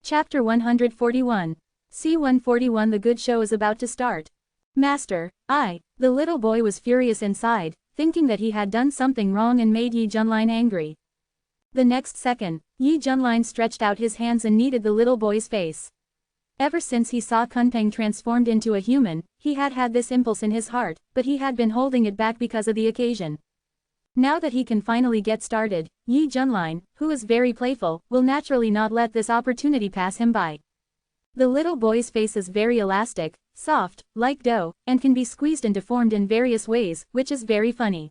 Chapter 141. C-141. The good show is about to start. Master, The little boy was furious inside, thinking that he had done something wrong and made Yi Junlin angry. The next second, Yi Junlin stretched out his hands and kneaded the little boy's face. Ever since he saw Kunpeng transformed into a human, he had had this impulse in his heart, but he had been holding it back because of the occasion. Now that he can finally get started, Yi Junlin, who is very playful, will naturally not let this opportunity pass him by. The little boy's face is very elastic, soft, like dough, and can be squeezed and deformed in various ways, which is very funny.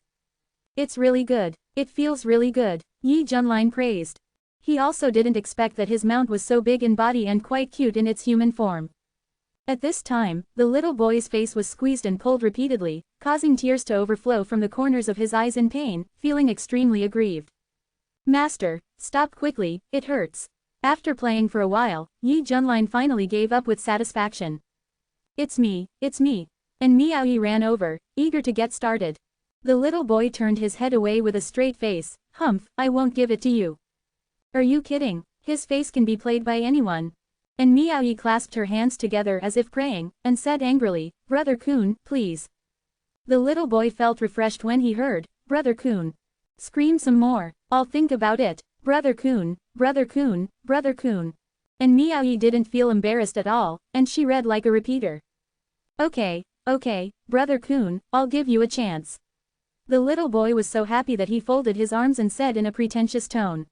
It's really good. It feels really good, Yi Junlin praised. He also didn't expect that his mount was so big in body and quite cute in its human form. At this time, the little boy's face was squeezed and pulled repeatedly, causing tears to overflow from the corners of his eyes in pain, feeling extremely aggrieved. Master, stop quickly, it hurts. After playing for a while, Yi Junlin finally gave up with satisfaction. It's me, and Miao Yi ran over, eager to get started. The little boy turned his head away with a straight face. Humph, I won't give it to you. Are you kidding? His face can be played by anyone. And Miao Yi clasped her hands together as if praying, and said angrily, Brother Kun, please. The little boy felt refreshed when he heard, Brother Kun. Scream some more, I'll think about it, Brother Kun, Brother Kun, Brother Kun. And Miao Yi didn't feel embarrassed at all, and she read like a repeater. Okay, Brother Kun, I'll give you a chance. The little boy was so happy that he folded his arms and said in a pretentious tone.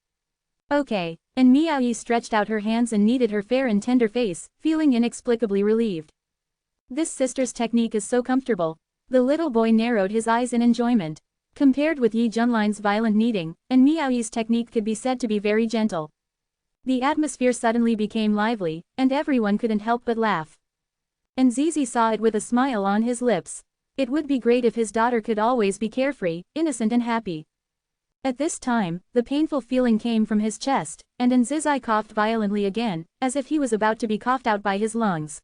Okay, and Miao Yi stretched out her hands and kneaded her fair and tender face, feeling inexplicably relieved. This sister's technique is so comfortable. The little boy narrowed his eyes in enjoyment. Compared with Yi Junlin's violent kneading, and Miao Yi's technique could be said to be very gentle. The atmosphere suddenly became lively, and everyone couldn't help but laugh. And Zizi saw it with a smile on his lips. It would be great if his daughter could always be carefree, innocent and happy. At this time, the painful feeling came from his chest, and Zizi coughed violently again, as if he was about to be coughed out by his lungs.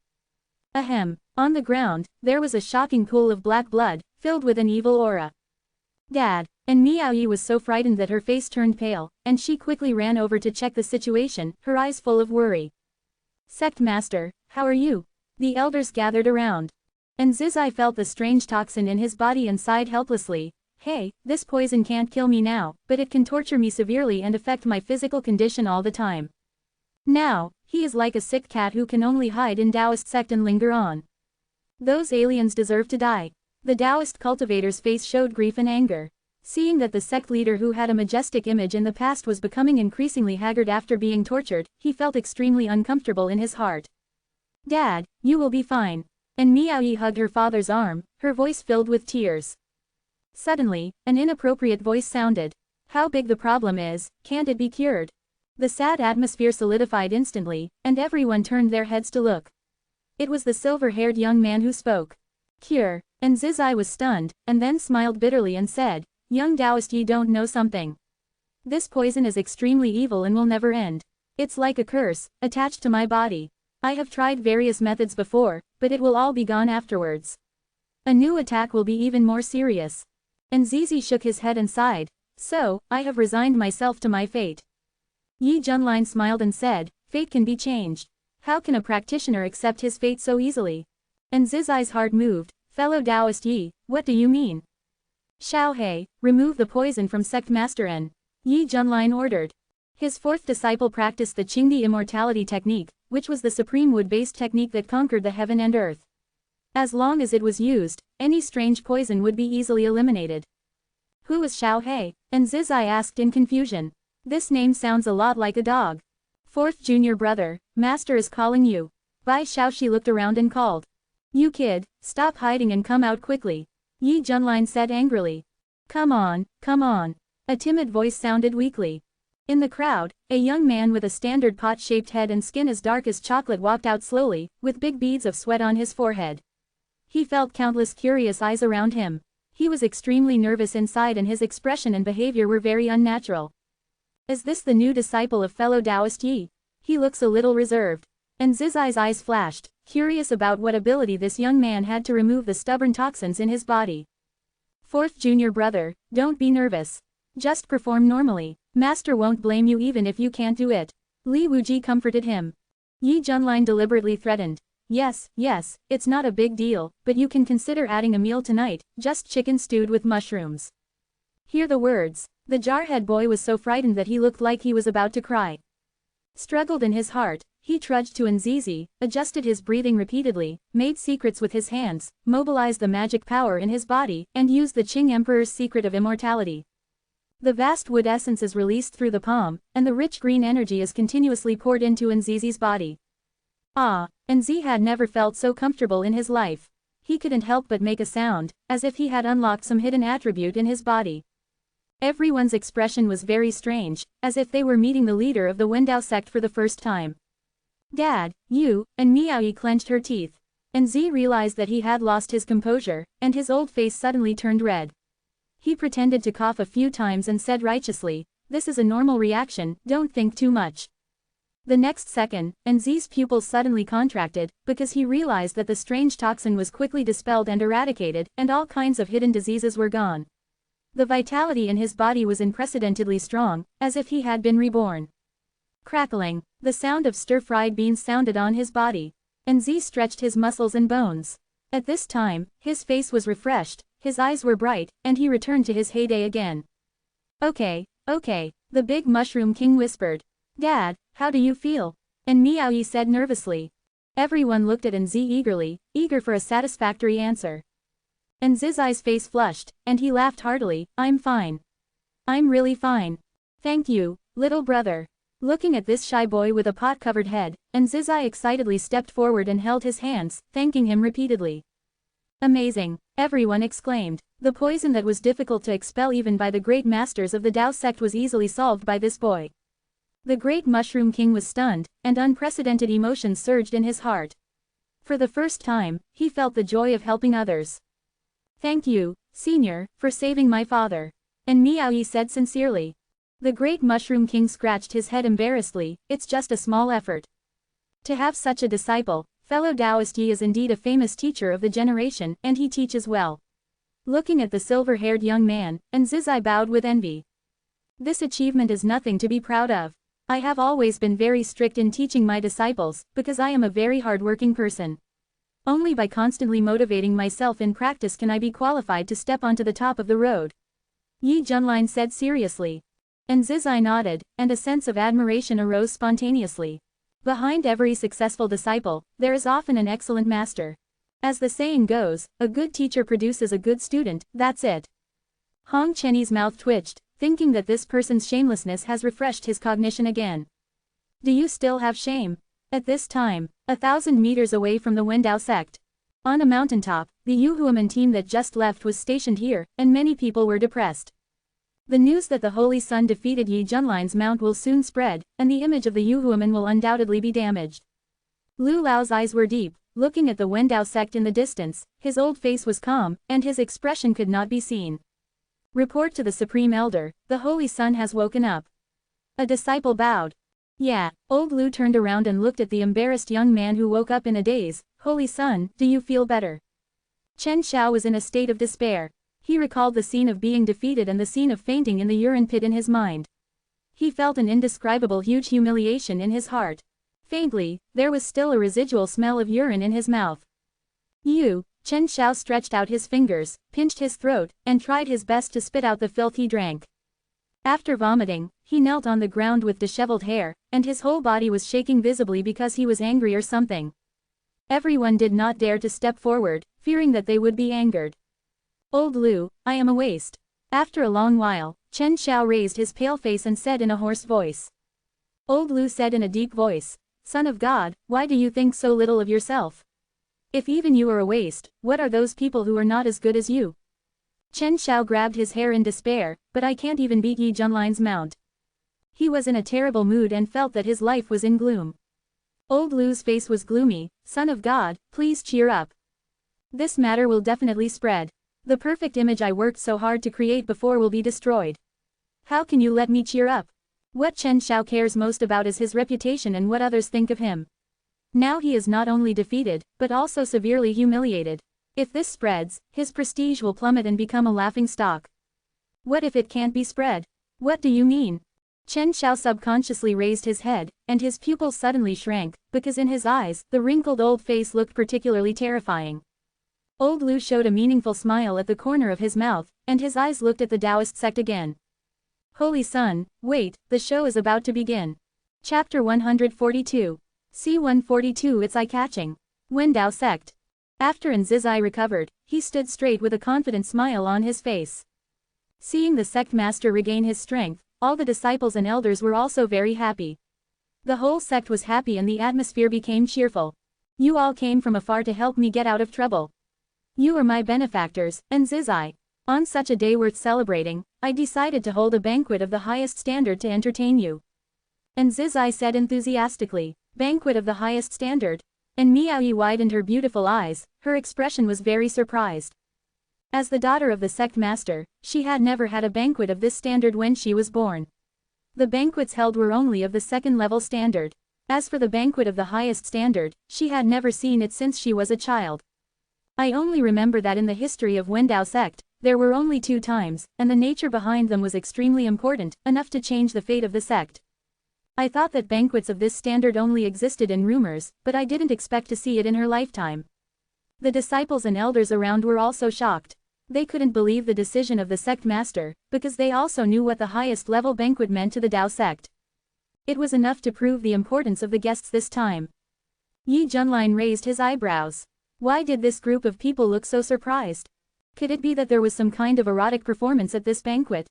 Ahem. On the ground, there was a shocking pool of black blood, filled with an evil aura. Dad, and Miao Yi was so frightened that her face turned pale, and she quickly ran over to check the situation, her eyes full of worry. Sect Master, how are you? The elders gathered around. And Zizi felt the strange toxin in his body and sighed helplessly. Hey, this poison can't kill me now, but it can torture me severely and affect my physical condition all the time. Now, he is like a sick cat who can only hide in Taoist sect and linger on. Those aliens deserve to die. The Taoist cultivator's face showed grief and anger. Seeing that the sect leader who had a majestic image in the past was becoming increasingly haggard after being tortured, he felt extremely uncomfortable in his heart. Dad, you will be fine. And Miao Yi hugged her father's arm, her voice filled with tears. Suddenly, an inappropriate voice sounded. How big the problem is, can't it be cured? The sad atmosphere solidified instantly, and everyone turned their heads to look. It was the silver-haired young man who spoke. Cure, and Zizi was stunned, and then smiled bitterly and said, Young Taoist, you don't know something. This poison is extremely evil and will never end. It's like a curse, attached to my body. I have tried various methods before, but it will all be gone afterwards. A new attack will be even more serious. And Zizi shook his head and sighed. So, I have resigned myself to my fate. Yi Junlin smiled and said, Fate can be changed. How can a practitioner accept his fate so easily? And Zizi's heart moved. Fellow Taoist Yi, what do you mean? Xiao He, remove the poison from Sect Master N. Yi Junlin ordered. His fourth disciple practiced the Qingdi immortality technique, which was the supreme wood-based technique that conquered the heaven and earth. As long as it was used, any strange poison would be easily eliminated. Who is Xiao He? And Zizi asked in confusion. This name sounds a lot like a dog. Fourth junior brother, Master is calling you. Bai Xiaoxi looked around and called. You kid, stop hiding and come out quickly. Yi Junlin said angrily. Come on. A timid voice sounded weakly. In the crowd, a young man with a standard pot-shaped head and skin as dark as chocolate walked out slowly, with big beads of sweat on his forehead. He felt countless curious eyes around him. He was extremely nervous inside and his expression and behavior were very unnatural. Is this the new disciple of fellow Taoist Yi? He looks a little reserved. And Zizi's eyes flashed, curious about what ability this young man had to remove the stubborn toxins in his body. Fourth junior brother, don't be nervous. Just perform normally. Master won't blame you even if you can't do it. Li Wuji comforted him. Yi Junlin deliberately threatened. Yes, it's not a big deal, but you can consider adding a meal tonight, just chicken stewed with mushrooms. Hear the words. The jarhead boy was so frightened that he looked like he was about to cry. Struggled in his heart, he trudged to Nzizi, adjusted his breathing repeatedly, made secrets with his hands, mobilized the magic power in his body, and used the Qing Emperor's secret of immortality. The vast wood essence is released through the palm, and the rich green energy is continuously poured into Nzizi's body. Ah, Nzi had never felt so comfortable in his life. He couldn't help but make a sound, as if he had unlocked some hidden attribute in his body. Everyone's expression was very strange, as if they were meeting the leader of the Wendao sect for the first time. Dad, you, and Miaoyi clenched her teeth. Nzi realized that he had lost his composure, and his old face suddenly turned red. He pretended to cough a few times and said righteously, "This is a normal reaction, don't think too much." The next second, Nzi's pupils suddenly contracted, because he realized that the strange toxin was quickly dispelled and eradicated, and all kinds of hidden diseases were gone. The vitality in his body was unprecedentedly strong, as if he had been reborn. Crackling, the sound of stir-fried beans sounded on his body. Nzi stretched his muscles and bones. At this time, his face was refreshed, his eyes were bright, and he returned to his heyday again. Okay, the big mushroom king whispered. Dad, how do you feel? And Miaoyi said nervously. Everyone looked at Nzi eagerly, eager for a satisfactory answer. Nzi's face flushed, and he laughed heartily. I'm fine. I'm really fine. Thank you, little brother. Looking at this shy boy with a pot-covered head, Nzi excitedly stepped forward and held his hands, thanking him repeatedly. Amazing, everyone exclaimed. The poison that was difficult to expel even by the great masters of the Dao sect was easily solved by this boy. The great Mushroom King was stunned, and unprecedented emotions surged in his heart. For the first time, he felt the joy of helping others. Thank you, senior, for saving my father. And Miaoyi said sincerely. The great Mushroom King scratched his head embarrassedly. It's just a small effort. To have such a disciple, fellow Taoist Yi is indeed a famous teacher of the generation, and he teaches well. Looking at the silver-haired young man, Nzi bowed with envy. This achievement is nothing to be proud of. I have always been very strict in teaching my disciples, because I am a very hard-working person. Only by constantly motivating myself in practice can I be qualified to step onto the top of the road. Yi Junlin said seriously. Nzi nodded, and a sense of admiration arose spontaneously. Behind every successful disciple, there is often an excellent master. As the saying goes, a good teacher produces a good student, that's it. Hong Chenyi's mouth twitched, thinking that this person's shamelessness has refreshed his cognition again. Do you still have shame? At this time, 1,000 meters away from the Wendao sect. On a mountaintop, the Yuhuaman team that just left was stationed here, and many people were depressed. The news that the Holy Sun defeated Yi Junlin's mount will soon spread, and the image of the Yuhuaman will undoubtedly be damaged. Lu Lao's eyes were deep, looking at the Wendao sect in the distance. His old face was calm, and his expression could not be seen. Report to the Supreme Elder, the Holy Sun has woken up. A disciple bowed. Yeah, old Lu turned around and looked at the embarrassed young man who woke up in a daze. Holy Sun, do you feel better? Chen Xiao was in a state of despair. He recalled the scene of being defeated and the scene of fainting in the urine pit in his mind. He felt an indescribable huge humiliation in his heart. Faintly, there was still a residual smell of urine in his mouth. Chen Xiao stretched out his fingers, pinched his throat, and tried his best to spit out the filth he drank. After vomiting, he knelt on the ground with disheveled hair, and his whole body was shaking visibly because he was angry or something. Everyone did not dare to step forward, fearing that they would be angered. Old Lu, I am a waste. After a long while, Chen Xiao raised his pale face and said in a hoarse voice. Old Lu said in a deep voice, Son of God, why do you think so little of yourself? If even you are a waste, what are those people who are not as good as you? Chen Xiao grabbed his hair in despair, but I can't even beat Yi Junlin's mount. He was in a terrible mood and felt that his life was in gloom. Old Lu's face was gloomy. Son of God, please cheer up. This matter will definitely spread. The perfect image I worked so hard to create before will be destroyed. How can you let me cheer up? What Chen Xiao cares most about is his reputation and what others think of him. Now he is not only defeated, but also severely humiliated. If this spreads, his prestige will plummet and become a laughing stock. What if it can't be spread? What do you mean? Chen Xiao subconsciously raised his head, and his pupils suddenly shrank, because in his eyes, the wrinkled old face looked particularly terrifying. Old Lu showed a meaningful smile at the corner of his mouth, and his eyes looked at the Taoist sect again. Holy Sun, wait, the show is about to begin. Chapter 142. C-142 It's eye-catching. Wendao sect. After Nzizai recovered, he stood straight with a confident smile on his face. Seeing the sect master regain his strength, all the disciples and elders were also very happy. The whole sect was happy and the atmosphere became cheerful. You all came from afar to help me get out of trouble. You are my benefactors, Nzizai. On such a day worth celebrating, I decided to hold a banquet of the highest standard to entertain you. Nzizai said enthusiastically, banquet of the highest standard. And Miaoyi widened her beautiful eyes, her expression was very surprised. As the daughter of the sect master, she had never had a banquet of this standard when she was born. The banquets held were only of the second-level standard. As for the banquet of the highest standard, she had never seen it since she was a child. I only remember that in the history of Wendao sect, there were only 2 times, and the nature behind them was extremely important, enough to change the fate of the sect. I thought that banquets of this standard only existed in rumors, but I didn't expect to see it in her lifetime. The disciples and elders around were also shocked. They couldn't believe the decision of the sect master, because they also knew what the highest level banquet meant to the Tao sect. It was enough to prove the importance of the guests this time. Yi Junlin raised his eyebrows. Why did this group of people look so surprised? Could it be that there was some kind of erotic performance at this banquet?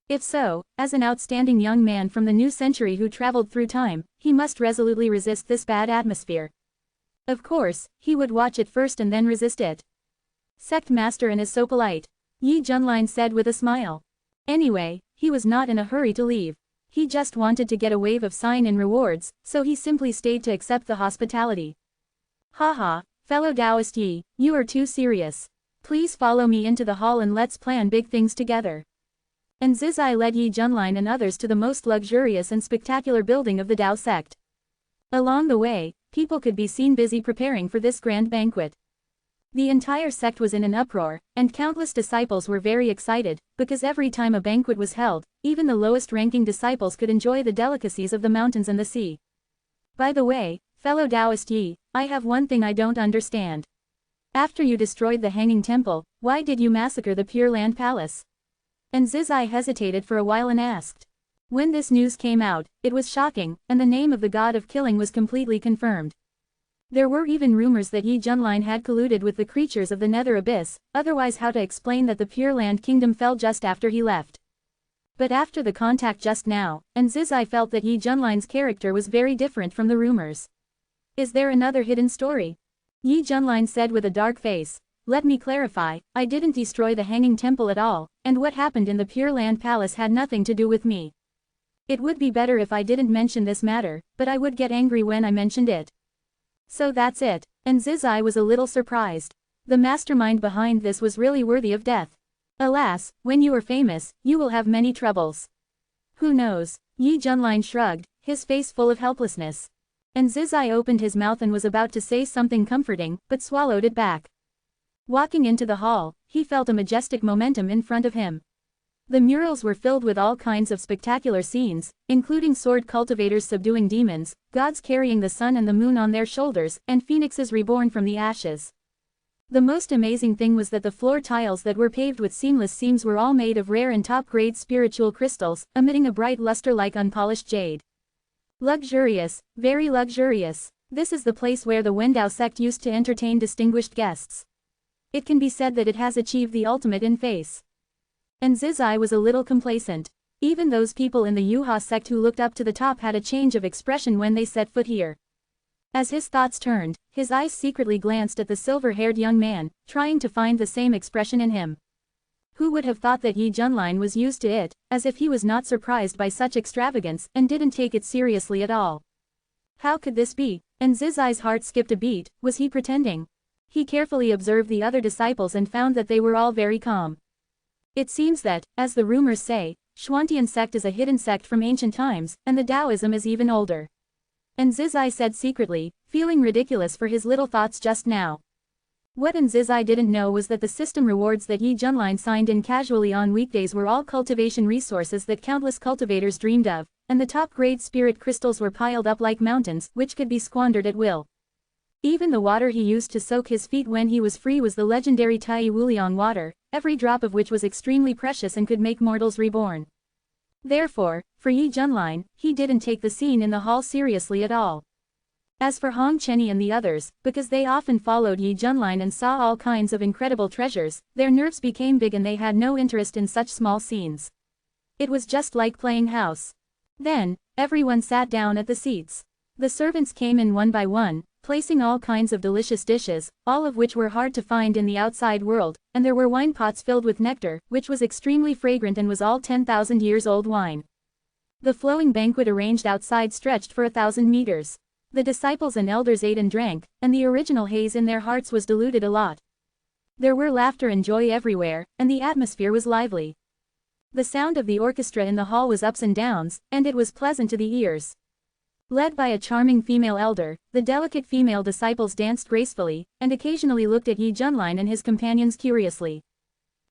If so, as an outstanding young man from the new century who traveled through time, he must resolutely resist this bad atmosphere. Of course, he would watch it first and then resist it. Sect master and is so polite, Yi Junlin said with a smile. Anyway, he was not in a hurry to leave. He just wanted to get a wave of sign and rewards, so he simply stayed to accept the hospitality. Haha, fellow Taoist Yi, you are too serious. Please follow me into the hall and let's plan big things together. Nzizai led Yi Junlin and others to the most luxurious and spectacular building of the Tao sect. Along the way, people could be seen busy preparing for this grand banquet. The entire sect was in an uproar, and countless disciples were very excited, because every time a banquet was held, even the lowest-ranking disciples could enjoy the delicacies of the mountains and the sea. By the way, fellow Taoist Yi, I have one thing I don't understand. After you destroyed the Hanging Temple, why did you massacre the Pure Land Palace? Nzizai hesitated for a while and asked. When this news came out, it was shocking, and the name of the god of killing was completely confirmed. There were even rumors that Yi Junlin had colluded with the creatures of the Nether Abyss, otherwise how to explain that the Pure Land Kingdom fell just after he left. But after the contact just now, Nzizai felt that Yi Junlin's character was very different from the rumors. Is there another hidden story? Yi Junlin said with a dark face. Let me clarify, I didn't destroy the Hanging Temple at all, and what happened in the Pure Land Palace had nothing to do with me. It would be better if I didn't mention this matter, but I would get angry when I mentioned it. So that's it. Nzizai was a little surprised. The mastermind behind this was really worthy of death. Alas, when you are famous, you will have many troubles. Who knows? Yi Junlin shrugged, his face full of helplessness. Nzizai opened his mouth and was about to say something comforting, but swallowed it back. Walking into the hall, he felt a majestic momentum in front of him. The murals were filled with all kinds of spectacular scenes, including sword cultivators subduing demons, gods carrying the sun and the moon on their shoulders, and phoenixes reborn from the ashes. The most amazing thing was that the floor tiles that were paved with seamless seams were all made of rare and top-grade spiritual crystals, emitting a bright luster like unpolished jade. Luxurious, very luxurious. This is the place where the Wendao sect used to entertain distinguished guests. It can be said that it has achieved the ultimate in face. Nzizai was a little complacent. Even those people in the Yuha sect who looked up to the top had a change of expression when they set foot here. As his thoughts turned, his eyes secretly glanced at the silver-haired young man, trying to find the same expression in him. Who would have thought that Yi Junlin was used to it, as if he was not surprised by such extravagance and didn't take it seriously at all. How could this be? Nzizai's heart skipped a beat. Was he pretending? He carefully observed the other disciples and found that they were all very calm. It seems that, as the rumors say, Xuantian sect is a hidden sect from ancient times, and the Taoism is even older. Nzizai said secretly, feeling ridiculous for his little thoughts just now. What Zizai didn't know was that the system rewards that Yi Junlin signed in casually on weekdays were all cultivation resources that countless cultivators dreamed of, and the top-grade spirit crystals were piled up like mountains, which could be squandered at will. Even the water he used to soak his feet when he was free was the legendary Tai Wuliang water, every drop of which was extremely precious and could make mortals reborn. Therefore, for Yi Junlin, he didn't take the scene in the hall seriously at all. As for Hong Chenyi and the others, because they often followed Yi Junlin and saw all kinds of incredible treasures, their nerves became big and they had no interest in such small scenes. It was just like playing house. Then, everyone sat down at the seats. The servants came in one by one, placing all kinds of delicious dishes, all of which were hard to find in the outside world, and there were wine pots filled with nectar, which was extremely fragrant and was all 10,000 years old wine. The flowing banquet arranged outside stretched for 1,000 meters. The disciples and elders ate and drank, and the original haze in their hearts was diluted a lot. There were laughter and joy everywhere, and the atmosphere was lively. The sound of the orchestra in the hall was ups and downs, and it was pleasant to the ears. Led by a charming female elder, the delicate female disciples danced gracefully, and occasionally looked at Yi Junlin and his companions curiously.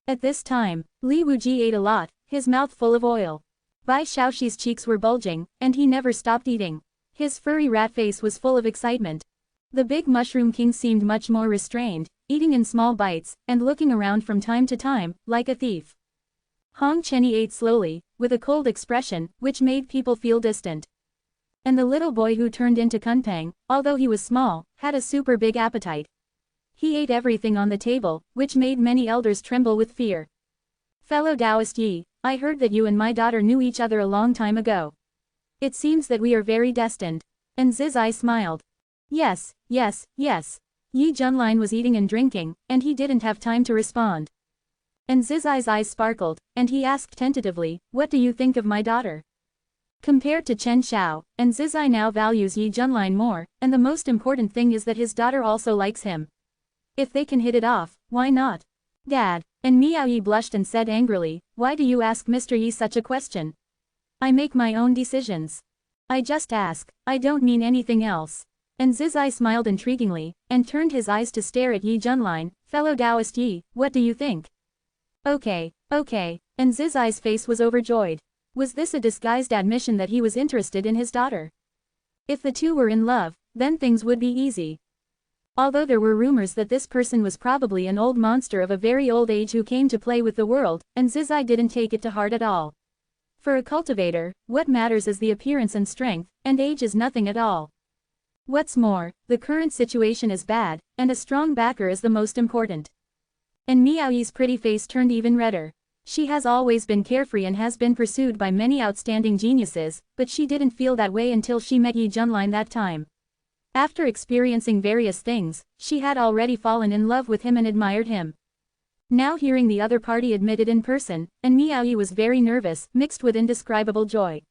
At this time, Li Wuji ate a lot, his mouth full of oil. Bai Shaoxi's cheeks were bulging, and he never stopped eating. His furry rat face was full of excitement. The big mushroom king seemed much more restrained, eating in small bites, and looking around from time to time, like a thief. Hong Chenyi ate slowly, with a cold expression, which made people feel distant. And the little boy who turned into Kunpeng, although he was small, had a super big appetite. He ate everything on the table, which made many elders tremble with fear. Fellow Taoist Yi, I heard that you and my daughter knew each other a long time ago. It seems that we are very destined. And Zizai smiled. Yes, yes, yes. Yi Junlin was eating and drinking, and he didn't have time to respond. And Zizai's eyes sparkled, and he asked tentatively, what do you think of my daughter? Compared to Chen Xiao, and Zizai now values Yi Junlin more, and the most important thing is that his daughter also likes him. If they can hit it off, why not? Dad. And Miao Yi blushed and said angrily, why do you ask Mr. Yi such a question? I make my own decisions. I just ask, I don't mean anything else. And Zizai smiled intriguingly, and turned his eyes to stare at Yi Junlin, fellow Taoist Yi, what do you think? Okay, okay, and Zizai's face was overjoyed. Was this a disguised admission that he was interested in his daughter? If the two were in love, then things would be easy. Although there were rumors that this person was probably an old monster of a very old age who came to play with the world, and Zizai didn't take it to heart at all. For a cultivator, what matters is the appearance and strength, and age is nothing at all. What's more, the current situation is bad, and a strong backer is the most important. And Miao Yi's pretty face turned even redder. She has always been carefree and has been pursued by many outstanding geniuses, but she didn't feel that way until she met Yi Junlin that time. After experiencing various things, she had already fallen in love with him and admired him. Now hearing the other party admit it in person, and Miao Yi was very nervous, mixed with indescribable joy.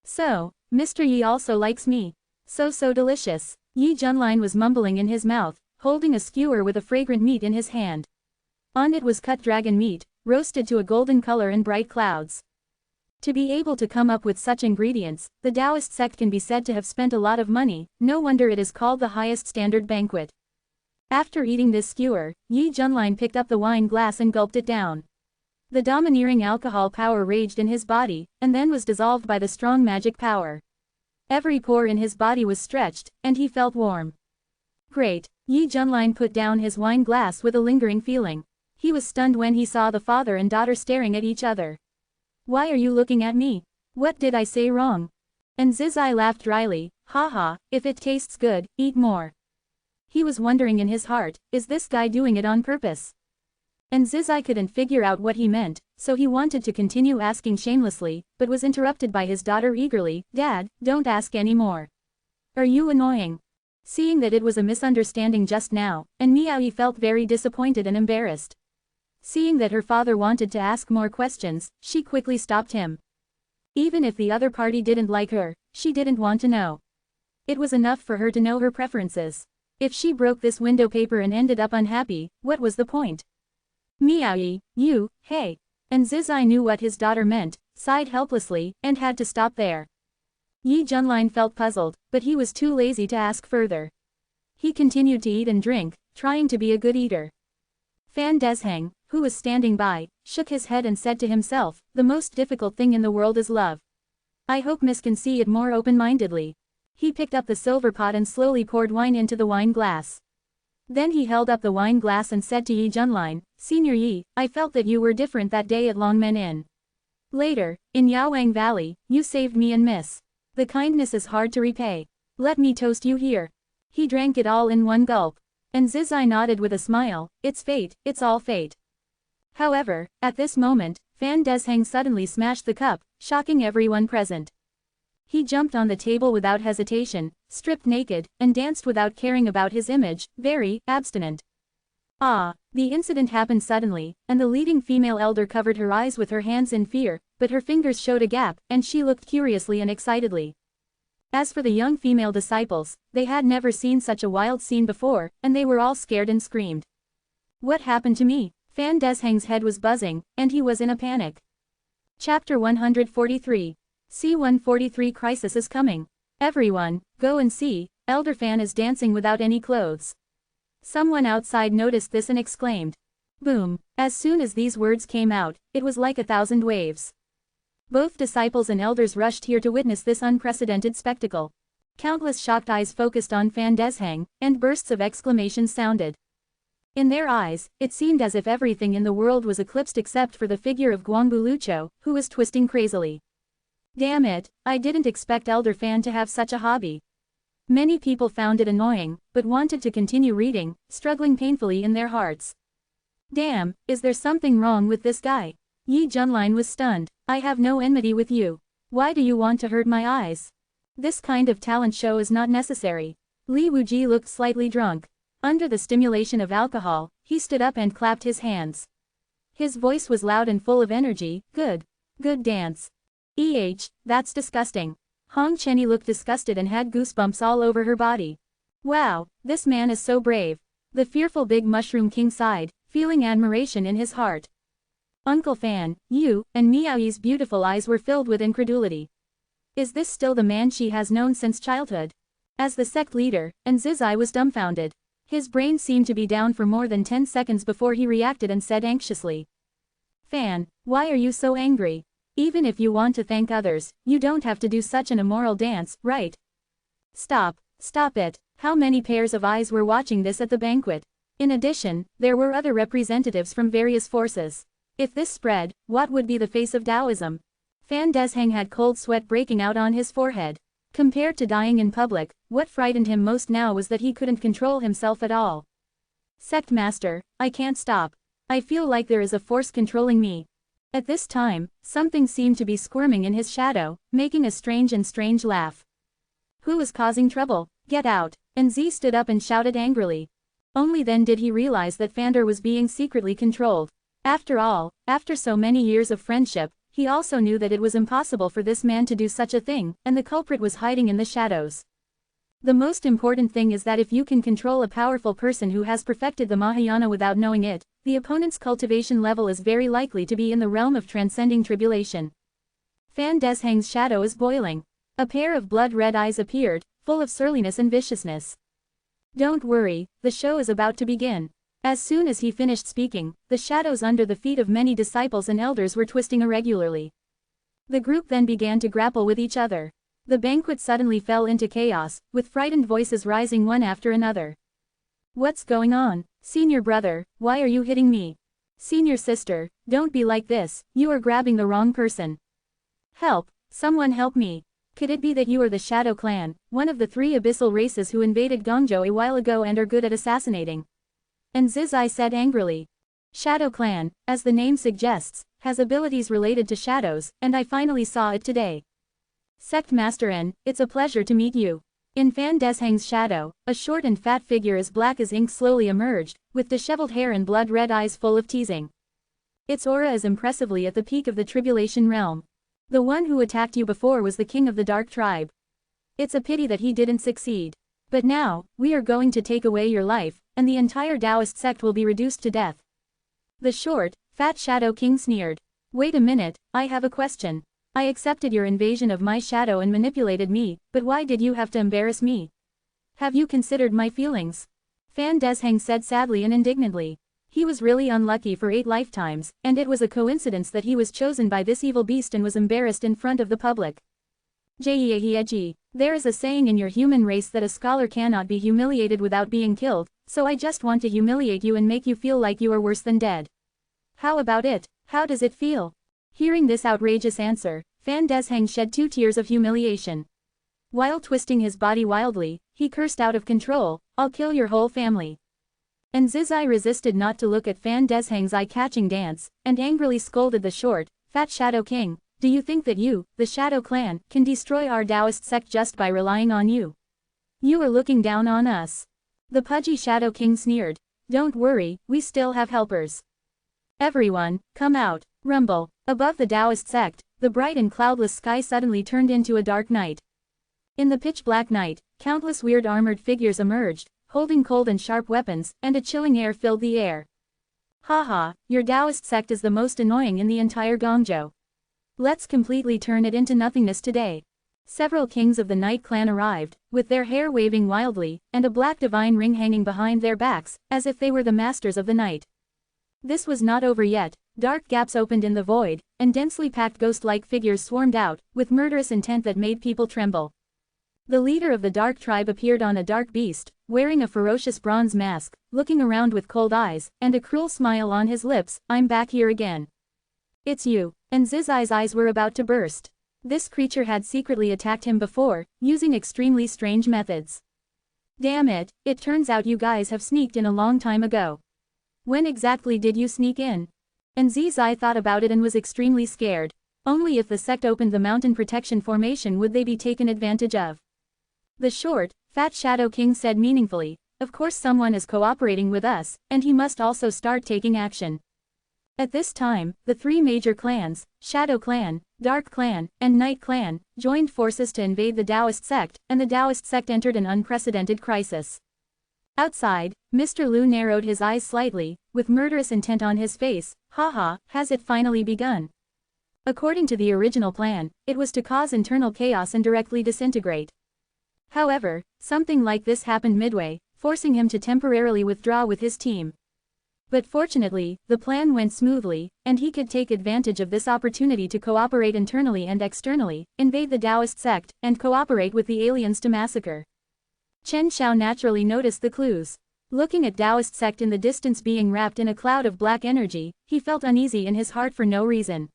So, Mr. Yi also likes me. So delicious. Yi Junlin was mumbling in his mouth, holding a skewer with a fragrant meat in his hand. On it was cut dragon meat, roasted to a golden color in bright clouds. To be able to come up with such ingredients, the Taoist sect can be said to have spent a lot of money, no wonder it is called the highest standard banquet. After eating this skewer, Yi Junlin picked up the wine glass and gulped it down. The domineering alcohol power raged in his body, and then was dissolved by the strong magic power. Every pore in his body was stretched, and he felt warm. Great. Yi Junlin put down his wine glass with a lingering feeling. He was stunned when he saw the father and daughter staring at each other. Why are you looking at me? What did I say wrong? And Zizai laughed dryly, haha, if it tastes good, eat more. He was wondering in his heart, is this guy doing it on purpose? And Zizai couldn't figure out what he meant, so he wanted to continue asking shamelessly, but was interrupted by his daughter eagerly, Dad, don't ask any more. Are you annoying? Seeing that it was a misunderstanding just now, and Miao Yi felt very disappointed and embarrassed. Seeing that her father wanted to ask more questions, she quickly stopped him. Even if the other party didn't like her, she didn't want to know. It was enough for her to know her preferences. If she broke this window paper and ended up unhappy, what was the point? Miao Yi, you, hey. And Zizai knew what his daughter meant, sighed helplessly, and had to stop there. Yi Junlin felt puzzled, but he was too lazy to ask further. He continued to eat and drink, trying to be a good eater. Fan Desheng, who was standing by, shook his head and said to himself, the most difficult thing in the world is love. I hope Miss can see it more open-mindedly. He picked up the silver pot and slowly poured wine into the wine glass. Then he held up the wine glass and said to Yi Junlin, Senior Yi, I felt that you were different that day at Longmen Inn. Later, in Yawang Valley, you saved me and Miss. The kindness is hard to repay. Let me toast you here. He drank it all in one gulp. And Zizai nodded with a smile, it's fate, it's all fate. However, at this moment, Fan Desheng suddenly smashed the cup, shocking everyone present. He jumped on the table without hesitation, stripped naked, and danced without caring about his image, very abstinent. The incident happened suddenly, and the leading female elder covered her eyes with her hands in fear, but her fingers showed a gap, and she looked curiously and excitedly. As for the young female disciples, they had never seen such a wild scene before, and they were all scared and screamed. What happened to me? Fan Desheng's head was buzzing, and he was in a panic. Chapter 143. C-143 Crisis is coming. Everyone, go and see, Elder Fan is dancing without any clothes. Someone outside noticed this and exclaimed. Boom! As soon as these words came out, it was like 1,000 waves. Both disciples and elders rushed here to witness this unprecedented spectacle. Countless shocked eyes focused on Fan Desheng, and bursts of exclamations sounded. In their eyes, it seemed as if everything in the world was eclipsed except for the figure of Guangbu Lucho, who was twisting crazily. Damn it, I didn't expect Elder Fan to have such a hobby. Many people found it annoying, but wanted to continue reading, struggling painfully in their hearts. Damn, is there something wrong with this guy? Yi Junlin was stunned. I have no enmity with you. Why do you want to hurt my eyes? This kind of talent show is not necessary. Li Wuji looked slightly drunk. Under the stimulation of alcohol, he stood up and clapped his hands. His voice was loud and full of energy. Good dance. That's disgusting. Hong Chenny looked disgusted and had goosebumps all over her body. Wow, this man is so brave. The fearful big mushroom king sighed, feeling admiration in his heart. Uncle Fan, you, and Miaoyi's beautiful eyes were filled with incredulity. Is this still the man she has known since childhood? As the sect leader, and Zizai was dumbfounded. His brain seemed to be down for more than 10 seconds before he reacted and said anxiously. Fan, why are you so angry? Even if you want to thank others, you don't have to do such an immoral dance, right? Stop it. How many pairs of eyes were watching this at the banquet? In addition, there were other representatives from various forces. If this spread, what would be the face of Taoism? Fan Desheng had cold sweat breaking out on his forehead. Compared to dying in public, what frightened him most now was that he couldn't control himself at all. Sect Master, I can't stop. I feel like there is a force controlling me. At this time, something seemed to be squirming in his shadow, making a strange laugh. Who is causing trouble? Get out! And Z stood up and shouted angrily. Only then did he realize that Fander was being secretly controlled. After all, after so many years of friendship, he also knew that it was impossible for this man to do such a thing, and the culprit was hiding in the shadows. The most important thing is that if you can control a powerful person who has perfected the Mahayana without knowing it, the opponent's cultivation level is very likely to be in the realm of transcending tribulation. Fan Desheng's shadow is boiling. A pair of blood-red eyes appeared, full of surliness and viciousness. Don't worry, the show is about to begin. As soon as he finished speaking, the shadows under the feet of many disciples and elders were twisting irregularly. The group then began to grapple with each other. The banquet suddenly fell into chaos, with frightened voices rising one after another. What's going on? Senior brother, why are you hitting me? Senior sister, don't be like this, you are grabbing the wrong person. Help, someone help me. Could it be that you are the Shadow Clan, one of the 3 abyssal races who invaded Gongzhou a while ago and are good at assassinating? And Zizai said angrily. Shadow Clan, as the name suggests, has abilities related to shadows, and I finally saw it today. Sect Master N, it's a pleasure to meet you. In Fan Desheng's shadow, a short and fat figure as black as ink slowly emerged, with disheveled hair and blood-red eyes full of teasing. Its aura is impressively at the peak of the tribulation realm. The one who attacked you before was the king of the dark tribe. It's a pity that he didn't succeed. But now, we are going to take away your life, and the entire Taoist sect will be reduced to death. The short, fat Shadow King sneered. Wait a minute, I have a question. I accepted your invasion of my shadow and manipulated me, but why did you have to embarrass me? Have you considered my feelings? Fan Desheng said sadly and indignantly. He was really unlucky for 8 lifetimes, and it was a coincidence that he was chosen by this evil beast and was embarrassed in front of the public. Jeyeji, there is a saying in your human race that a scholar cannot be humiliated without being killed, so I just want to humiliate you and make you feel like you are worse than dead. How about it? How does it feel? Hearing this outrageous answer, Fan Desheng shed 2 tears of humiliation. While twisting his body wildly, he cursed out of control, "I'll kill your whole family." And Zizai resisted not to look at Fan Desheng's eye-catching dance, and angrily scolded the short, fat Shadow King, "Do you think that you, the Shadow Clan, can destroy our Taoist sect just by relying on you? You are looking down on us." The pudgy Shadow King sneered, "Don't worry, we still have helpers. Everyone, come out." Rumble. Above the Taoist sect, the bright and cloudless sky suddenly turned into a dark night. In the pitch-black night, countless weird armored figures emerged, holding cold and sharp weapons, and a chilling air filled the air. Haha, your Taoist sect is the most annoying in the entire Gongzhou. Let's completely turn it into nothingness today. Several kings of the Night Clan arrived, with their hair waving wildly, and a black divine ring hanging behind their backs, as if they were the masters of the night. This was not over yet. Dark gaps opened in the void, and densely packed ghost-like figures swarmed out, with murderous intent that made people tremble. The leader of the dark tribe appeared on a dark beast, wearing a ferocious bronze mask, looking around with cold eyes, and a cruel smile on his lips. "I'm back here again." "It's you." And Zizai's eyes were about to burst. This creature had secretly attacked him before, using extremely strange methods. "Damn it, it turns out you guys have sneaked in a long time ago. When exactly did you sneak in?" And Zizai thought about it and was extremely scared. Only if the sect opened the mountain protection formation would they be taken advantage of. The short, fat Shadow King said meaningfully, "Of course someone is cooperating with us, and he must also start taking action." At this time, the 3 major clans, Shadow Clan, Dark Clan, and Night Clan, joined forces to invade the Taoist sect, and the Taoist sect entered an unprecedented crisis. Outside, Mr. Liu narrowed his eyes slightly, with murderous intent on his face. "Haha, has it finally begun?" According to the original plan, it was to cause internal chaos and directly disintegrate. However, something like this happened midway, forcing him to temporarily withdraw with his team. But fortunately, the plan went smoothly, and he could take advantage of this opportunity to cooperate internally and externally, invade the Taoist sect, and cooperate with the aliens to massacre. Chen Xiao naturally noticed the clues. Looking at Taoist sect in the distance being wrapped in a cloud of black energy, he felt uneasy in his heart for no reason.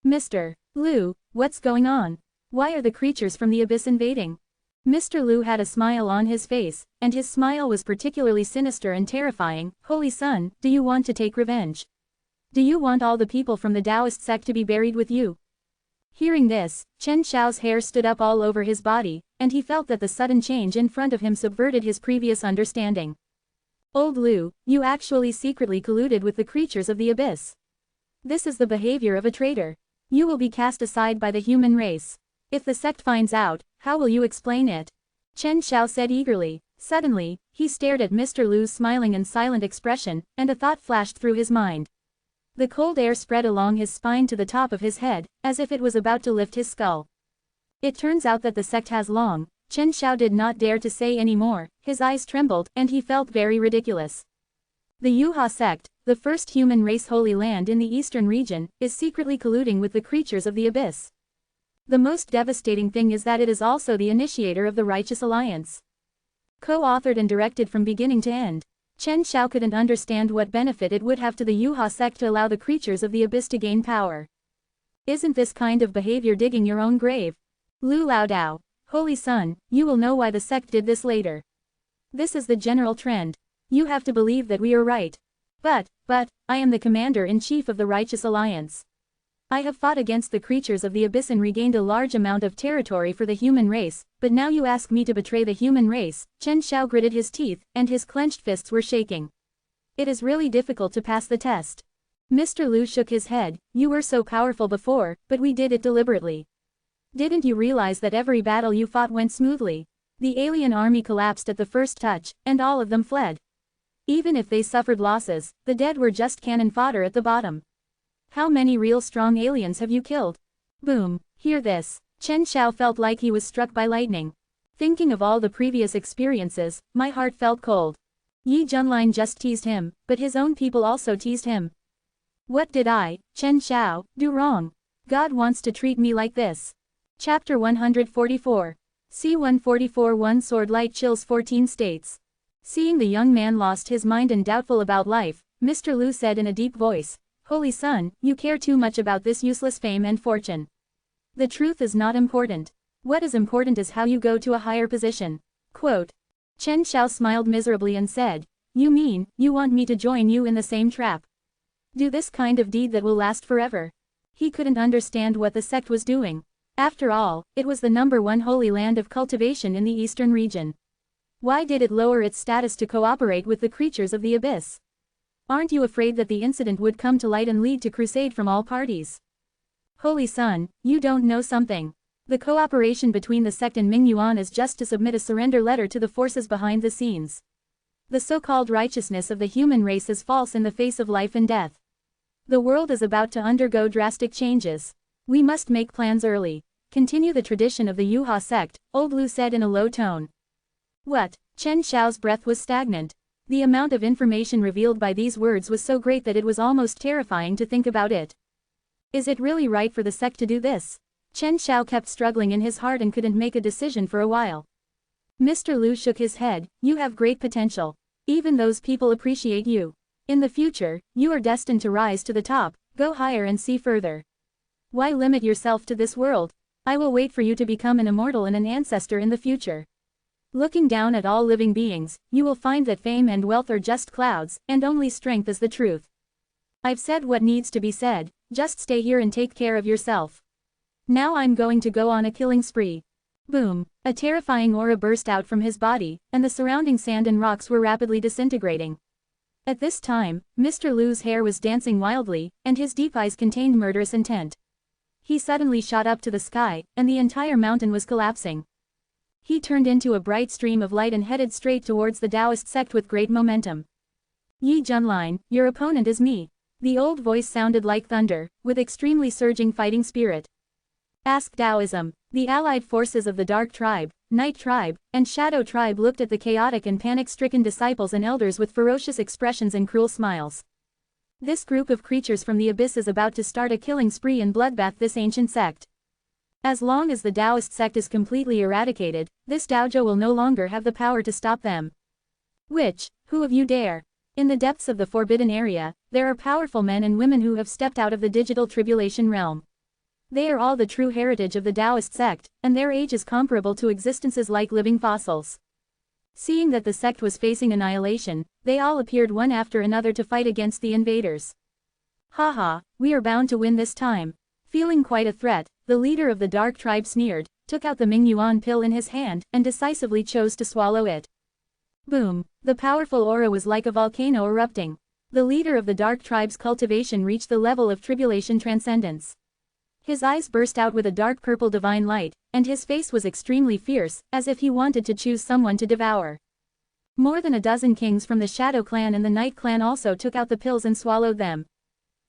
"Mr. Liu, what's going on? Why are the creatures from the abyss invading?" Mr. Liu had a smile on his face, and his smile was particularly sinister and terrifying. "Holy Sun, do you want to take revenge? Do you want all the people from the Taoist sect to be buried with you?" Hearing this, Chen Xiao's hair stood up all over his body, and he felt that the sudden change in front of him subverted his previous understanding. "Old Liu, you actually secretly colluded with the creatures of the abyss. This is the behavior of a traitor. You will be cast aside by the human race. If the sect finds out, how will you explain it?" Chen Xiao said eagerly. Suddenly, he stared at Mr. Liu's smiling and silent expression, and a thought flashed through his mind. The cold air spread along his spine to the top of his head, as if it was about to lift his skull. "It turns out that the sect has long." Chen Xiao did not dare to say any more, his eyes trembled, and he felt very ridiculous. "The Yuha sect, the first human race holy land in the eastern region, is secretly colluding with the creatures of the abyss. The most devastating thing is that it is also the initiator of the Righteous Alliance. Co-authored and directed from beginning to end. Chen Xiao couldn't understand what benefit it would have to the Yuha sect to allow the creatures of the abyss to gain power. Isn't this kind of behavior digging your own grave? Lu Laodao, Holy Sun, you will know why the sect did this later. This is the general trend. You have to believe that we are right. But, I am the commander-in-chief of the Righteous Alliance. I have fought against the creatures of the abyss and regained a large amount of territory for the human race, but now you ask me to betray the human race." Chen Xiao gritted his teeth, and his clenched fists were shaking. "It is really difficult to pass the test." Mr. Liu shook his head. "You were so powerful before, but we did it deliberately. Didn't you realize that every battle you fought went smoothly? The alien army collapsed at the first touch, and all of them fled. Even if they suffered losses, the dead were just cannon fodder at the bottom. How many real strong aliens have you killed?" Boom. Hear this. Chen Xiao felt like he was struck by lightning. Thinking of all the previous experiences, my heart felt cold. Yi Junlin just teased him, but his own people also teased him. What did I, Chen Xiao, do wrong? God wants to treat me like this. Chapter 144. C-144 One Sword Light Chills 14 States. Seeing the young man lost his mind and doubtful about life, Mr. Lu said in a deep voice, Holy Son, you care too much about this useless fame and fortune. The truth is not important. What is important is how you go to a higher position. Quote. Chen Xiao smiled miserably and said, You mean, you want me to join you in the same trap? Do this kind of deed that will last forever? He couldn't understand what the sect was doing. After all, it was the #1 holy land of cultivation in the eastern region. Why did it lower its status to cooperate with the creatures of the abyss? Aren't you afraid that the incident would come to light and lead to crusade from all parties? Holy Son, you don't know something. The cooperation between the sect and Mingyuan is just to submit a surrender letter to the forces behind the scenes. The so-called righteousness of the human race is false in the face of life and death. The world is about to undergo drastic changes. We must make plans early. Continue the tradition of the Yuha sect, Old Lu said in a low tone. What? Chen Xiao's breath was stagnant. The amount of information revealed by these words was so great that it was almost terrifying to think about it. Is it really right for the sect to do this? Chen Xiao kept struggling in his heart and couldn't make a decision for a while. Mr. Lu shook his head, You have great potential. Even those people appreciate you. In the future, you are destined to rise to the top, go higher and see further. Why limit yourself to this world? I will wait for you to become an immortal and an ancestor in the future. Looking down at all living beings, you will find that fame and wealth are just clouds, and only strength is the truth. I've said what needs to be said, just stay here and take care of yourself. Now I'm going to go on a killing spree. Boom! A terrifying aura burst out from his body, and the surrounding sand and rocks were rapidly disintegrating. At this time, Mr. Lu's hair was dancing wildly, and his deep eyes contained murderous intent. He suddenly shot up to the sky, and the entire mountain was collapsing. He turned into a bright stream of light and headed straight towards the Taoist sect with great momentum. Yi Junlin, your opponent is me. The old voice sounded like thunder, with extremely surging fighting spirit. Ask Taoism. The allied forces of the Dark Tribe, Night Tribe, and Shadow Tribe looked at the chaotic and panic-stricken disciples and elders with ferocious expressions and cruel smiles. This group of creatures from the abyss is about to start a killing spree and bloodbath this ancient sect. As long as the Taoist sect is completely eradicated, this dojo will no longer have the power to stop them. Who of you dare? In the depths of the forbidden area, there are powerful men and women who have stepped out of the digital tribulation realm. They are all the true heritage of the Taoist sect, and their age is comparable to existences like living fossils. Seeing that the sect was facing annihilation, they all appeared one after another to fight against the invaders. Haha, we are bound to win this time. Feeling quite a threat, the leader of the Dark Tribe sneered, took out the Mingyuan pill in his hand, and decisively chose to swallow it. Boom! The powerful aura was like a volcano erupting. The leader of the Dark Tribe's cultivation reached the level of tribulation transcendence. His eyes burst out with a dark purple divine light, and his face was extremely fierce, as if he wanted to choose someone to devour. More than a dozen kings from the Shadow Clan and the Night Clan also took out the pills and swallowed them.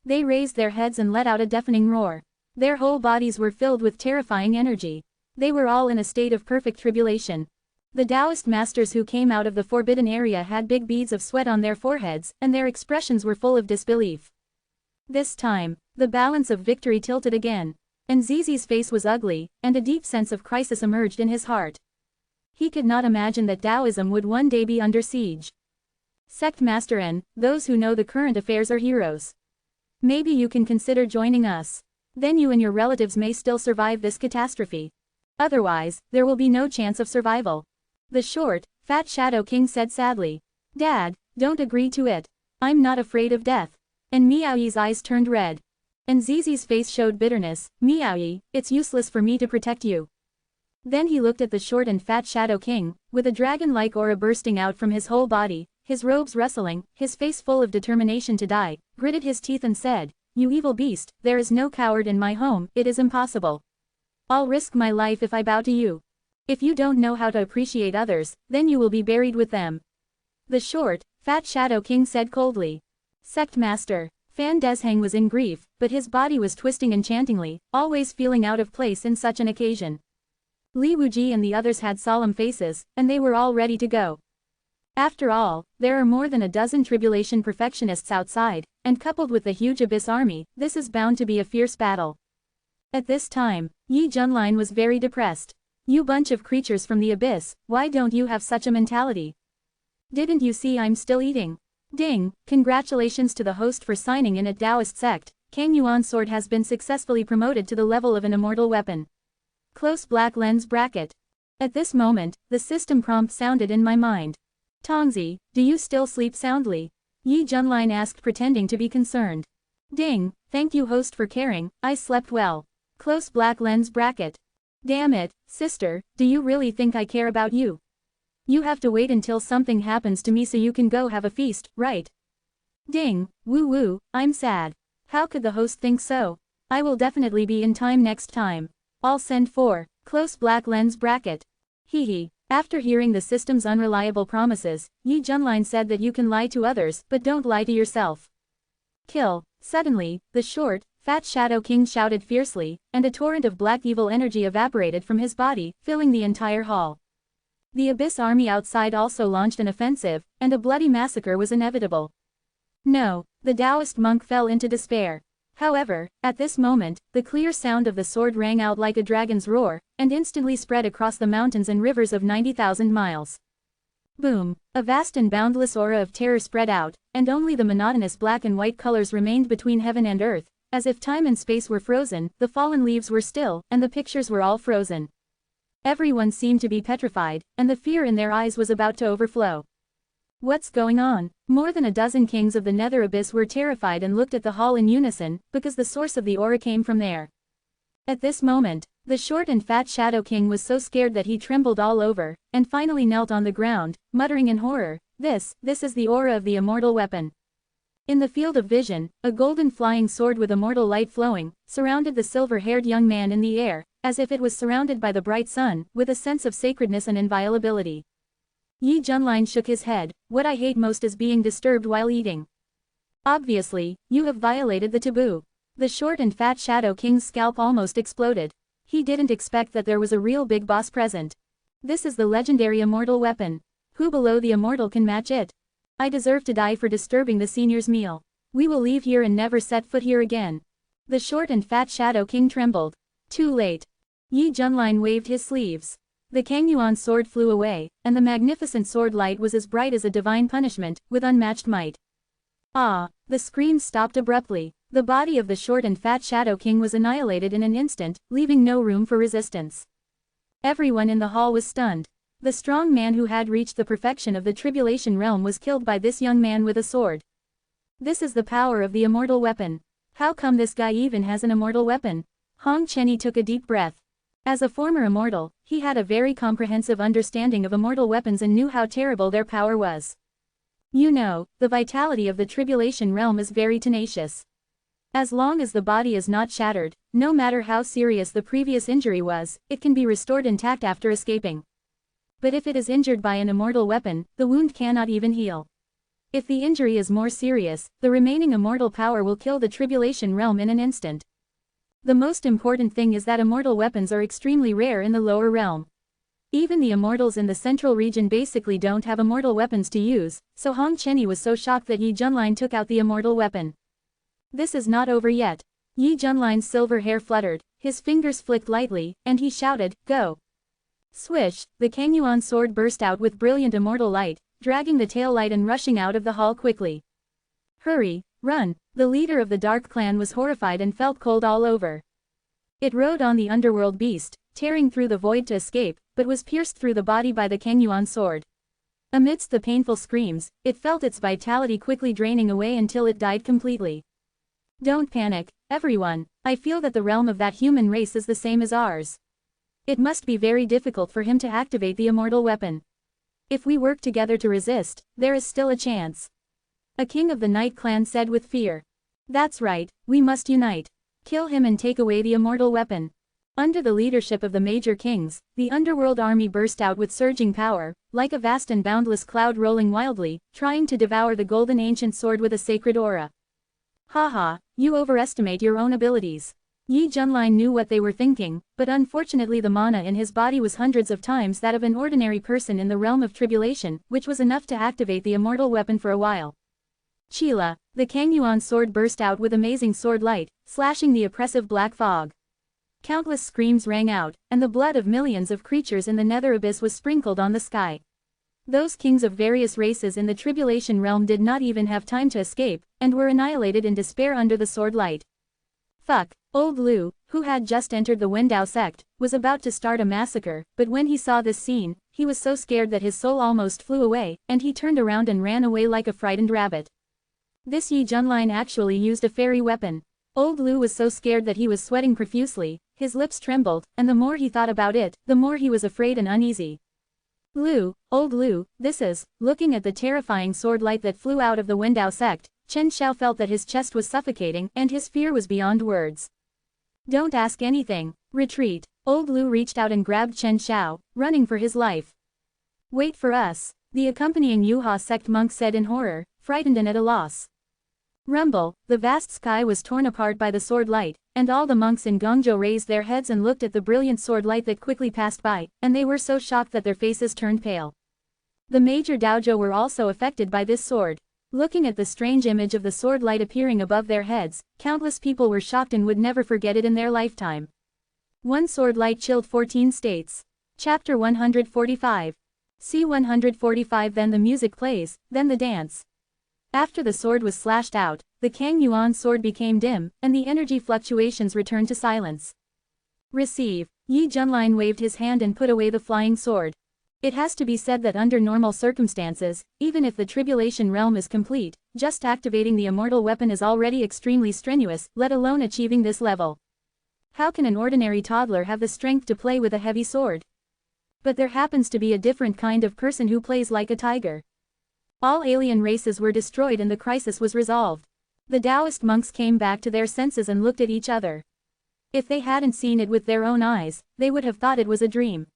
They raised their heads and let out a deafening roar. Their whole bodies were filled with terrifying energy. They were all in a state of perfect tribulation. The Taoist masters who came out of the forbidden area had big beads of sweat on their foreheads, and their expressions were full of disbelief. This time, the balance of victory tilted again. And Zizi's face was ugly, and a deep sense of crisis emerged in his heart. He could not imagine that Taoism would one day be under siege. Sect Master N, those who know the current affairs are heroes. Maybe you can consider joining us. Then you and your relatives may still survive this catastrophe. Otherwise, there will be no chance of survival. The short, fat Shadow King said sadly. Dad, don't agree to it. I'm not afraid of death. And Miaoyi's eyes turned red. And Zizi's face showed bitterness. Miaoyi, it's useless for me to protect you. Then he looked at the short and fat Shadow King, with a dragon-like aura bursting out from his whole body, his robes rustling, his face full of determination to die, gritted his teeth and said, You evil beast, there is no coward in my home, it is impossible. I'll risk my life if I bow to you. If you don't know how to appreciate others, then you will be buried with them. The short, fat Shadow King said coldly. Sect Master. Fan Desheng was in grief, but his body was twisting enchantingly, always feeling out of place in such an occasion. Li Wuji and the others had solemn faces, and they were all ready to go. After all, there are more than a dozen tribulation perfectionists outside, and coupled with the huge Abyss army, this is bound to be a fierce battle. At this time, Yi Junlin was very depressed. You bunch of creatures from the Abyss, why don't you have such a mentality? Didn't you see I'm still eating? Ding, congratulations to the host for signing in at Taoist sect, Kang Yuan's sword has been successfully promoted to the level of an immortal weapon. Close black lens bracket. At this moment, the system prompt sounded in my mind. Tongzi, do you still sleep soundly? Yi Junlin asked pretending to be concerned. Ding, thank you host for caring, I slept well. Close black lens bracket. Damn it, sister, do you really think I care about you? You have to wait until something happens to me so you can go have a feast, right? Ding, woo woo, I'm sad. How could the host think so? I will definitely be in time next time. I'll send for, close black lens bracket. Hee. After hearing the system's unreliable promises, Yi Junlin said that you can lie to others, but don't lie to yourself. Kill. Suddenly, the short, fat Shadow King shouted fiercely, and a torrent of black evil energy evaporated from his body, filling the entire hall. The Abyss army outside also launched an offensive, and a bloody massacre was inevitable. No, the Taoist monk fell into despair. However, at this moment, the clear sound of the sword rang out like a dragon's roar, and instantly spread across the mountains and rivers of 90,000 miles. Boom! A vast and boundless aura of terror spread out, and only the monotonous black and white colors remained between heaven and earth, as if time and space were frozen, the fallen leaves were still, and the pictures were all frozen. Everyone seemed to be petrified, and the fear in their eyes was about to overflow. What's going on? More than a dozen kings of the Nether Abyss were terrified and looked at the hall in unison, because the source of the aura came from there. At this moment, the short and fat Shadow King was so scared that he trembled all over, and finally knelt on the ground, muttering in horror, this is the aura of the immortal weapon. In the field of vision, a golden flying sword with immortal light flowing, surrounded the silver-haired young man in the air, as if it was surrounded by the bright sun, with a sense of sacredness and inviolability. Yi Junlin shook his head. What I hate most is being disturbed while eating. Obviously, you have violated the taboo. The short and fat Shadow King's scalp almost exploded. He didn't expect that there was a real big boss present. This is the legendary immortal weapon. Who below the immortal can match it? I deserve to die for disturbing the senior's meal. We will leave here and never set foot here again. The short and fat Shadow King trembled. Too late. Yi Junlin waved his sleeves. The Kang Yuan's sword flew away, and the magnificent sword light was as bright as a divine punishment, with unmatched might. Ah! The screams stopped abruptly. The body of the short and fat Shadow King was annihilated in an instant, leaving no room for resistance. Everyone in the hall was stunned. The strong man who had reached the perfection of the tribulation realm was killed by this young man with a sword. This is the power of the immortal weapon. How come this guy even has an immortal weapon? Hong Chenny took a deep breath. As a former immortal, he had a very comprehensive understanding of immortal weapons and knew how terrible their power was. You know, the vitality of the tribulation realm is very tenacious. As long as the body is not shattered, no matter how serious the previous injury was, it can be restored intact after escaping. But if it is injured by an immortal weapon, the wound cannot even heal. If the injury is more serious, the remaining immortal power will kill the tribulation realm in an instant. The most important thing is that immortal weapons are extremely rare in the lower realm. Even the immortals in the central region basically don't have immortal weapons to use, so Hong Chenny was so shocked that Yi Junlin took out the immortal weapon. This is not over yet. Yi Junlin's silver hair fluttered, his fingers flicked lightly, and he shouted, "Go!" Swish, the Kang Yuan sword burst out with brilliant immortal light, dragging the tail light and rushing out of the hall quickly. Hurry, run! The leader of the Dark Clan was horrified and felt cold all over. It rode on the underworld beast, tearing through the void to escape, but was pierced through the body by the Kang Yuan sword. Amidst the painful screams, it felt its vitality quickly draining away until it died completely. Don't panic, everyone. I feel that the realm of that human race is the same as ours. It must be very difficult for him to activate the immortal weapon. If we work together to resist, there is still a chance. A king of the Night Clan said with fear. That's right, we must unite. Kill him and take away the immortal weapon. Under the leadership of the major kings, the underworld army burst out with surging power, like a vast and boundless cloud rolling wildly, trying to devour the golden ancient sword with a sacred aura. Haha, you overestimate your own abilities. Yi Junlin knew what they were thinking, but unfortunately the mana in his body was hundreds of times that of an ordinary person in the realm of tribulation, which was enough to activate the immortal weapon for a while. Chila, the Kangyuan sword burst out with amazing sword light, slashing the oppressive black fog. Countless screams rang out, and the blood of millions of creatures in the nether abyss was sprinkled on the sky. Those kings of various races in the tribulation realm did not even have time to escape, and were annihilated in despair under the sword light. Fuck, old Lu, who had just entered the Wendao sect, was about to start a massacre, but when he saw this scene, he was so scared that his soul almost flew away, and he turned around and ran away like a frightened rabbit. This Yi Junlin actually used a fairy weapon. Old Lu was so scared that he was sweating profusely, his lips trembled, and the more he thought about it, the more he was afraid and uneasy. Lu, old Lu, this is, looking at the terrifying sword light that flew out of the Wendao sect, Chen Xiao felt that his chest was suffocating and his fear was beyond words. Don't ask anything, retreat. Old Lu reached out and grabbed Chen Xiao, running for his life. Wait for us, the accompanying Yuha sect monk said in horror, frightened and at a loss. Rumble, the vast sky was torn apart by the sword light, and all the monks in Gongzhou raised their heads and looked at the brilliant sword light that quickly passed by, and they were so shocked that their faces turned pale. The major dojo were also affected by this sword. Looking at the strange image of the sword light appearing above their heads, countless people were shocked and would never forget it in their lifetime. One sword light chilled 14 states. Chapter 145. C-145. Then the music plays, then the dance. After the sword was slashed out, the Kang Yuan sword became dim, and the energy fluctuations returned to silence. Receive. Yi Junlin waved his hand and put away the flying sword. It has to be said that under normal circumstances, even if the tribulation realm is complete, just activating the immortal weapon is already extremely strenuous, let alone achieving this level. How can an ordinary toddler have the strength to play with a heavy sword? But there happens to be a different kind of person who plays like a tiger. All alien races were destroyed and the crisis was resolved. The Taoist monks came back to their senses and looked at each other. If they hadn't seen it with their own eyes, they would have thought it was a dream.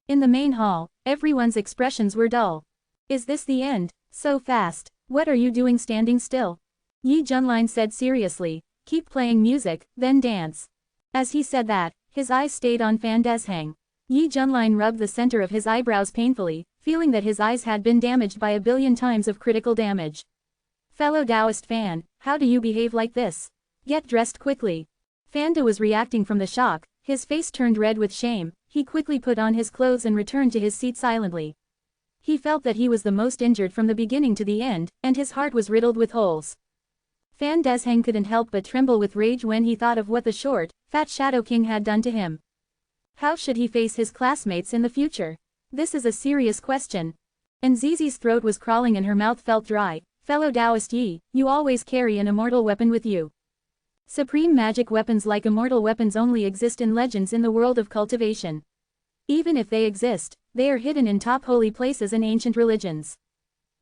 In the main hall, everyone's expressions were dull. Is this the end? So fast. What are you doing standing still? Yi Junlin said seriously, keep playing music, then dance. As he said that, his eyes stayed on Fan Desheng. Yi Junlin rubbed the center of his eyebrows painfully, feeling that his eyes had been damaged by 1,000,000,000 times of critical damage. Fellow Taoist Fan, how do you behave like this? Get dressed quickly. Fanda was reacting from the shock, his face turned red with shame, he quickly put on his clothes and returned to his seat silently. He felt that he was the most injured from the beginning to the end, and his heart was riddled with holes. Fan Desheng couldn't help but tremble with rage when he thought of what the short, fat Shadow King had done to him. How should he face his classmates in the future? This is a serious question. And Zizi's throat was crawling and her mouth felt dry. Fellow Taoist Yi, you always carry an immortal weapon with you. Supreme magic weapons like immortal weapons only exist in legends in the world of cultivation. Even if they exist, they are hidden in top holy places in ancient religions.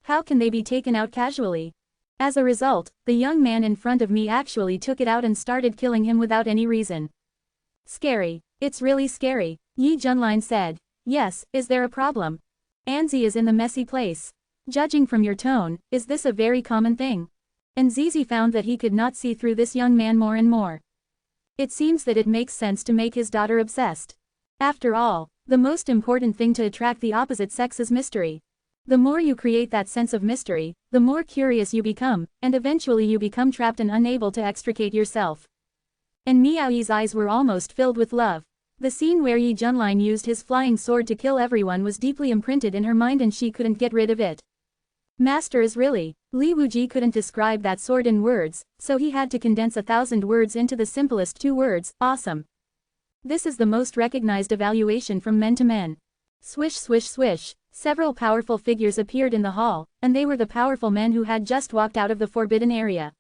How can they be taken out casually? As a result, the young man in front of me actually took it out and started killing him without any reason. Scary. It's really scary, Yi Junlin said. Yes, is there a problem? Anzi is in the messy place. Judging from your tone, is this a very common thing? And Zizi found that he could not see through this young man more and more. It seems that it makes sense to make his daughter obsessed. After all, the most important thing to attract the opposite sex is mystery. The more you create that sense of mystery, the more curious you become, and eventually you become trapped and unable to extricate yourself. And Miao Yi's eyes were almost filled with love. The scene where Yi Junlin used his flying sword to kill everyone was deeply imprinted in her mind and she couldn't get rid of it. Master is really. Li Wuji couldn't describe that sword in words, so he had to condense 1,000 words into the simplest 2 words, awesome. This is the most recognized evaluation from men to men. Swish swish swish, several powerful figures appeared in the hall, and they were the powerful men who had just walked out of the forbidden area.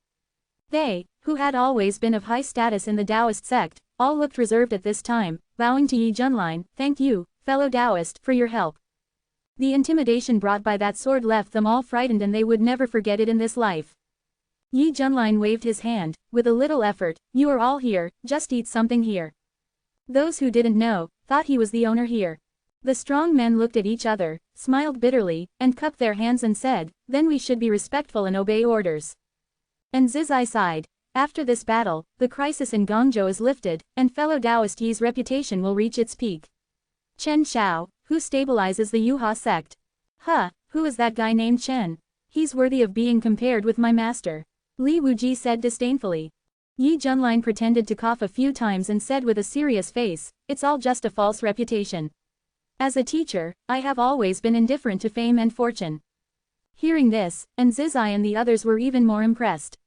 They, who had always been of high status in the Taoist sect, all looked reserved at this time, bowing to Yi Junlin, thank you, fellow Taoist, for your help. The intimidation brought by that sword left them all frightened and they would never forget it in this life. Yi Junlin waved his hand, with a little effort, you are all here, just eat something here. Those who didn't know, thought he was the owner here. The strong men looked at each other, smiled bitterly, and cupped their hands and said, then we should be respectful and obey orders. And Zizai sighed. After this battle, the crisis in Gongzhou is lifted, and fellow Taoist Yi's reputation will reach its peak. Chen Xiao, who stabilizes the Yuha sect. Huh, who is that guy named Chen? He's worthy of being compared with my master. Li Wuji said disdainfully. Yi Junlin pretended to cough a few times and said with a serious face, it's all just a false reputation. As a teacher, I have always been indifferent to fame and fortune. Hearing this, and Zizai and the others were even more impressed.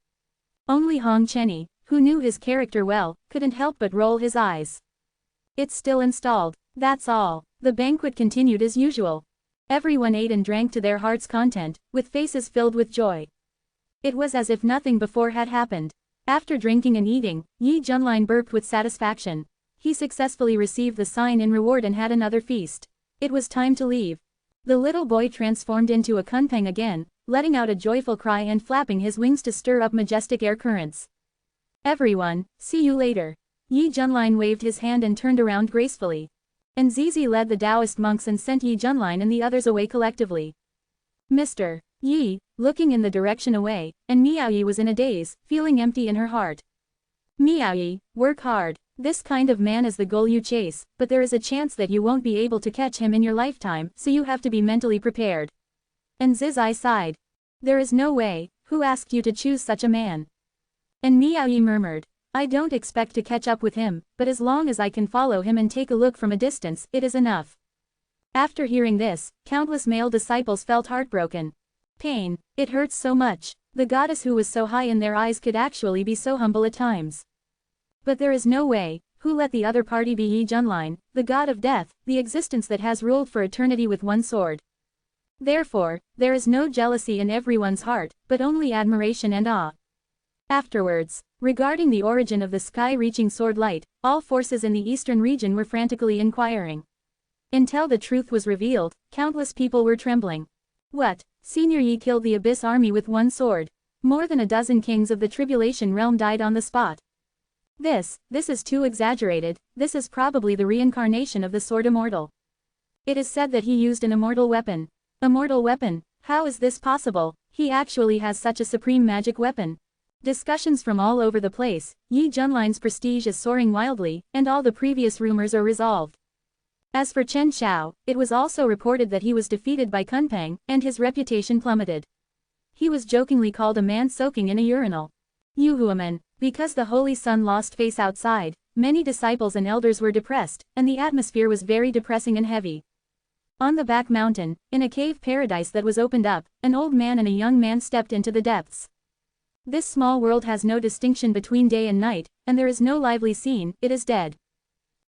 Only Hong Chenny, who knew his character well, couldn't help but roll his eyes. It's still installed, that's all. The banquet continued as usual. Everyone ate and drank to their heart's content, with faces filled with joy. It was as if nothing before had happened. After drinking and eating, Yi Junlin burped with satisfaction. He successfully received the sign in reward and had another feast. It was time to leave. The little boy transformed into a kunpeng again, letting out a joyful cry and flapping his wings to stir up majestic air currents. Everyone, see you later. Yi Junlin waved his hand and turned around gracefully. And Zizi led the Taoist monks and sent Yi Junlin and the others away collectively. Mr. Yi, looking in the direction away, and Miaoyi was in a daze, feeling empty in her heart. Miaoyi, work hard. This kind of man is the goal you chase, but there is a chance that you won't be able to catch him in your lifetime, so you have to be mentally prepared. And Zizai sighed. There is no way, who asked you to choose such a man? And Miaoyi murmured. I don't expect to catch up with him, but as long as I can follow him and take a look from a distance, it is enough. After hearing this, countless male disciples felt heartbroken. Pain, it hurts so much. The goddess who was so high in their eyes could actually be so humble at times. But there is no way, who let the other party be Yi Junlin, the god of death, the existence that has ruled for eternity with one sword. Therefore, there is no jealousy in everyone's heart, but only admiration and awe. Afterwards, regarding the origin of the sky-reaching sword light, all forces in the eastern region were frantically inquiring. Until the truth was revealed, countless people were trembling. What? Senior Yi killed the Abyss army with one sword. More than a dozen kings of the Tribulation realm died on the spot. This is too exaggerated. This is probably the reincarnation of the sword immortal. It is said that he used an immortal weapon. Immortal weapon? How is this possible? He actually has such a supreme magic weapon. Discussions from all over the place, Yi Junlin's prestige is soaring wildly, and all the previous rumors are resolved. As for Chen Xiao, it was also reported that he was defeated by Kunpeng, and his reputation plummeted. He was jokingly called a man soaking in a urinal. Yuhuaman, because the Holy Sun lost face outside, many disciples and elders were depressed, and the atmosphere was very depressing and heavy. On the back mountain, in a cave paradise that was opened up, an old man and a young man stepped into the depths. This small world has no distinction between day and night, and there is no lively scene, it is dead.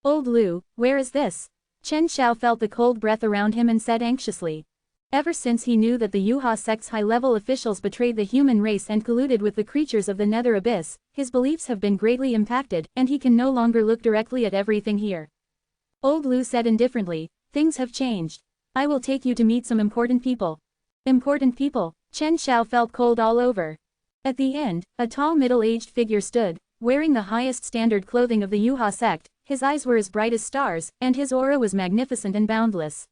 Old Lu, where is this? Chen Xiao felt the cold breath around him and said anxiously. Ever since he knew that the Yuha sect's high-level officials betrayed the human race and colluded with the creatures of the Nether Abyss, his beliefs have been greatly impacted, and he can no longer look directly at everything here. Old Lu said indifferently, things have changed. I will take you to meet some important people. Important people? Chen Xiao felt cold all over. At the end, a tall middle-aged figure stood, wearing the highest standard clothing of the Yuha sect. His eyes were as bright as stars, and his aura was magnificent and boundless.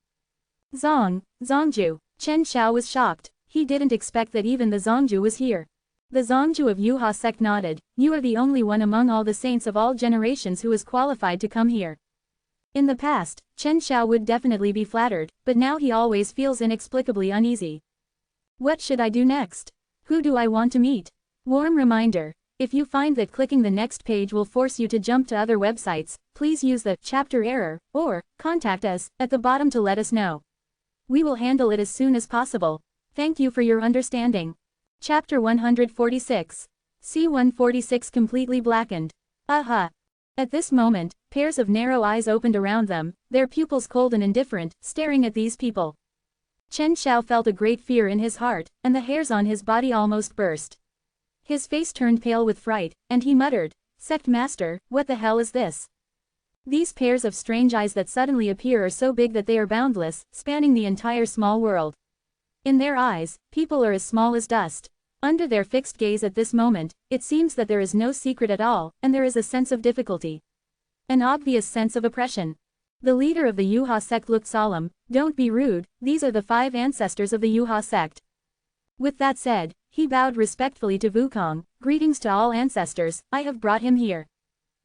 Zongju. Chen Xiao was shocked. He didn't expect that even the Zongju was here. The Zongju of Yuha sect nodded. You are the only one among all the saints of all generations who is qualified to come here. In the past, Chen Xiao would definitely be flattered, but now he always feels inexplicably uneasy. What should I do next? Who do I want to meet? Warm reminder. If you find that clicking the next page will force you to jump to other websites, please use the chapter error, or contact us at the bottom to let us know. We will handle it as soon as possible. Thank you for your understanding. Chapter 146. C-146 completely blackened. Aha! At this moment, pairs of narrow eyes opened around them, their pupils cold and indifferent, staring at these people. Chen Xiao felt a great fear in his heart, and the hairs on his body almost burst. His face turned pale with fright, and he muttered, Sect Master, what the hell is this? These pairs of strange eyes that suddenly appear are so big that they are boundless, spanning the entire small world. In their eyes, people are as small as dust. Under their fixed gaze at this moment, it seems that there is no secret at all, and there is a sense of difficulty. An obvious sense of oppression. The leader of the Yuha sect looked solemn. Don't be rude, these are the 5 ancestors of the Yuha sect. With that said, he bowed respectfully to Wukong, greetings to all ancestors, I have brought him here.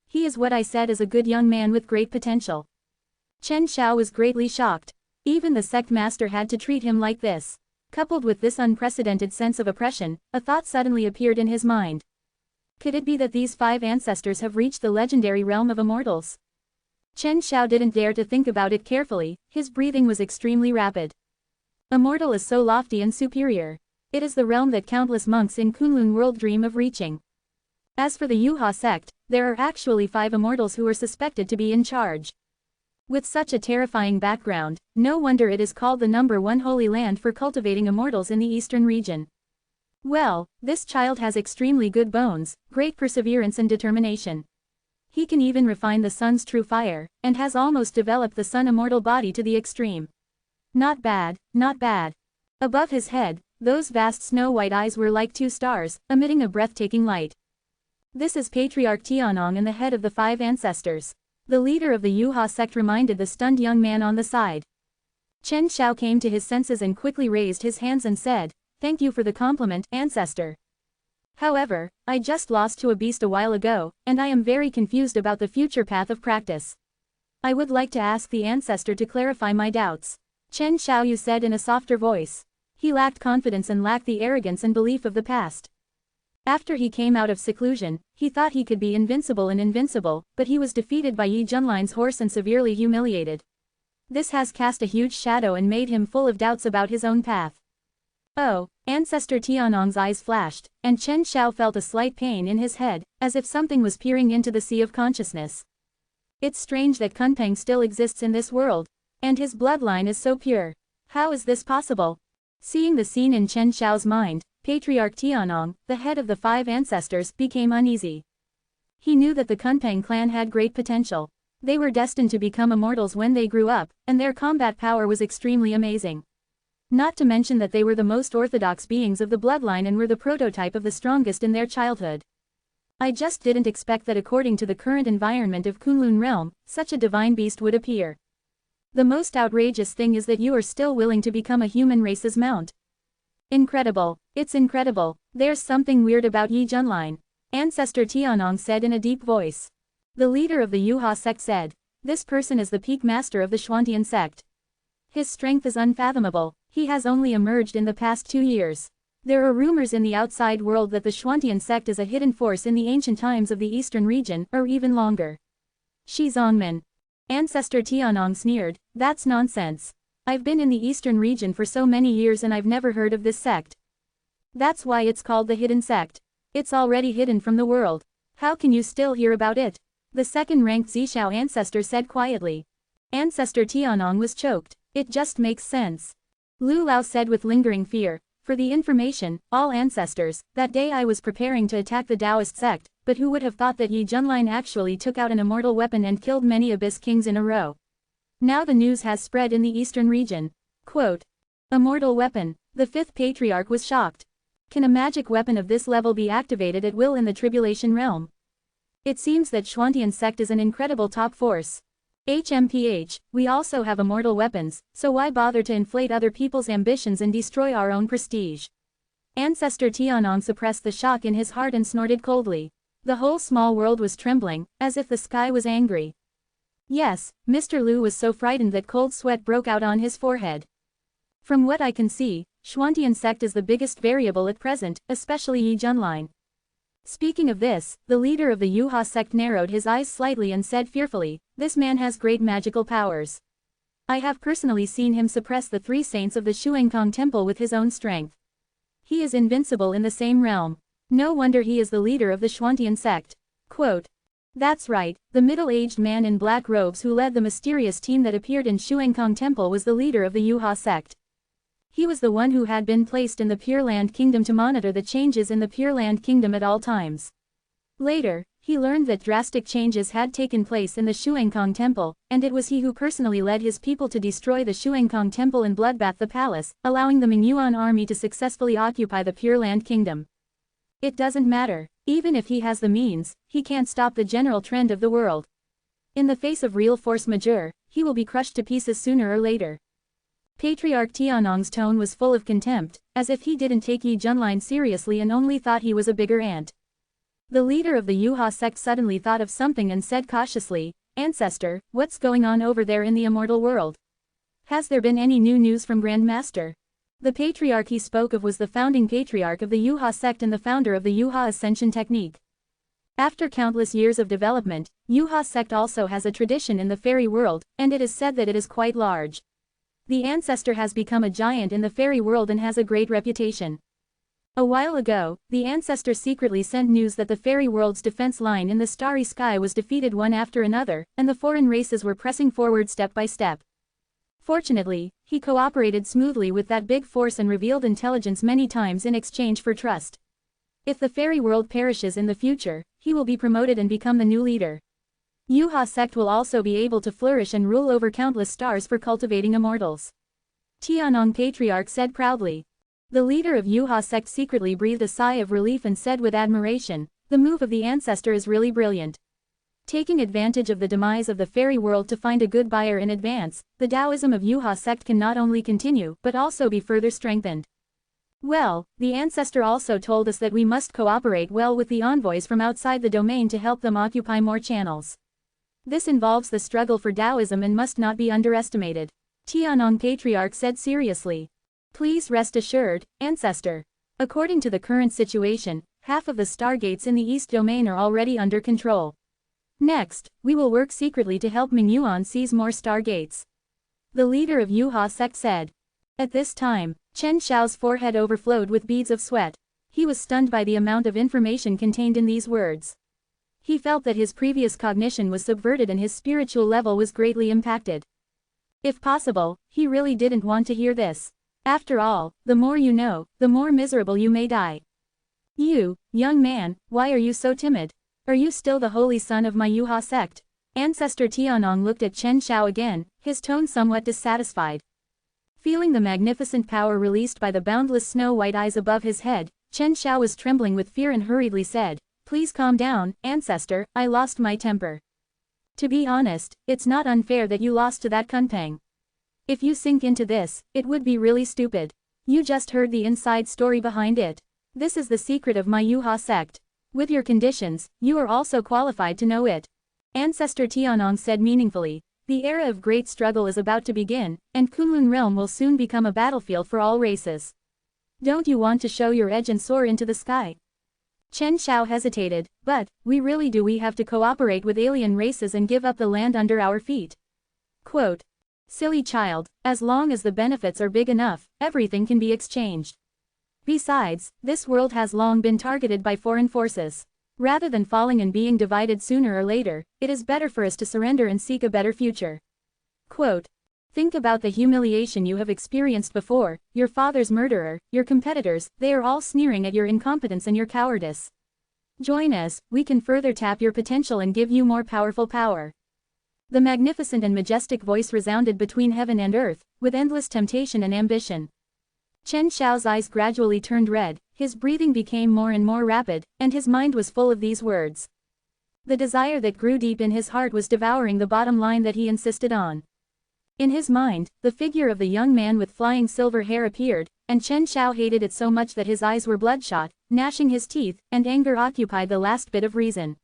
He is what I said is a good young man with great potential. Chen Xiao was greatly shocked. Even the sect master had to treat him like this. Coupled with this unprecedented sense of oppression, a thought suddenly appeared in his mind. Could it be that these 5 ancestors have reached the legendary realm of immortals? Chen Xiao didn't dare to think about it carefully, his breathing was extremely rapid. Immortal is so lofty and superior. It is the realm that countless monks in Kunlun world dream of reaching. As for the Yuha sect, there are actually 5 immortals who are suspected to be in charge. With such a terrifying background, no wonder it is called the #1 holy land for cultivating immortals in the eastern region. Well, this child has extremely good bones, great perseverance and determination. He can even refine the sun's true fire, and has almost developed the sun immortal body to the extreme. Not bad, not bad. Above his head, those vast snow-white eyes were like 2 stars, emitting a breathtaking light. This is Patriarch Tianong and the head of the 5 ancestors. The leader of the Yuha sect reminded the stunned young man on the side. Chen Xiao came to his senses and quickly raised his hands and said, "Thank you for the compliment, ancestor. However, I just lost to a beast a while ago, and I am very confused about the future path of practice. I would like to ask the ancestor to clarify my doubts." Chen Xiaoyu said in a softer voice. He lacked confidence and lacked the arrogance and belief of the past. After he came out of seclusion, he thought he could be invincible, but he was defeated by Yi Junline's horse and severely humiliated. This has cast a huge shadow and made him full of doubts about his own path. Oh, Ancestor Tianong's eyes flashed, and Chen Xiao felt a slight pain in his head, as if something was peering into the sea of consciousness. It's strange that Kunpeng still exists in this world, and his bloodline is so pure. How is this possible? Seeing the scene in Chen Xiao's mind, Patriarch Tianong, the head of the 5 ancestors, became uneasy. He knew that the Kunpeng clan had great potential. They were destined to become immortals when they grew up, and their combat power was extremely amazing. Not to mention that they were the most orthodox beings of the bloodline and were the prototype of the strongest in their childhood. I just didn't expect that according to the current environment of Kunlun realm, such a divine beast would appear. The most outrageous thing is that you are still willing to become a human race's mount. Incredible. It's incredible. There's something weird about Yi Junline. Ancestor Tianong said in a deep voice. The leader of the Yuha sect said, "This person is the peak master of the Xuantian sect. His strength is unfathomable. He has only emerged in the past 2 years. There are rumors in the outside world that the Xuantian sect is a hidden force in the ancient times of the eastern region, or even longer." Shi Zongmin. Ancestor Tianong sneered, "That's nonsense. I've been in the eastern region for so many years and I've never heard of this sect. That's why it's called the hidden sect. It's already hidden from the world. How can you still hear about it?" The second-ranked Zishao ancestor said quietly. Ancestor Tianong was choked. It just makes sense. Lu Lao said with lingering fear, "For the information, all ancestors, that day I was preparing to attack the Taoist sect, but who would have thought that Yi Junline actually took out an immortal weapon and killed many abyss kings in a row. Now the news has spread in the eastern region." Quote. Immortal weapon. The 5th patriarch was shocked. Can a magic weapon of this level be activated at will in the Tribulation realm? It seems that Xuantian sect is an incredible top force. HMPH, we also have immortal weapons, so why bother to inflate other people's ambitions and destroy our own prestige? Ancestor Tianong suppressed the shock in his heart and snorted coldly. The whole small world was trembling, as if the sky was angry. Yes, Mr. Lu was so frightened that cold sweat broke out on his forehead. From what I can see, Xuantian sect is the biggest variable at present, especially Yi Junline. Speaking of this, the leader of the Yuha sect narrowed his eyes slightly and said fearfully, "This man has great magical powers. I have personally seen him suppress the 3 saints of the Shuangkong temple with his own strength. He is invincible in the same realm. No wonder he is the leader of the Xuantian sect." Quote. That's right, the middle-aged man in black robes who led the mysterious team that appeared in Shuangkong temple was the leader of the Yuha sect. He was the one who had been placed in the Pure Land Kingdom to monitor the changes in the Pure Land Kingdom at all times. Later, he learned that drastic changes had taken place in the Shuangkong temple, and it was he who personally led his people to destroy the Shuangkong temple and bloodbath the palace, allowing the Mingyuan army to successfully occupy the Pure Land Kingdom. It doesn't matter. Even if he has the means, he can't stop the general trend of the world. In the face of real force majeure, he will be crushed to pieces sooner or later. Patriarch Tianong's tone was full of contempt, as if he didn't take Yi Junline seriously and only thought he was a bigger ant. The leader of the Yuha sect suddenly thought of something and said cautiously, "Ancestor, what's going on over there in the immortal world? Has there been any new news from Grand Master?" The patriarch he spoke of was the founding patriarch of the Yuha sect and the founder of the Yuha Ascension technique. After countless years of development, Yuha sect also has a tradition in the fairy world, and it is said that it is quite large. The ancestor has become a giant in the fairy world and has a great reputation. A while ago, the ancestor secretly sent news that the fairy world's defense line in the starry sky was defeated one after another, and the foreign races were pressing forward step by step. Fortunately, he cooperated smoothly with that big force and revealed intelligence many times in exchange for trust. If the fairy world perishes in the future, he will be promoted and become the new leader. Yuha sect will also be able to flourish and rule over countless stars for cultivating immortals. Tianong Patriarch said proudly. The leader of Yuha sect secretly breathed a sigh of relief and said with admiration, "The move of the ancestor is really brilliant." Taking advantage of the demise of the fairy world to find a good buyer in advance, the Taoism of Yuha sect can not only continue but also be further strengthened. Well, the ancestor also told us that we must cooperate well with the envoys from outside the domain to help them occupy more channels. This involves the struggle for Taoism and must not be underestimated. Tianong Patriarch said seriously. Please rest assured, ancestor. According to the current situation, half of the stargates in the East domain are already under control. Next, we will work secretly to help Mingyuan seize more stargates. The leader of Yuha sect said. At this time, Chen Xiao's forehead overflowed with beads of sweat. He was stunned by the amount of information contained in these words. He felt that his previous cognition was subverted and his spiritual level was greatly impacted. If possible, he really didn't want to hear this. After all, the more you know, the more miserable you may die. You, young man, why are you so timid? Are you still the holy son of my Yuha sect? Ancestor Tianong looked at Chen Xiao again, his tone somewhat dissatisfied. Feeling the magnificent power released by the boundless snow-white eyes above his head, Chen Xiao was trembling with fear and hurriedly said, "Please calm down, ancestor, I lost my temper. To be honest, it's not unfair that you lost to that Kunpeng. If you sink into this, it would be really stupid. You just heard the inside story behind it. This is the secret of my Yuha sect. With your conditions, you are also qualified to know it." Ancestor Tianong said meaningfully. The era of great struggle is about to begin, and Kunlun realm will soon become a battlefield for all races. Don't you want to show your edge and soar into the sky? Chen Xiao hesitated, but, we have to cooperate with alien races and give up the land under our feet. Quote. Silly child, as long as the benefits are big enough, everything can be exchanged. Besides, this world has long been targeted by foreign forces. Rather than falling and being divided sooner or later, it is better for us to surrender and seek a better future. Quote. Think about the humiliation you have experienced before, your father's murderer, your competitors, they are all sneering at your incompetence and your cowardice. Join us, we can further tap your potential and give you more powerful power. The magnificent and majestic voice resounded between heaven and earth, with endless temptation and ambition. Chen Xiao's eyes gradually turned red, his breathing became more and more rapid, and his mind was full of these words. The desire that grew deep in his heart was devouring the bottom line that he insisted on. In his mind, the figure of the young man with flying silver hair appeared, and Chen Xiao hated it so much that his eyes were bloodshot, gnashing his teeth, and anger occupied the last bit of reason.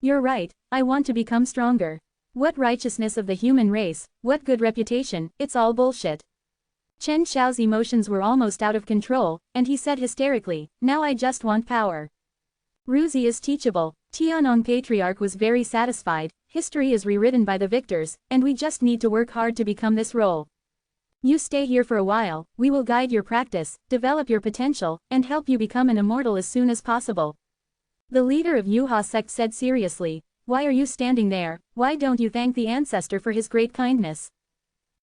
You're right, I want to become stronger. What righteousness of the human race, what good reputation, it's all bullshit. Chen Xiao's emotions were almost out of control, and he said hysterically, now I just want power. Ruzi is teachable. Tianong Patriarch was very satisfied, history is rewritten by the victors, and we just need to work hard to become this role. You stay here for a while, we will guide your practice, develop your potential, and help you become an immortal as soon as possible. The leader of Yuha sect said seriously, why are you standing there, why don't you thank the ancestor for his great kindness?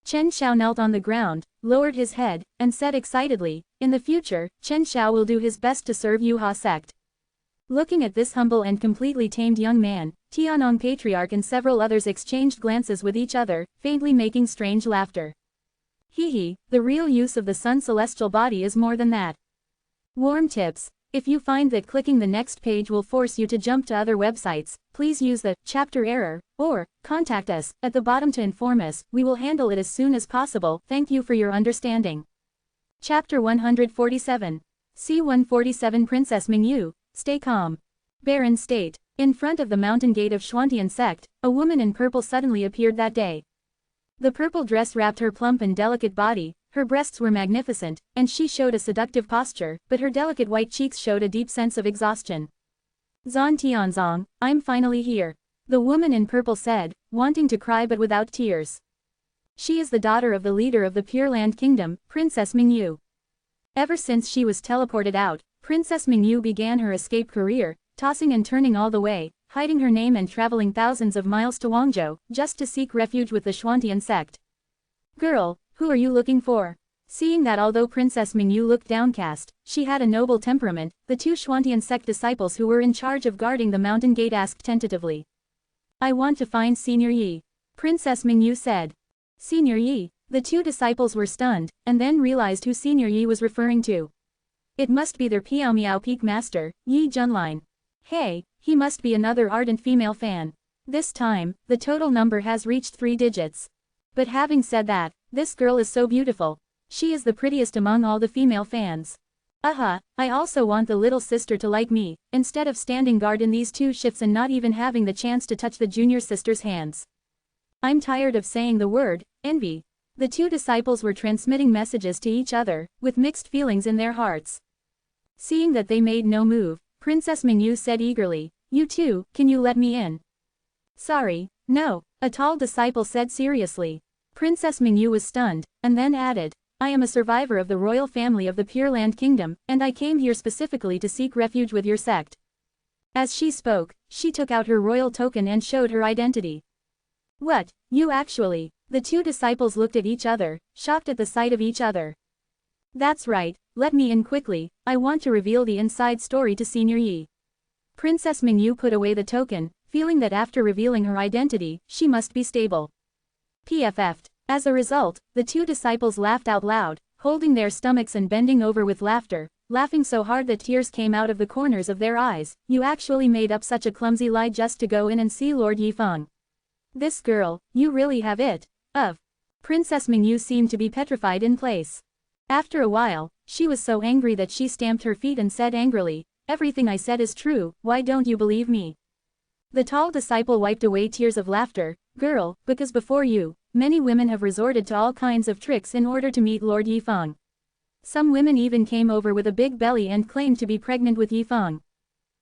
Chen Xiao knelt on the ground, lowered his head, and said excitedly, in the future, Chen Xiao will do his best to serve Yuha sect. Looking at this humble and completely tamed young man, Tianong Patriarch and several others exchanged glances with each other, faintly making strange laughter. Hee, the real use of the sun's celestial body is more than that. Warm tips. If you find that clicking the next page will force you to jump to other websites, please use the chapter error, or contact us at the bottom to inform us, we will handle it as soon as possible. Thank you for your understanding. Chapter 147. C-147 Princess Mingyu, stay calm. Barren state. In front of the mountain gate of Schwantian sect, a woman in purple suddenly appeared that day. The purple dress wrapped her plump and delicate body, her breasts were magnificent, and she showed a seductive posture, but her delicate white cheeks showed a deep sense of exhaustion. Zhan Tianzong, I'm finally here. The woman in purple said, wanting to cry but without tears. She is the daughter of the leader of the Pure Land Kingdom, Princess Mingyu. Ever since she was teleported out, Princess Mingyu began her escape career, tossing and turning all the way, hiding her name and traveling thousands of miles to Wangzhou, just to seek refuge with the Schwantian sect. Girl, who are you looking for? Seeing that although Princess Mingyu looked downcast, she had a noble temperament, the two Schwantian sect disciples who were in charge of guarding the mountain gate asked tentatively. I want to find Senior Yi. Princess Mingyu said. Senior Yi. The two disciples were stunned, and then realized who Senior Yi was referring to. It must be their Piao Miao Peak Master, Yi Junlin. Hey, he must be another ardent female fan. This time, the total number has reached 3 digits. But having said that, this girl is so beautiful. She is the prettiest among all the female fans. I also want the little sister to like me, instead of standing guard in these 2 shifts and not even having the chance to touch the junior sister's hands. I'm tired of saying the word, envy. The 2 disciples were transmitting messages to each other, with mixed feelings in their hearts. Seeing that they made no move, Princess Mingyu said eagerly, you too, can you let me in? Sorry, no, a tall disciple said seriously. Princess Mingyu was stunned, and then added, I am a survivor of the royal family of the Pure Land Kingdom, and I came here specifically to seek refuge with your sect. As she spoke, she took out her royal token and showed her identity. What, you actually? The 2 disciples looked at each other, shocked at the sight of each other. That's right, let me in quickly, I want to reveal the inside story to Senior Yi. Princess Mingyu put away the token, feeling that after revealing her identity, she must be stable. PFF'd. As a result, the 2 disciples laughed out loud, holding their stomachs and bending over with laughter, laughing so hard that tears came out of the corners of their eyes. You actually made up such a clumsy lie just to go in and see Lord Yifeng. This girl, you really have it. Princess Mingyu seemed to be petrified in place. After a while, she was so angry that she stamped her feet and said angrily, everything I said is true, why don't you believe me? The tall disciple wiped away tears of laughter, girl, because before you, many women have resorted to all kinds of tricks in order to meet Lord Yifeng. Some women even came over with a big belly and claimed to be pregnant with Yifeng.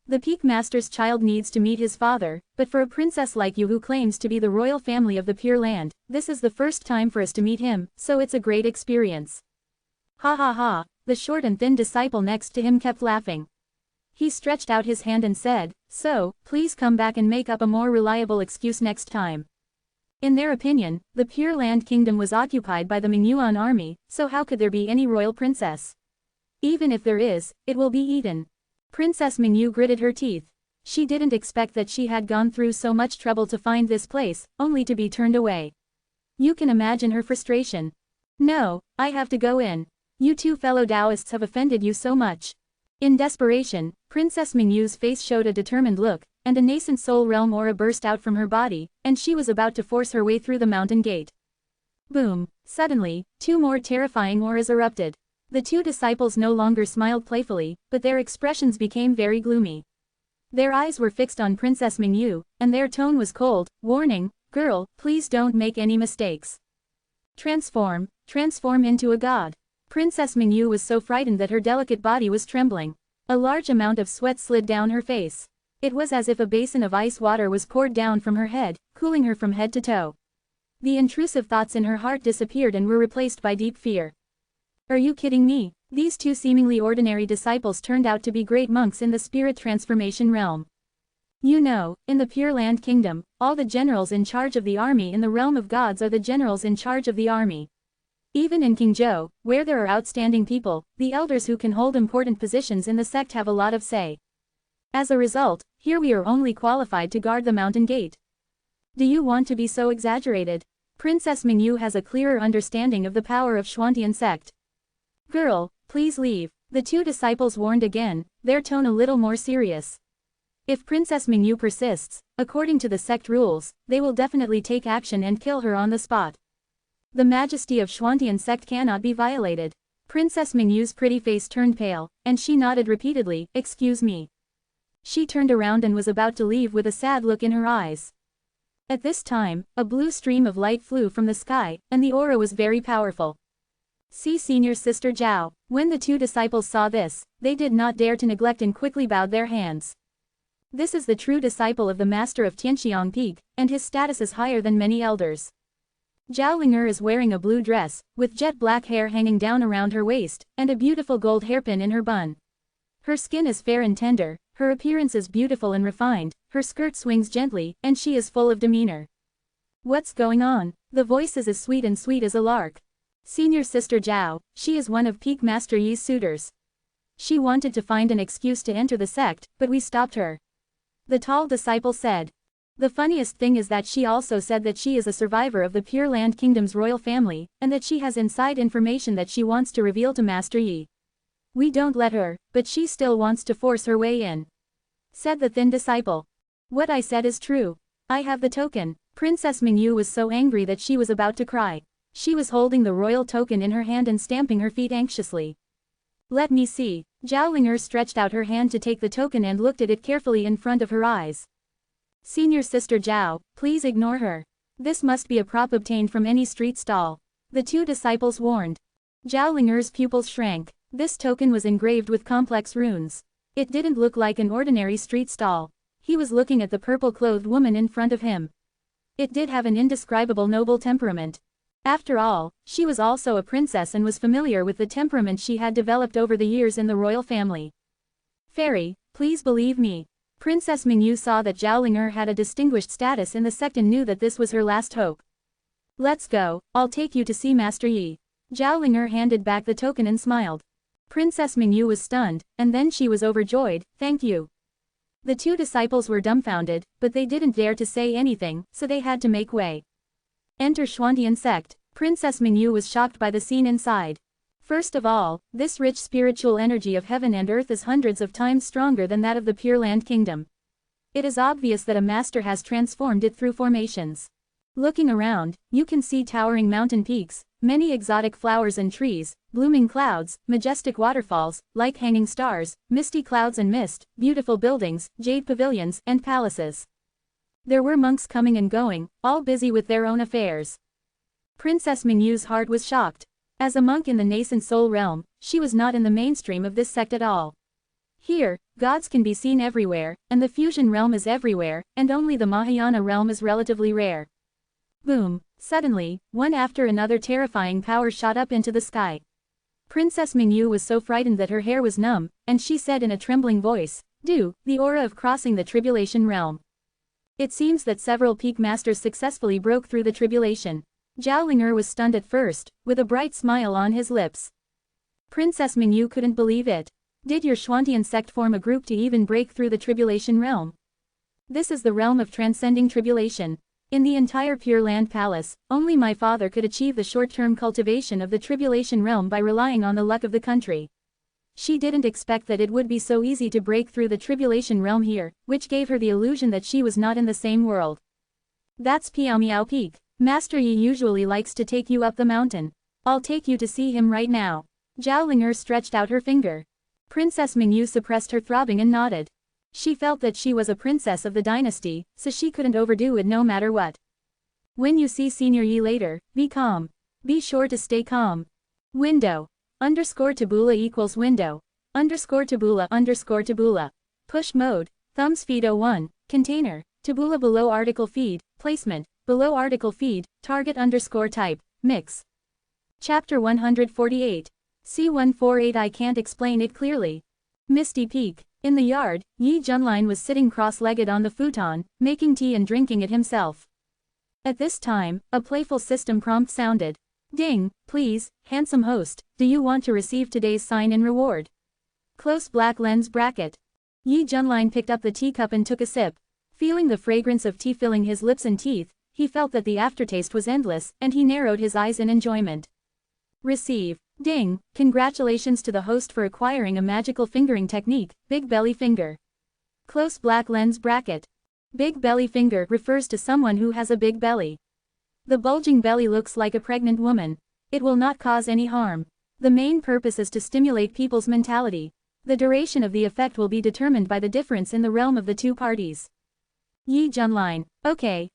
The Peak Master's child needs to meet his father, but for a princess like you who claims to be the royal family of the Pure Land, this is the first time for us to meet him, so it's a great experience. Ha ha ha, the short and thin disciple next to him kept laughing. He stretched out his hand and said, so, please come back and make up a more reliable excuse next time. In their opinion, the Pure Land Kingdom was occupied by the Mingyuan army, so how could there be any royal princess? Even if there is, it will be eaten. Princess Mingyu gritted her teeth. She didn't expect that she had gone through so much trouble to find this place, only to be turned away. You can imagine her frustration. No, I have to go in. You 2 fellow Taoists have offended you so much. In desperation, Princess Mingyu's face showed a determined look, and a nascent soul realm aura burst out from her body, and she was about to force her way through the mountain gate. Boom! Suddenly, 2 more terrifying auras erupted. The 2 disciples no longer smiled playfully, but their expressions became very gloomy. Their eyes were fixed on Princess Mingyu, and their tone was cold, warning, girl, please don't make any mistakes. Transform into a god. Princess Mingyu was so frightened that her delicate body was trembling. A large amount of sweat slid down her face. It was as if a basin of ice water was poured down from her head, cooling her from head to toe. The intrusive thoughts in her heart disappeared and were replaced by deep fear. Are you kidding me? These 2 seemingly ordinary disciples turned out to be great monks in the spirit transformation realm. You know, in the Pure Land Kingdom, all the generals in charge of the army in the realm of gods are the generals in charge of the army. Even in Qingzhou, where there are outstanding people, the elders who can hold important positions in the sect have a lot of say. As a result, here we are only qualified to guard the mountain gate. Do you want to be so exaggerated? Princess Mingyu has a clearer understanding of the power of Schwantian sect. Girl, please leave. The 2 disciples warned again, their tone a little more serious. If Princess Mingyu persists, according to the sect rules, they will definitely take action and kill her on the spot. The majesty of Schwantian sect cannot be violated. Princess Mingyu's pretty face turned pale, and she nodded repeatedly, excuse me. She turned around and was about to leave with a sad look in her eyes. At this time, a blue stream of light flew from the sky, and the aura was very powerful. See Senior Sister Zhao. When the two disciples saw this, they did not dare to neglect and quickly bowed their hands. This is the true disciple of the master of Tianxiang Peak, and his status is higher than many elders. Zhao Ling'er is wearing a blue dress, with jet black hair hanging down around her waist, and a beautiful gold hairpin in her bun. Her skin is fair and tender, her appearance is beautiful and refined, her skirt swings gently, and she is full of demeanor. What's going on? The voice is as sweet as a lark. Senior Sister Zhao, she is one of Peak Master Yi's suitors. She wanted to find an excuse to enter the sect, but we stopped her. The tall disciple said. The funniest thing is that she also said that she is a survivor of the Pure Land Kingdom's royal family, and that she has inside information that she wants to reveal to Master Yi. We don't let her, but she still wants to force her way in. Said the thin disciple. What I said is true. I have the token. Princess Mingyu was so angry that she was about to cry. She was holding the royal token in her hand and stamping her feet anxiously. Let me see. Zhao Ling'er stretched out her hand to take the token and looked at it carefully in front of her eyes. Senior Sister Zhao, please ignore her. This must be a prop obtained from any street stall. The two disciples warned. Zhao Ling'er's pupils shrank. This token was engraved with complex runes. It didn't look like an ordinary street stall. He was looking at the purple-clothed woman in front of him. It did have an indescribable noble temperament. After all, she was also a princess and was familiar with the temperament she had developed over the years in the royal family. Fairy, please believe me. Princess Mingyu saw that Zhao Ling'er had a distinguished status in the sect and knew that this was her last hope. Let's go, I'll take you to see Master Yi. Zhao Ling'er handed back the token and smiled. Princess Mingyu was stunned, and then she was overjoyed. Thank you. The two disciples were dumbfounded, but they didn't dare to say anything, so they had to make way. Enter Xuantian sect. Princess Mingyu was shocked by the scene inside. First of all, this rich spiritual energy of heaven and earth is hundreds of times stronger than that of the Pure Land Kingdom. It is obvious that a master has transformed it through formations. Looking around, you can see towering mountain peaks, many exotic flowers and trees, blooming clouds, majestic waterfalls, like hanging stars, misty clouds and mist, beautiful buildings, jade pavilions, and palaces. There were monks coming and going, all busy with their own affairs. Princess Mingyu's heart was shocked. As a monk in the nascent soul realm, she was not in the mainstream of this sect at all. Here, gods can be seen everywhere, and the fusion realm is everywhere, and only the Mahayana realm is relatively rare. Boom! Suddenly, one after another terrifying powers shot up into the sky. Princess Mingyu was so frightened that her hair was numb, and she said in a trembling voice, the aura of crossing the tribulation realm. It seems that several peak masters successfully broke through the tribulation. Zhao Ling'er was stunned at first, with a bright smile on his lips. Princess Mingyu couldn't believe it. Did your Xuantian sect form a group to even break through the tribulation realm? This is the realm of transcending tribulation. In the entire Pure Land Palace, only my father could achieve the short-term cultivation of the tribulation realm by relying on the luck of the country. She didn't expect that it would be so easy to break through the tribulation realm here, which gave her the illusion that she was not in the same world. That's Piaomiao Peak. Master Yi usually likes to take you up the mountain. I'll take you to see him right now. Zhao Ling'er stretched out her finger. Princess Mingyu suppressed her throbbing and nodded. She felt that she was a princess of the dynasty, so she couldn't overdo it no matter what. When you see Senior Yi later, be calm. Be sure to stay calm. Window. _tabula equals window. _tabula. Push mode. Thumbs feed 01. Container. Tabula below article feed. Placement. Below article feed. Target _type. Mix. Chapter 148. C148. I can't explain it clearly. Misty Peak. In the yard, Yi Junlin was sitting cross-legged on the futon, making tea and drinking it himself. At this time, a playful system prompt sounded. Ding, please, handsome host, do you want to receive today's sign-in reward? Close black lens bracket. Yi Junlin picked up the teacup and took a sip. Feeling the fragrance of tea filling his lips and teeth, he felt that the aftertaste was endless, and he narrowed his eyes in enjoyment. Receive. Ding, congratulations to the host for acquiring a magical fingering technique, Big Belly Finger. Close black lens bracket. Big belly finger refers to someone who has a big belly. The bulging belly looks like a pregnant woman. It will not cause any harm. The main purpose is to stimulate people's mentality. The duration of the effect will be determined by the difference in the realm of the two parties. Yi Junlin. Okay,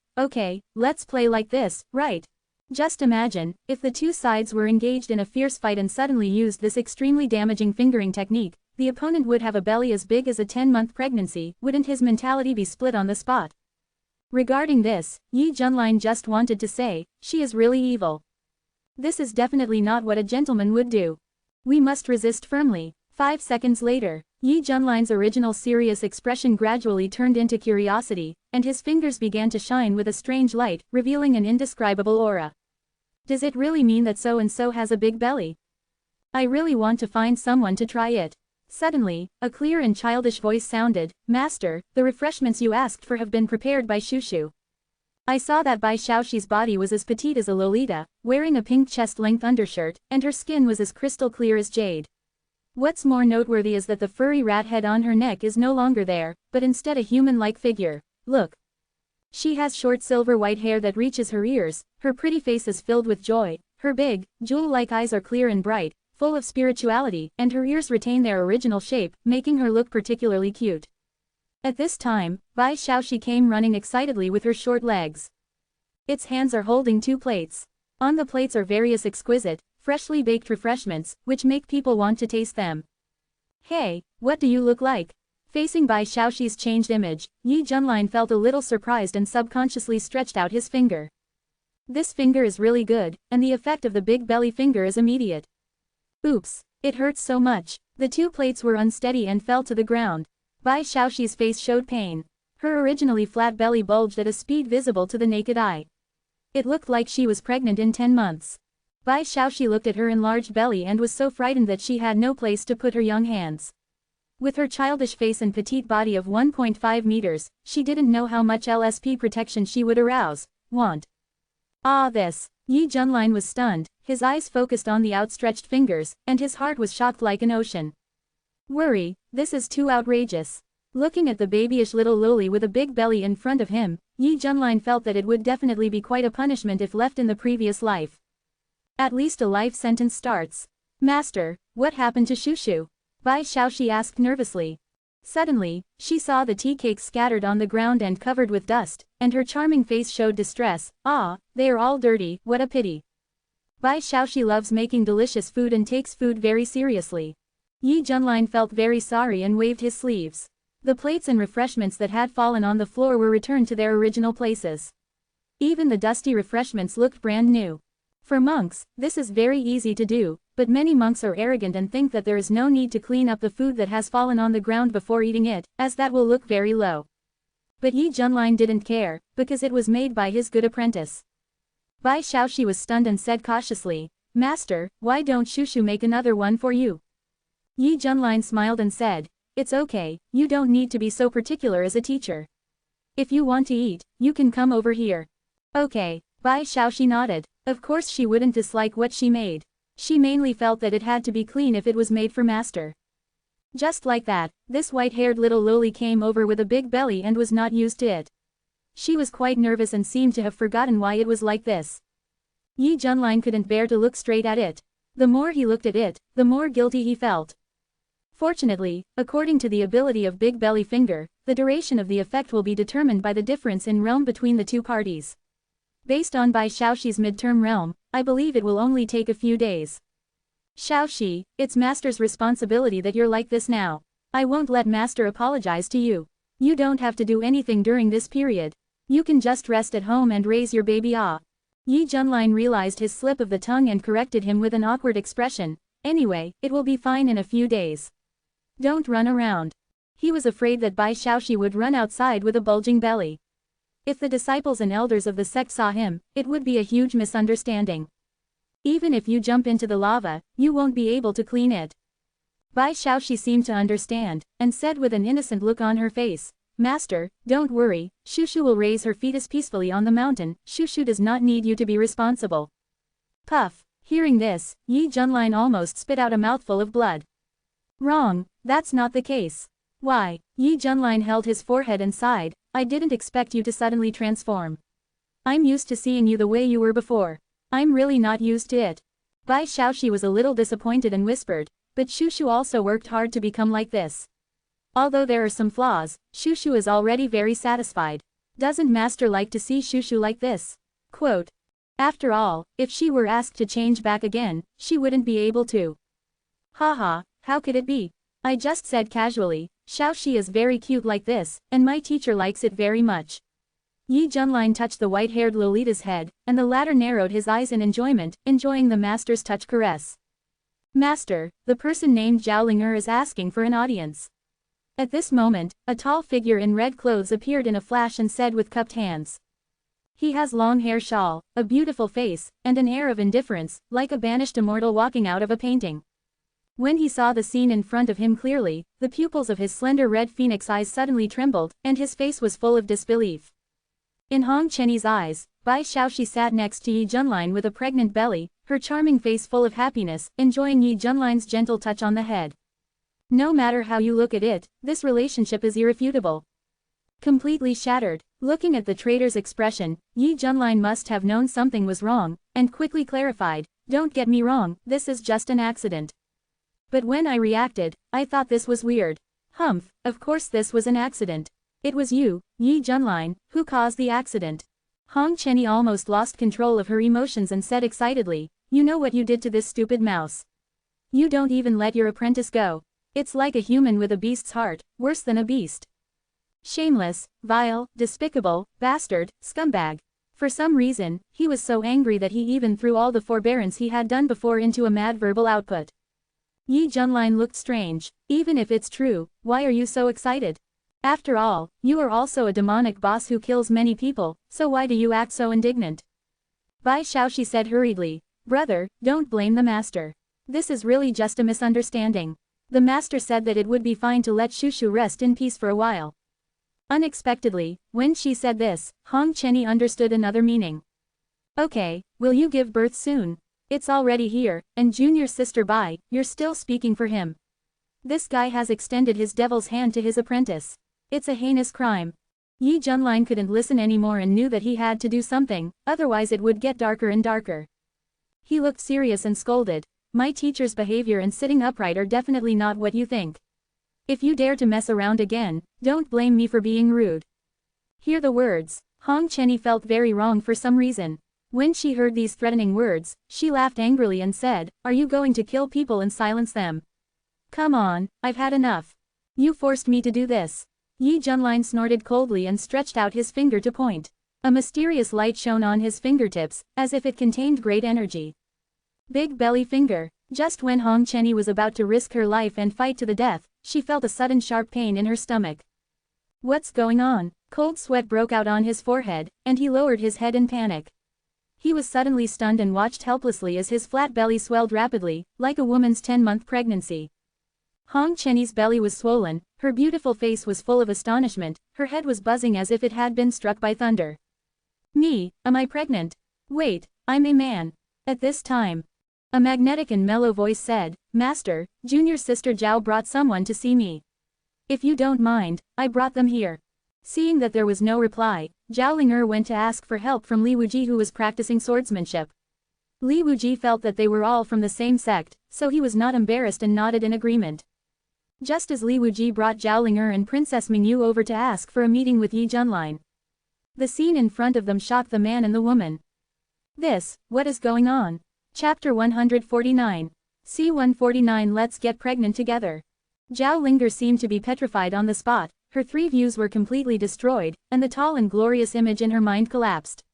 let's play like this, right? Just imagine, if the two sides were engaged in a fierce fight and suddenly used this extremely damaging fingering technique, the opponent would have a belly as big as a 10-month pregnancy. Wouldn't his mentality be split on the spot? Regarding this, Yi Junlin just wanted to say, she is really evil. This is definitely not what a gentleman would do. We must resist firmly. 5 seconds later, Yi Junlin's original serious expression gradually turned into curiosity, and his fingers began to shine with a strange light, revealing an indescribable aura. Does it really mean that so-and-so has a big belly? I really want to find someone to try it. Suddenly, a clear and childish voice sounded, Master, the refreshments you asked for have been prepared by Shushu. I saw that Bai Xiaoxi's body was as petite as a lolita, wearing a pink chest-length undershirt, and her skin was as crystal clear as jade. What's more noteworthy is that the furry rat head on her neck is no longer there, but instead a human-like figure. Look. She has short silver white hair that reaches her ears, her pretty face is filled with joy, her big, jewel-like eyes are clear and bright, full of spirituality, and her ears retain their original shape, making her look particularly cute. At this time, Bai Xiaoxi came running excitedly with her short legs. Its hands are holding 2 plates. On the plates are various exquisite, freshly baked refreshments, which make people want to taste them. Hey, what do you look like? Facing Bai Xiaoxi's changed image, Yi Junlin felt a little surprised and subconsciously stretched out his finger. This finger is really good, and the effect of the big belly finger is immediate. Oops, it hurts so much. The 2 plates were unsteady and fell to the ground. Bai Xiaoxi's face showed pain. Her originally flat belly bulged at a speed visible to the naked eye. It looked like she was pregnant in 10 months. Bai Xiaoxi looked at her enlarged belly and was so frightened that she had no place to put her young hands. With her childish face and petite body of 1.5 meters, she didn't know how much LSP protection she would arouse. This. Yi Junlin was stunned, his eyes focused on the outstretched fingers, and his heart was shocked like an ocean. Worry, this is too outrageous. Looking at the babyish little loli with a big belly in front of him, Yi Junlin felt that it would definitely be quite a punishment if left in the previous life. At least a life sentence starts. Master, what happened to Shushu? Bai Xiaoxi asked nervously. Suddenly, she saw the tea cakes scattered on the ground and covered with dust, and her charming face showed distress. They are all dirty, what a pity. Bai Xiaoxi loves making delicious food and takes food very seriously. Yi Junlin felt very sorry and waved his sleeves. The plates and refreshments that had fallen on the floor were returned to their original places. Even the dusty refreshments looked brand new. For monks, this is very easy to do, but many monks are arrogant and think that there is no need to clean up the food that has fallen on the ground before eating it, as that will look very low. But Yi Junlin didn't care, because it was made by his good apprentice. Bai Xiaoxi was stunned and said cautiously, Master, why don't Shushu make another one for you? Yi Junlin smiled and said, It's okay, you don't need to be so particular as a teacher. If you want to eat, you can come over here. Okay, Bai Xiaoxi nodded. Of course she wouldn't dislike what she made. She mainly felt that it had to be clean if it was made for Master. Just like that, this white-haired little loli came over with a big belly and was not used to it. She was quite nervous and seemed to have forgotten why it was like this. Yi Junlin couldn't bear to look straight at it. The more he looked at it, the more guilty he felt. Fortunately, according to the ability of Big Belly Finger, the duration of the effect will be determined by the difference in realm between the two parties. Based on Bai Xiaoxi's midterm realm, I believe it will only take a few days. Xiaoxi, it's Master's responsibility that you're like this now. I won't let Master apologize to you. You don't have to do anything during this period. You can just rest at home and raise your baby. Yi Junlin realized his slip of the tongue and corrected him with an awkward expression. Anyway, it will be fine in a few days. Don't run around. He was afraid that Bai Xiaoxi would run outside with a bulging belly. If the disciples and elders of the sect saw him, it would be a huge misunderstanding. Even if you jump into the lava, you won't be able to clean it. Bai Xiaoxi seemed to understand, and said with an innocent look on her face, Master, don't worry, Shushu will raise her fetus peacefully on the mountain. Shushu does not need you to be responsible. Puff. Hearing this, Yi Junlin almost spit out a mouthful of blood. Wrong, that's not the case. Why? Yi Junlin held his forehead and sighed, I didn't expect you to suddenly transform. I'm used to seeing you the way you were before. I'm really not used to it. Bai Xiaoxi was a little disappointed and whispered, But Shushu also worked hard to become like this. Although there are some flaws, Shushu is already very satisfied. Doesn't Master like to see Shushu like this? Quote. After all, if she were asked to change back again, she wouldn't be able to. Haha, how could it be? I just said casually, Xiaoxi is very cute like this, and my teacher likes it very much. Yi Junlin touched the white-haired Lolita's head, and the latter narrowed his eyes in enjoyment, enjoying the master's touch caress. Master, the person named Zhao Ling'er is asking for an audience. At this moment, a tall figure in red clothes appeared in a flash and said with cupped hands. He has long hair shawl, a beautiful face, and an air of indifference, like a banished immortal walking out of a painting. When he saw the scene in front of him clearly, the pupils of his slender red phoenix eyes suddenly trembled, and his face was full of disbelief. In Hong Chenyi's eyes, Bai Xiaoxi sat next to Yi Junlin with a pregnant belly, her charming face full of happiness, enjoying Yi Junlin's gentle touch on the head. No matter how you look at it, this relationship is irrefutable. Completely shattered, looking at the traitor's expression, Yi Junlin must have known something was wrong, and quickly clarified, don't get me wrong, this is just an accident. But when I reacted, I thought this was weird. Humph, of course this was an accident. It was you, Yi Junlin, who caused the accident. Hong Chenyi almost lost control of her emotions and said excitedly, you know what you did to this stupid mouse. You don't even let your apprentice go. It's like a human with a beast's heart, worse than a beast. Shameless, vile, despicable, bastard, scumbag. For some reason, he was so angry that he even threw all the forbearance he had done before into a mad verbal output. Yi Junlin looked strange. Even if it's true, why are you so excited? After all, you are also a demonic boss who kills many people, so why do you act so indignant? Bai Xiaoxi said hurriedly, brother, don't blame the master. This is really just a misunderstanding. The master said that it would be fine to let Shushu rest in peace for a while. Unexpectedly, when she said this, Hong Chenyi understood another meaning. Okay, will you give birth soon? It's already here, and junior sister Bai, you're still speaking for him. This guy has extended his devil's hand to his apprentice. It's a heinous crime. Yi Junlin couldn't listen anymore and knew that he had to do something, otherwise it would get darker and darker. He looked serious and scolded. My teacher's behavior and sitting upright are definitely not what you think. If you dare to mess around again, don't blame me for being rude. Hear the words. Hong Chenyi felt very wrong for some reason. When she heard these threatening words, she laughed angrily and said, are you going to kill people and silence them? Come on, I've had enough. You forced me to do this. Yi Junlin snorted coldly and stretched out his finger to point. A mysterious light shone on his fingertips, as if it contained great energy. Big belly finger. Just when Hong Chenyi was about to risk her life and fight to the death, she felt a sudden sharp pain in her stomach. What's going on? Cold sweat broke out on his forehead, and he lowered his head in panic. He was suddenly stunned and watched helplessly as his flat belly swelled rapidly, like a woman's 10-month pregnancy. Hong Chenyi's belly was swollen, her beautiful face was full of astonishment, her head was buzzing as if it had been struck by thunder. Me, am I pregnant? Wait, I'm a man. At this time, a magnetic and mellow voice said, Master, junior sister Zhao brought someone to see me. If you don't mind, I brought them here. Seeing that there was no reply, Zhao Ling'er went to ask for help from Li Wuji who was practicing swordsmanship. Li Wuji felt that they were all from the same sect, so he was not embarrassed and nodded in agreement. Just as Li Wuji brought Zhao Ling'er and Princess Mingyu over to ask for a meeting with Yi Junlin. The scene in front of them shocked the man and the woman. What is going on? Chapter 149. C-149 Let's get pregnant together. Zhao Ling'er seemed to be petrified on the spot, her three views were completely destroyed, and the tall and glorious image in her mind collapsed.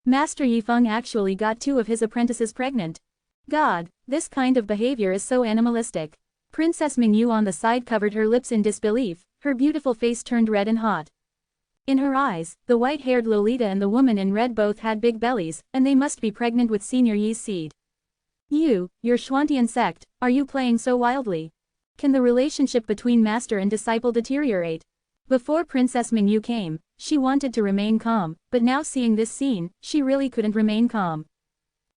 Master Yifeng actually got two of his apprentices pregnant. God, this kind of behavior is so animalistic. Princess Mingyu on the side covered her lips in disbelief, her beautiful face turned red and hot. In her eyes, the white-haired Lolita and the woman in red both had big bellies, and they must be pregnant with senior Yi's seed. You, your Xuantian sect, are you playing so wildly? Can the relationship between master and disciple deteriorate? Before Princess Mingyu came, she wanted to remain calm, but now seeing this scene, she really couldn't remain calm.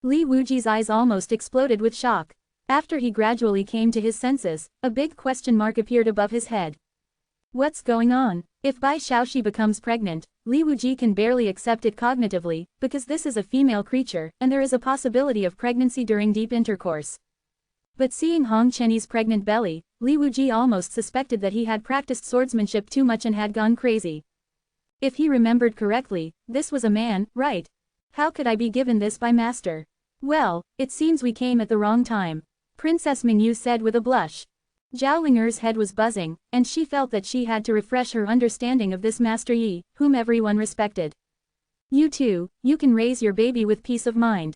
Li Wuji's eyes almost exploded with shock. After he gradually came to his senses, a big question mark appeared above his head. What's going on? If Bai Xiaoxi becomes pregnant, Li Wuji can barely accept it cognitively, because this is a female creature, and there is a possibility of pregnancy during deep intercourse. But seeing Hong Chenyi's pregnant belly, Li Wuji almost suspected that he had practiced swordsmanship too much and had gone crazy. If he remembered correctly, this was a man, right? How could I be given this by master? Well, it seems we came at the wrong time, Princess Mingyu said with a blush. Zhao Linger's head was buzzing, and she felt that she had to refresh her understanding of this Master Yi, whom everyone respected. You too, you can raise your baby with peace of mind.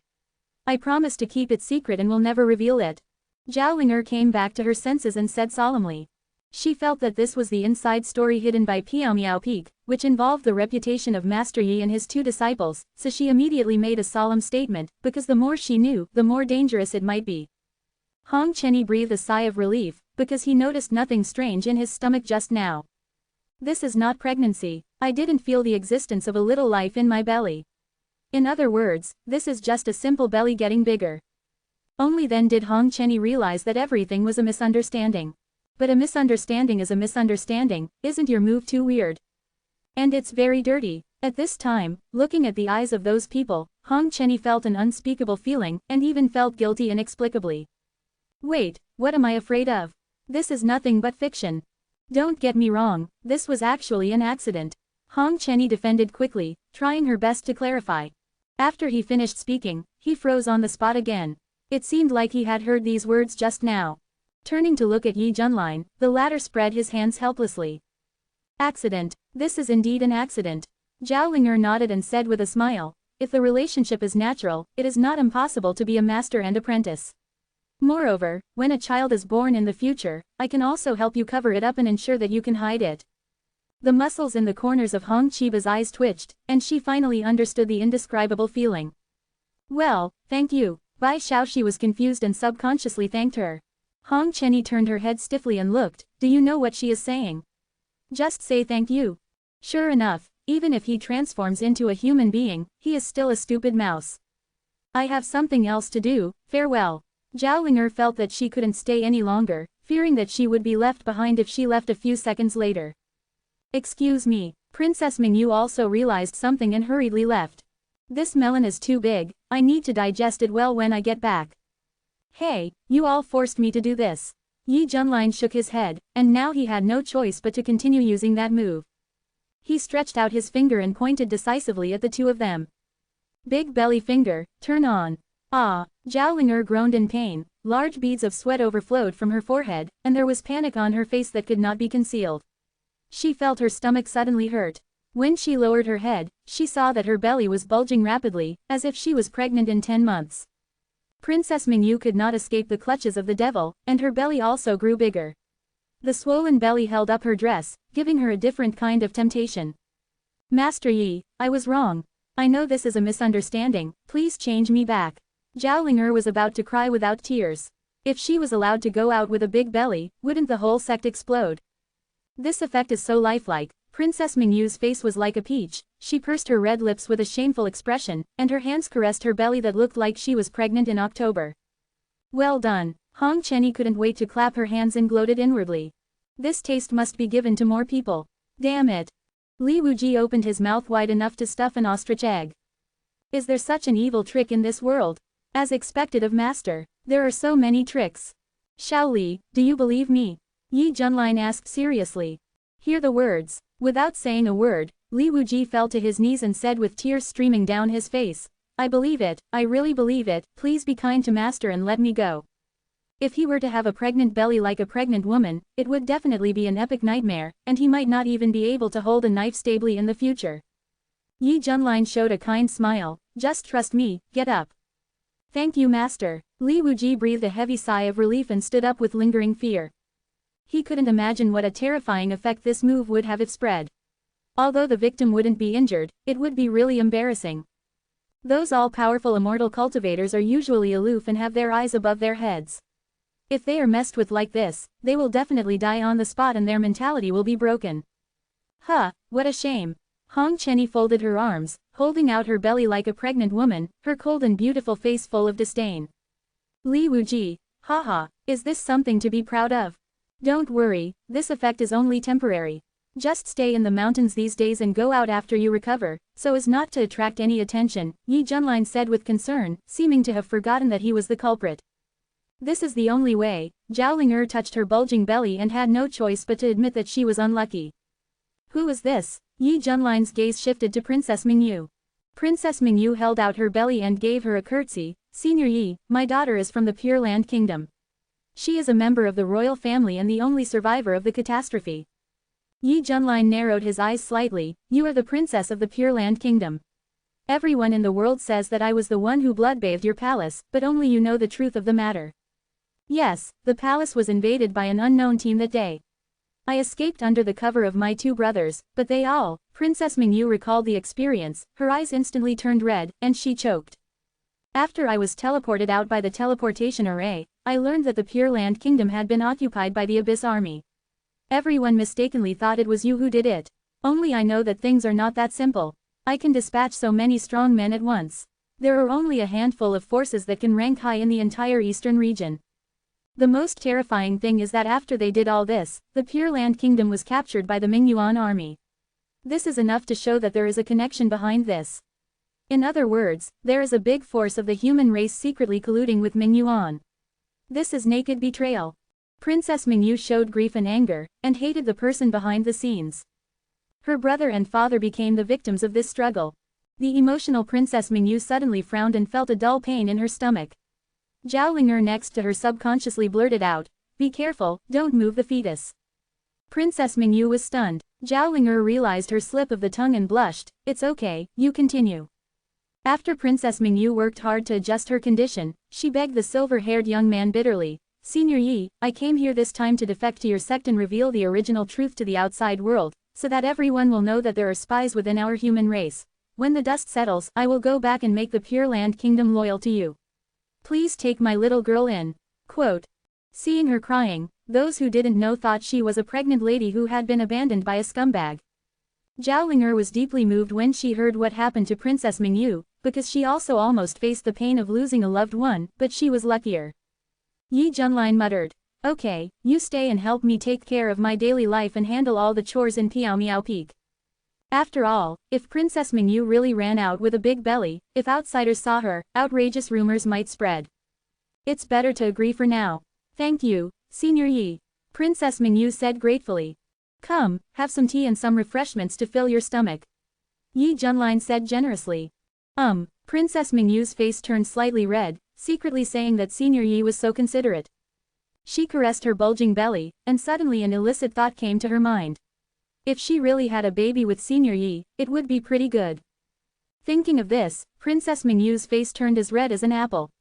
I promise to keep it secret and will never reveal it. Zhao Linger came back to her senses and said solemnly. She felt that this was the inside story hidden by Piao Miao Peak, which involved the reputation of Master Yi and his 2 disciples, so she immediately made a solemn statement, because the more she knew, the more dangerous it might be. Hong Chenyi breathed a sigh of relief, because he noticed nothing strange in his stomach just now. This is not pregnancy, I didn't feel the existence of a little life in my belly. In other words, this is just a simple belly getting bigger. Only then did Hong Chenyi realize that everything was a misunderstanding. But a misunderstanding is a misunderstanding, isn't your move too weird? And it's very dirty. At this time, looking at the eyes of those people, Hong Chenyi felt an unspeakable feeling, and even felt guilty inexplicably. Wait, what am I afraid of? This is nothing but fiction. Don't get me wrong, this was actually an accident. Hong Chenyi defended quickly, trying her best to clarify. After he finished speaking, he froze on the spot again. It seemed like he had heard these words just now. Turning to look at Yi Junlin, the latter spread his hands helplessly. Accident, this is indeed an accident. Zhao Linger nodded and said with a smile, if the relationship is natural, it is not impossible to be a master and apprentice. Moreover, when a child is born in the future, I can also help you cover it up and ensure that you can hide it. The muscles in the corners of Hong Chiba's eyes twitched, and she finally understood the indescribable feeling. Well, thank you. Bai Xiaoxi was confused and subconsciously thanked her. Hong Chenyi turned her head stiffly and looked, do you know what she is saying? Just say thank you. Sure enough, even if he transforms into a human being, he is still a stupid mouse. I have something else to do, farewell. Zhao Linger felt that she couldn't stay any longer, fearing that she would be left behind if she left a few seconds later. Excuse me, Princess Mingyu also realized something and hurriedly left. This melon is too big, I need to digest it well when I get back. Hey, you all forced me to do this. Yi Junlin shook his head, and now he had no choice but to continue using that move. He stretched out his finger and pointed decisively at the 2 of them. Big belly finger, turn on. Ah, Zhao Linger groaned in pain, large beads of sweat overflowed from her forehead, and there was panic on her face that could not be concealed. She felt her stomach suddenly hurt. When she lowered her head, she saw that her belly was bulging rapidly, as if she was pregnant in 10 months. Princess Mingyu could not escape the clutches of the devil, and her belly also grew bigger. The swollen belly held up her dress, giving her a different kind of temptation. Master Yi, I was wrong. I know this is a misunderstanding, please change me back. Zhao Linger was about to cry without tears. If she was allowed to go out with a big belly, wouldn't the whole sect explode? This effect is so lifelike. Princess Mingyu's face was like a peach, she pursed her red lips with a shameful expression, and her hands caressed her belly that looked like she was pregnant in October. Well done. Hong Chenyi couldn't wait to clap her hands and gloated inwardly. This taste must be given to more people. Damn it. Li Wuji opened his mouth wide enough to stuff an ostrich egg. Is there such an evil trick in this world? As expected of master, there are so many tricks. Xiao Li, do you believe me? Yi Junlin asked seriously. Hear the words. Without saying a word, Li Wuji fell to his knees and said with tears streaming down his face, I believe it, I really believe it, please be kind to master and let me go. If he were to have a pregnant belly like a pregnant woman, it would definitely be an epic nightmare, and he might not even be able to hold a knife stably in the future. Yi Junlin showed a kind smile, just trust me, get up. Thank you master. Li Wuji breathed a heavy sigh of relief and stood up with lingering fear. He couldn't imagine what a terrifying effect this move would have if spread. Although the victim wouldn't be injured, it would be really embarrassing. Those all-powerful immortal cultivators are usually aloof and have their eyes above their heads. If they are messed with like this, they will definitely die on the spot and their mentality will be broken. Huh, what a shame. Hong Chenyi folded her arms, holding out her belly like a pregnant woman, her cold and beautiful face full of disdain. Li Wuji, haha, is this something to be proud of? Don't worry, this effect is only temporary. Just stay in the mountains these days and go out after you recover, so as not to attract any attention, Yi Junlin said with concern, seeming to have forgotten that he was the culprit. This is the only way. Zhao Ling'er touched her bulging belly and had no choice but to admit that she was unlucky. Who is this? Yi Junline's gaze shifted to Princess Mingyu. Princess Mingyu held out her belly and gave her a curtsy. Senior Yi, my daughter is from the Pure Land Kingdom. She is a member of the royal family and the only survivor of the catastrophe. Yi Junline narrowed his eyes slightly. You are the princess of the Pure Land Kingdom. Everyone in the world says that I was the one who bloodbathed your palace, but only you know the truth of the matter. Yes, the palace was invaded by an unknown team that day. I escaped under the cover of my two brothers, but they all. Princess Mingyu recalled the experience, her eyes instantly turned red, and she choked. After I was teleported out by the teleportation array, I learned that the Pure Land Kingdom had been occupied by the Abyss Army. Everyone mistakenly thought it was you who did it. Only I know that things are not that simple. I can dispatch so many strong men at once. There are only a handful of forces that can rank high in the entire eastern region. The most terrifying thing is that after they did all this, the Pure Land Kingdom was captured by the Mingyuan army. This is enough to show that there is a connection behind this. In other words, there is a big force of the human race secretly colluding with Mingyuan. This is naked betrayal. Princess Mingyu showed grief and anger, and hated the person behind the scenes. Her brother and father became the victims of this struggle. The emotional Princess Mingyu suddenly frowned and felt a dull pain in her stomach. Zhao Ling'er next to her subconsciously blurted out, "Be careful, don't move the fetus." Princess Mingyu was stunned. Zhao Ling'er realized her slip of the tongue and blushed. "It's okay, you continue." After Princess Mingyu worked hard to adjust her condition, she begged the silver-haired young man bitterly, "Senior Yi, I came here this time to defect to your sect and reveal the original truth to the outside world, so that everyone will know that there are spies within our human race. When the dust settles, I will go back and make the Pure Land Kingdom loyal to you. Please take my little girl in." Quote. Seeing her crying, those who didn't know thought she was a pregnant lady who had been abandoned by a scumbag. Zhao Ling'er was deeply moved when she heard what happened to Princess Mingyu, because she also almost faced the pain of losing a loved one, but she was luckier. Yi Junline muttered, "Okay, you stay and help me take care of my daily life and handle all the chores in Piao Miao Peak." After all, if Princess Mingyu really ran out with a big belly, if outsiders saw her, outrageous rumors might spread. It's better to agree for now. Thank you, Senior Yi. Princess Mingyu said gratefully. Come, have some tea and some refreshments to fill your stomach. Yi Junline said generously. Princess Mingyu's face turned slightly red, secretly saying that Senior Yi was so considerate. She caressed her bulging belly, and suddenly an illicit thought came to her mind. If she really had a baby with Senior Yi, it would be pretty good. Thinking of this, Princess Mingyu's face turned as red as an apple.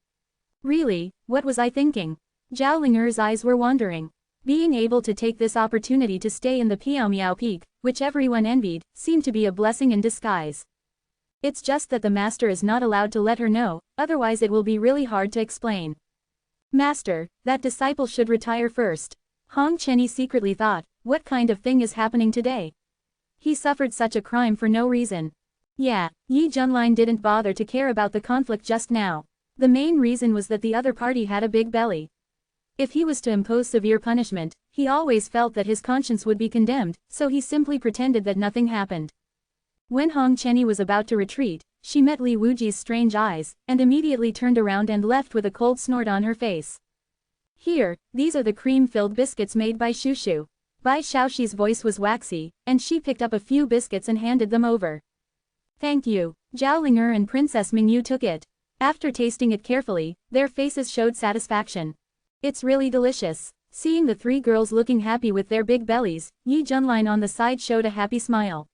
Really, what was I thinking? Zhao Ling'er's eyes were wandering. Being able to take this opportunity to stay in the Piao Miao Peak, which everyone envied, seemed to be a blessing in disguise. It's just that the master is not allowed to let her know, otherwise it will be really hard to explain. Master, that disciple should retire first. Hong Chenyi secretly thought, what kind of thing is happening today? He suffered such a crime for no reason. Yeah, Yi Junline didn't bother to care about the conflict just now. The main reason was that the other party had a big belly. If he was to impose severe punishment, he always felt that his conscience would be condemned, so he simply pretended that nothing happened. When Hong Chenyi was about to retreat, she met Li Wuji's strange eyes, and immediately turned around and left with a cold snort on her face. Here, these are the cream-filled biscuits made by Shushu. Bai Shaoxi's voice was waxy, and she picked up a few biscuits and handed them over. Thank you. Zhao Ling'er and Princess Mingyu took it. After tasting it carefully, their faces showed satisfaction. It's really delicious. Seeing the three girls looking happy with their big bellies, Yi Junline on the side showed a happy smile.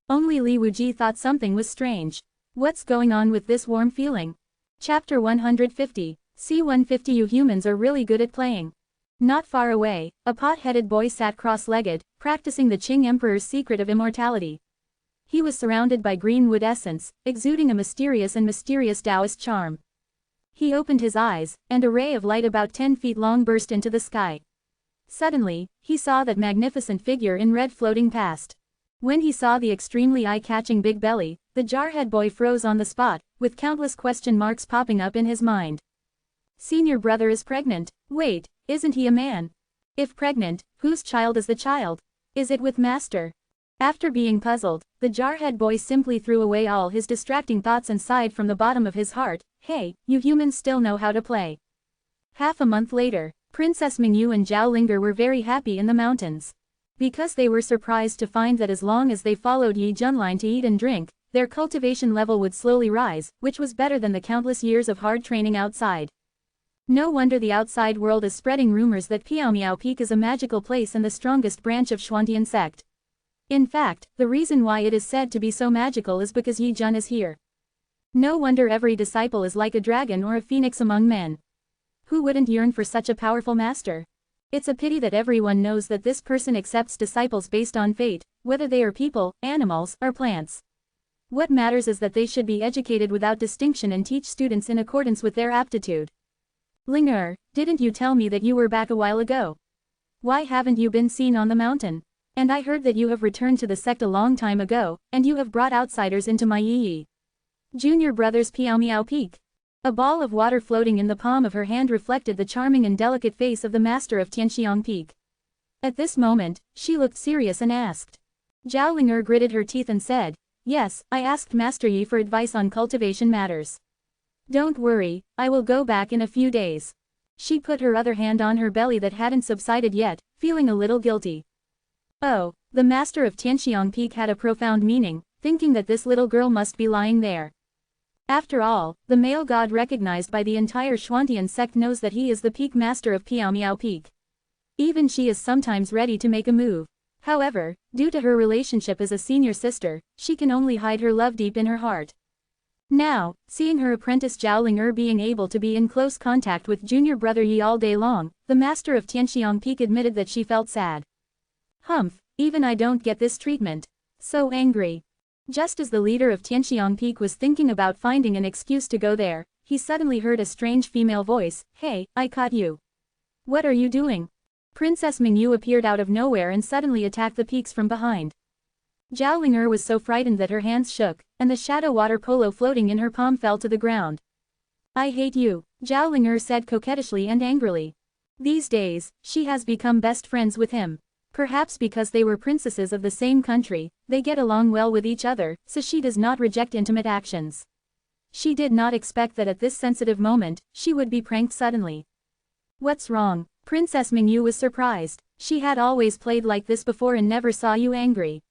Only Li Wuji thought something was strange. What's going on with this warm feeling? Chapter 150. C-150. You humans are really good at playing. Not far away, a pot-headed boy sat cross-legged, practicing the Qing Emperor's secret of immortality. He was surrounded by green wood essence, exuding a mysterious Taoist charm. He opened his eyes, and a ray of light about 10 feet long burst into the sky. Suddenly, he saw that magnificent figure in red floating past. When he saw the extremely eye-catching big belly, the jarhead boy froze on the spot, with countless question marks popping up in his mind. Senior brother is pregnant. Wait, isn't he a man? If pregnant, whose child is the child? Is it with master? After being puzzled, the jarhead boy simply threw away all his distracting thoughts and sighed from the bottom of his heart, hey, you humans still know how to play. Half a month later, Princess Mingyu and Zhao Linger were very happy in the mountains. Because they were surprised to find that as long as they followed Yi Junlin to eat and drink, their cultivation level would slowly rise, which was better than the countless years of hard training outside. No wonder the outside world is spreading rumors that Piaomiao Peak is a magical place and the strongest branch of Xuantian sect. In fact, the reason why it is said to be so magical is because Yi Jun is here. No wonder every disciple is like a dragon or a phoenix among men. Who wouldn't yearn for such a powerful master? It's a pity that everyone knows that this person accepts disciples based on fate, whether they are people, animals, or plants. What matters is that they should be educated without distinction and teach students in accordance with their aptitude. Linger, didn't you tell me that you were back a while ago? Why haven't you been seen on the mountain? And I heard that you have returned to the sect a long time ago, and you have brought outsiders into my Yi Junior Brothers Piaomiao Peak. A ball of water floating in the palm of her hand reflected the charming and delicate face of the master of Tianxiang Peak. At this moment, she looked serious and asked. Zhao Linger gritted her teeth and said, "Yes, I asked Master Yi for advice on cultivation matters. Don't worry, I will go back in a few days." She put her other hand on her belly that hadn't subsided yet, feeling a little guilty. Oh, the master of Tianxiang Peak had a profound meaning, thinking that this little girl must be lying there. After all, the male god recognized by the entire Xuantian sect knows that he is the peak master of Piaomiao Peak. Even she is sometimes ready to make a move. However, due to her relationship as a senior sister, she can only hide her love deep in her heart. Now, seeing her apprentice Zhao Linger being able to be in close contact with junior brother Yi all day long, the master of Tianxiang Peak admitted that she felt sad. Humph, even I don't get this treatment. So angry. Just as the leader of Tianxiang Peak was thinking about finding an excuse to go there, he suddenly heard a strange female voice, "Hey, I caught you. What are you doing?" Princess Mingyu appeared out of nowhere and suddenly attacked the peaks from behind. Zhao Linger was so frightened that her hands shook, and the shadow water polo floating in her palm fell to the ground. "I hate you," Zhao Linger said coquettishly and angrily. These days, she has become best friends with him. Perhaps because they were princesses of the same country, they get along well with each other, so she does not reject intimate actions. She did not expect that at this sensitive moment, she would be pranked suddenly. "What's wrong?" Princess Mingyu was surprised. She had always played like this before and never saw you angry.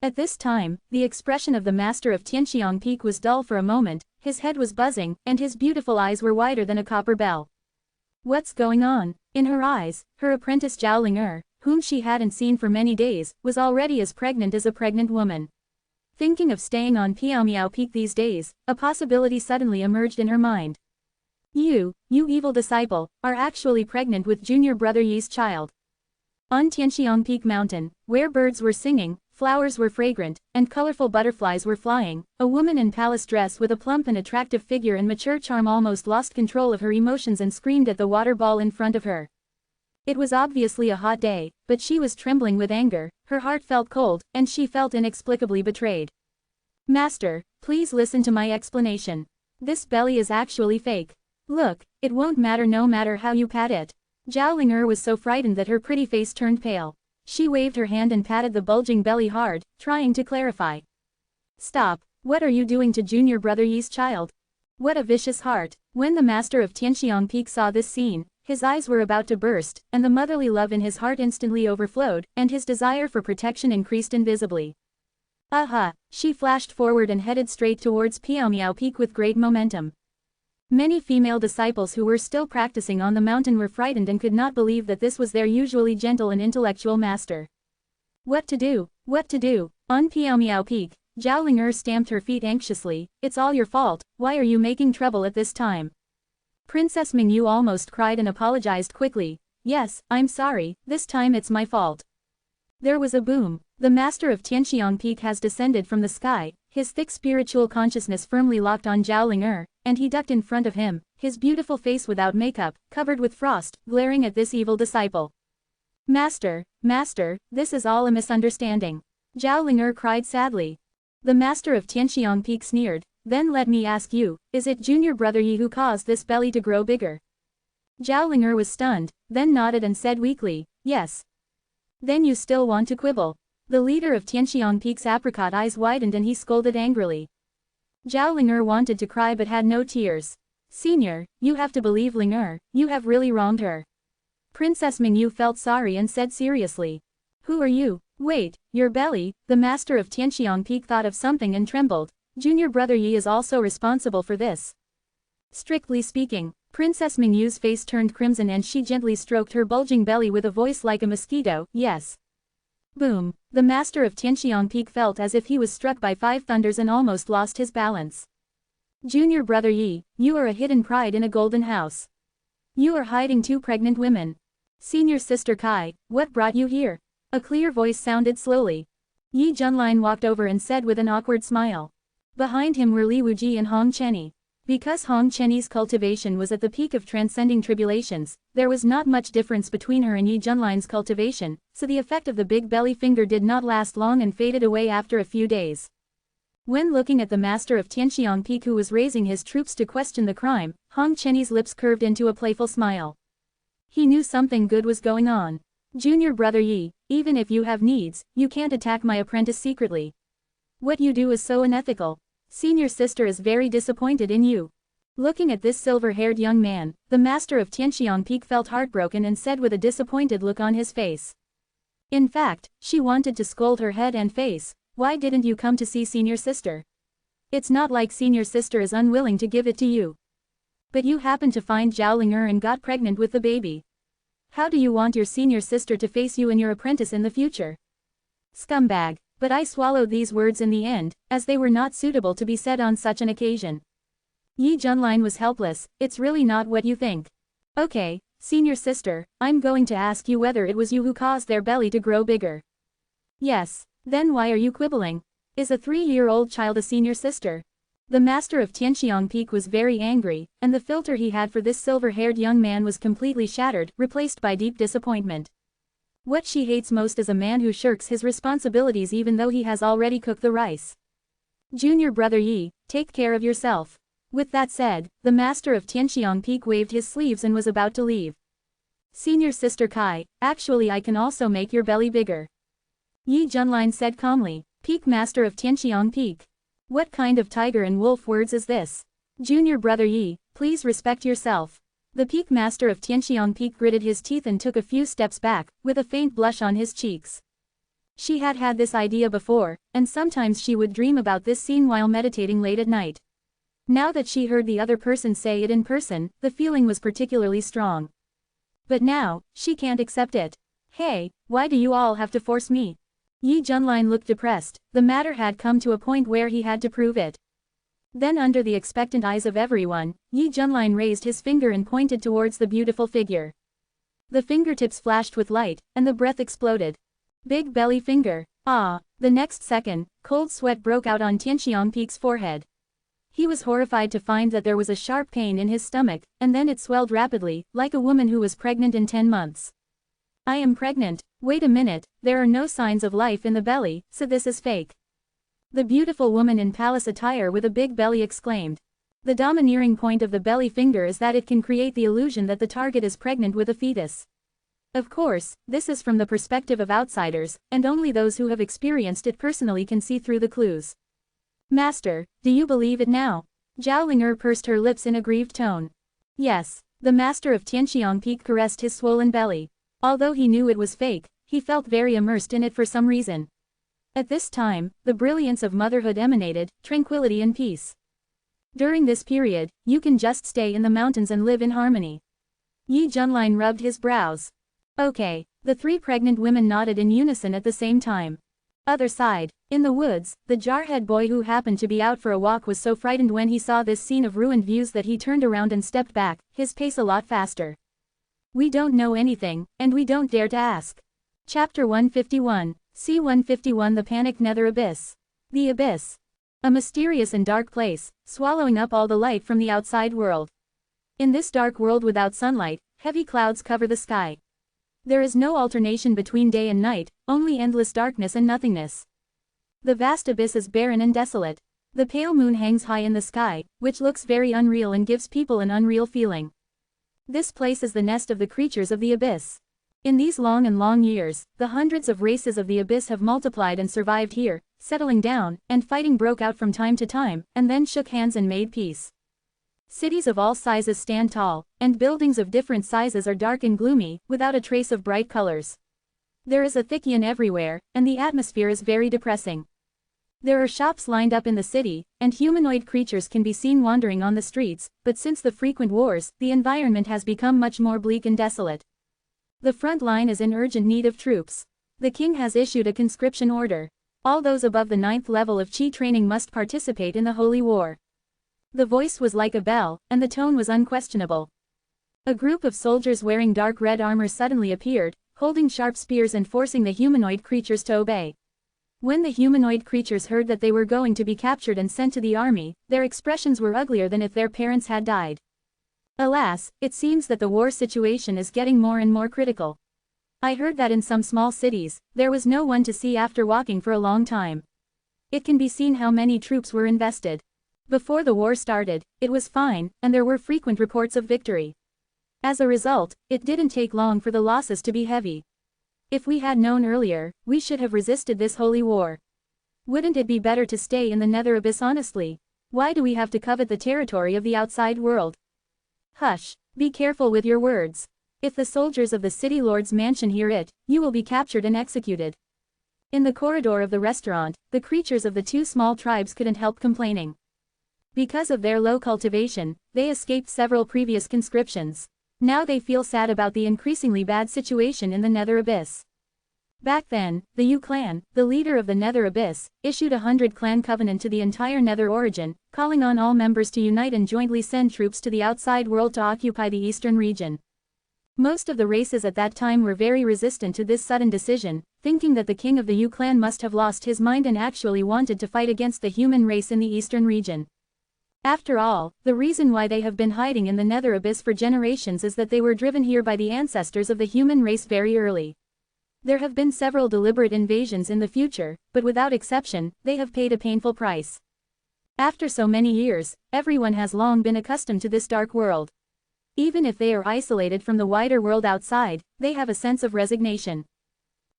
At this time, the expression of the master of Tianxiang Peak was dull for a moment, his head was buzzing, and his beautiful eyes were wider than a copper bell. What's going on? In her eyes, her apprentice Zhao Linger, whom she hadn't seen for many days, was already as pregnant as a pregnant woman. Thinking of staying on Piaomiao Peak these days, a possibility suddenly emerged in her mind. You evil disciple, are actually pregnant with junior brother Yi's child. On Tianxiang Peak Mountain, where birds were singing, flowers were fragrant, and colorful butterflies were flying, a woman in palace dress with a plump and attractive figure and mature charm almost lost control of her emotions and screamed at the water ball in front of her. It was obviously a hot day, but she was trembling with anger, her heart felt cold, and she felt inexplicably betrayed. "Master, please listen to my explanation. This belly is actually fake. Look, it won't matter no matter how you pat it." Zhao Linger was so frightened that her pretty face turned pale. She waved her hand and patted the bulging belly hard, trying to clarify. "Stop, what are you doing to junior brother Yi's child? What a vicious heart." When the master of Tianxiang Peak saw this scene, his eyes were about to burst, and the motherly love in his heart instantly overflowed, and his desire for protection increased invisibly. Aha! She flashed forward and headed straight towards Piaomiao Peak with great momentum. Many female disciples who were still practicing on the mountain were frightened and could not believe that this was their usually gentle and intellectual master. What to do? What to do? On Piaomiao Peak, Zhao Linger stamped her feet anxiously. "It's all your fault, why are you making trouble at this time?" Princess Mingyu almost cried and apologized quickly. "Yes, I'm sorry, this time it's my fault." There was a boom. The master of Tianxiang Peak has descended from the sky, his thick spiritual consciousness firmly locked on Zhao Linger, and he ducked in front of him, his beautiful face without makeup, covered with frost, glaring at this evil disciple. Master, this is all a misunderstanding." Zhao Linger cried sadly. The master of Tianxiang Peak sneered. "Then let me ask you, is it junior brother Yi who caused this belly to grow bigger?" Zhao Linger was stunned, then nodded and said weakly, "Yes." "Then you still want to quibble?" The leader of Tianxiang Peak's apricot eyes widened and he scolded angrily. Zhao Linger wanted to cry but had no tears. Senior, you have to believe Ling you have really wronged her. Princess Mingyu felt sorry and said seriously. Who are you? Wait, your belly. The master of Tianxiang Peak thought of something and trembled. Junior brother Yi is also responsible for this. Strictly speaking, Princess Mingyu's face turned crimson and she gently stroked her bulging belly with a voice like a mosquito. Yes. Boom. The master of Tianxiang Peak felt as if he was struck by 5 thunders and almost lost his balance. Junior brother Yi, you are a hidden pride in a golden house. You are hiding 2 pregnant women. Senior sister Kai, what brought you here? A clear voice sounded slowly. Yi Junlin walked over and said with an awkward smile. Behind him were Li Wuji and Hong Chenyi. Because Hong Chenyi's cultivation was at the peak of transcending tribulations, there was not much difference between her and Yi Junlin's cultivation, so the effect of the big belly finger did not last long and faded away after a few days. When looking at the master of Tianxiang Peak who was raising his troops to question the crime, Hong Chenyi's lips curved into a playful smile. He knew something good was going on. Junior brother Yi, even if you have needs, you can't attack my apprentice secretly. What you do is so unethical. Senior sister is very disappointed in you. Looking at this silver-haired young man, the master of Tianxiang Peak felt heartbroken and said with a disappointed look on his face. In fact, she wanted to scold her head and face. Why didn't you come to see senior sister? It's not like senior sister is unwilling to give it to you. But you happened to find Zhao Linger and got pregnant with the baby. How do you want your senior sister to face you and your apprentice in the future? Scumbag. But I swallowed these words in the end, as they were not suitable to be said on such an occasion. Yi Junlin was helpless. It's really not what you think. Okay, senior sister, I'm going to ask you whether it was you who caused their belly to grow bigger. Yes. Then why are you quibbling? Is a 3-year-old child a senior sister? The master of Tianxiang Peak was very angry, and the filter he had for this silver-haired young man was completely shattered, replaced by deep disappointment. What she hates most is a man who shirks his responsibilities even though he has already cooked the rice. Junior brother Yi, take care of yourself. With that said, the master of Tianxiang Peak waved his sleeves and was about to leave. Senior sister Kai, actually I can also make your belly bigger. Yi Junlin said calmly, Peak master of Tianxiang Peak. What kind of tiger and wolf words is this? Junior brother Yi, please respect yourself. The Peak master of Tianxiang Peak gritted his teeth and took a few steps back, with a faint blush on his cheeks. She had had this idea before, and sometimes she would dream about this scene while meditating late at night. Now that she heard the other person say it in person, the feeling was particularly strong. But now, she can't accept it. Hey, why do you all have to force me? Yi Junlin looked depressed. The matter had come to a point where he had to prove it. Then under the expectant eyes of everyone, Yi Junlin raised his finger and pointed towards the beautiful figure. The fingertips flashed with light, and the breath exploded. Big belly finger. Ah! The next second, cold sweat broke out on Tianxiang Peak's forehead. He was horrified to find that there was a sharp pain in his stomach, and then it swelled rapidly, like a woman who was pregnant in 10 months. I am pregnant. Wait a minute, there are no signs of life in the belly, so this is fake. The beautiful woman in palace attire with a big belly exclaimed. The domineering point of the belly finger is that it can create the illusion that the target is pregnant with a fetus. Of course, this is from the perspective of outsiders, and only those who have experienced it personally can see through the clues. Master, do you believe it now? Zhao Linger pursed her lips in a grieved tone. Yes, the master of Tianxiang Peak caressed his swollen belly. Although he knew it was fake, he felt very immersed in it for some reason. At this time, the brilliance of motherhood emanated, tranquility and peace. During this period, you can just stay in the mountains and live in harmony. Yi Junlin rubbed his brows. Okay, the 3 pregnant women nodded in unison at the same time. Other side, in the woods, the jarhead boy who happened to be out for a walk was so frightened when he saw this scene of ruined views that he turned around and stepped back, his pace a lot faster. We don't know anything, and we don't dare to ask. Chapter 151, C-151 The Panicked Nether Abyss. The Abyss. A mysterious and dark place, swallowing up all the light from the outside world. In this dark world without sunlight, heavy clouds cover the sky. There is no alternation between day and night, only endless darkness and nothingness. The vast abyss is barren and desolate. The pale moon hangs high in the sky, which looks very unreal and gives people an unreal feeling. This place is the nest of the creatures of the abyss. In these long years, the hundreds of races of the abyss have multiplied and survived here, settling down, and fighting broke out from time to time, and then shook hands and made peace. Cities of all sizes stand tall, and buildings of different sizes are dark and gloomy, without a trace of bright colors. There is a thick yin everywhere, and the atmosphere is very depressing. There are shops lined up in the city, and humanoid creatures can be seen wandering on the streets, but since the frequent wars, the environment has become much more bleak and desolate. The front line is in urgent need of troops. The king has issued a conscription order. All those above the 9th level of Qi training must participate in the holy war. The voice was like a bell, and the tone was unquestionable. A group of soldiers wearing dark red armor suddenly appeared, holding sharp spears and forcing the humanoid creatures to obey. When the humanoid creatures heard that they were going to be captured and sent to the army, their expressions were uglier than if their parents had died. Alas, it seems that the war situation is getting more and more critical. I heard that in some small cities, there was no one to see after walking for a long time. It can be seen how many troops were invested. Before the war started, it was fine, and there were frequent reports of victory. As a result, it didn't take long for the losses to be heavy. If we had known earlier, we should have resisted this holy war. Wouldn't it be better to stay in the nether abyss honestly? Why do we have to covet the territory of the outside world? Hush, be careful with your words. If the soldiers of the city lord's mansion hear it, you will be captured and executed. In the corridor of the restaurant, the creatures of the two small tribes couldn't help complaining. Because of their low cultivation, they escaped several previous conscriptions. Now they feel sad about the increasingly bad situation in the Nether Abyss. Back then, the Yu clan, the leader of the Nether Abyss, issued a 100-clan covenant to the entire Nether origin, calling on all members to unite and jointly send troops to the outside world to occupy the eastern region. Most of the races at that time were very resistant to this sudden decision, thinking that the king of the Yu clan must have lost his mind and actually wanted to fight against the human race in the eastern region. After all, the reason why they have been hiding in the Nether Abyss for generations is that they were driven here by the ancestors of the human race very early. There have been several deliberate invasions in the future, but without exception, they have paid a painful price. After so many years, everyone has long been accustomed to this dark world. Even if they are isolated from the wider world outside, they have a sense of resignation.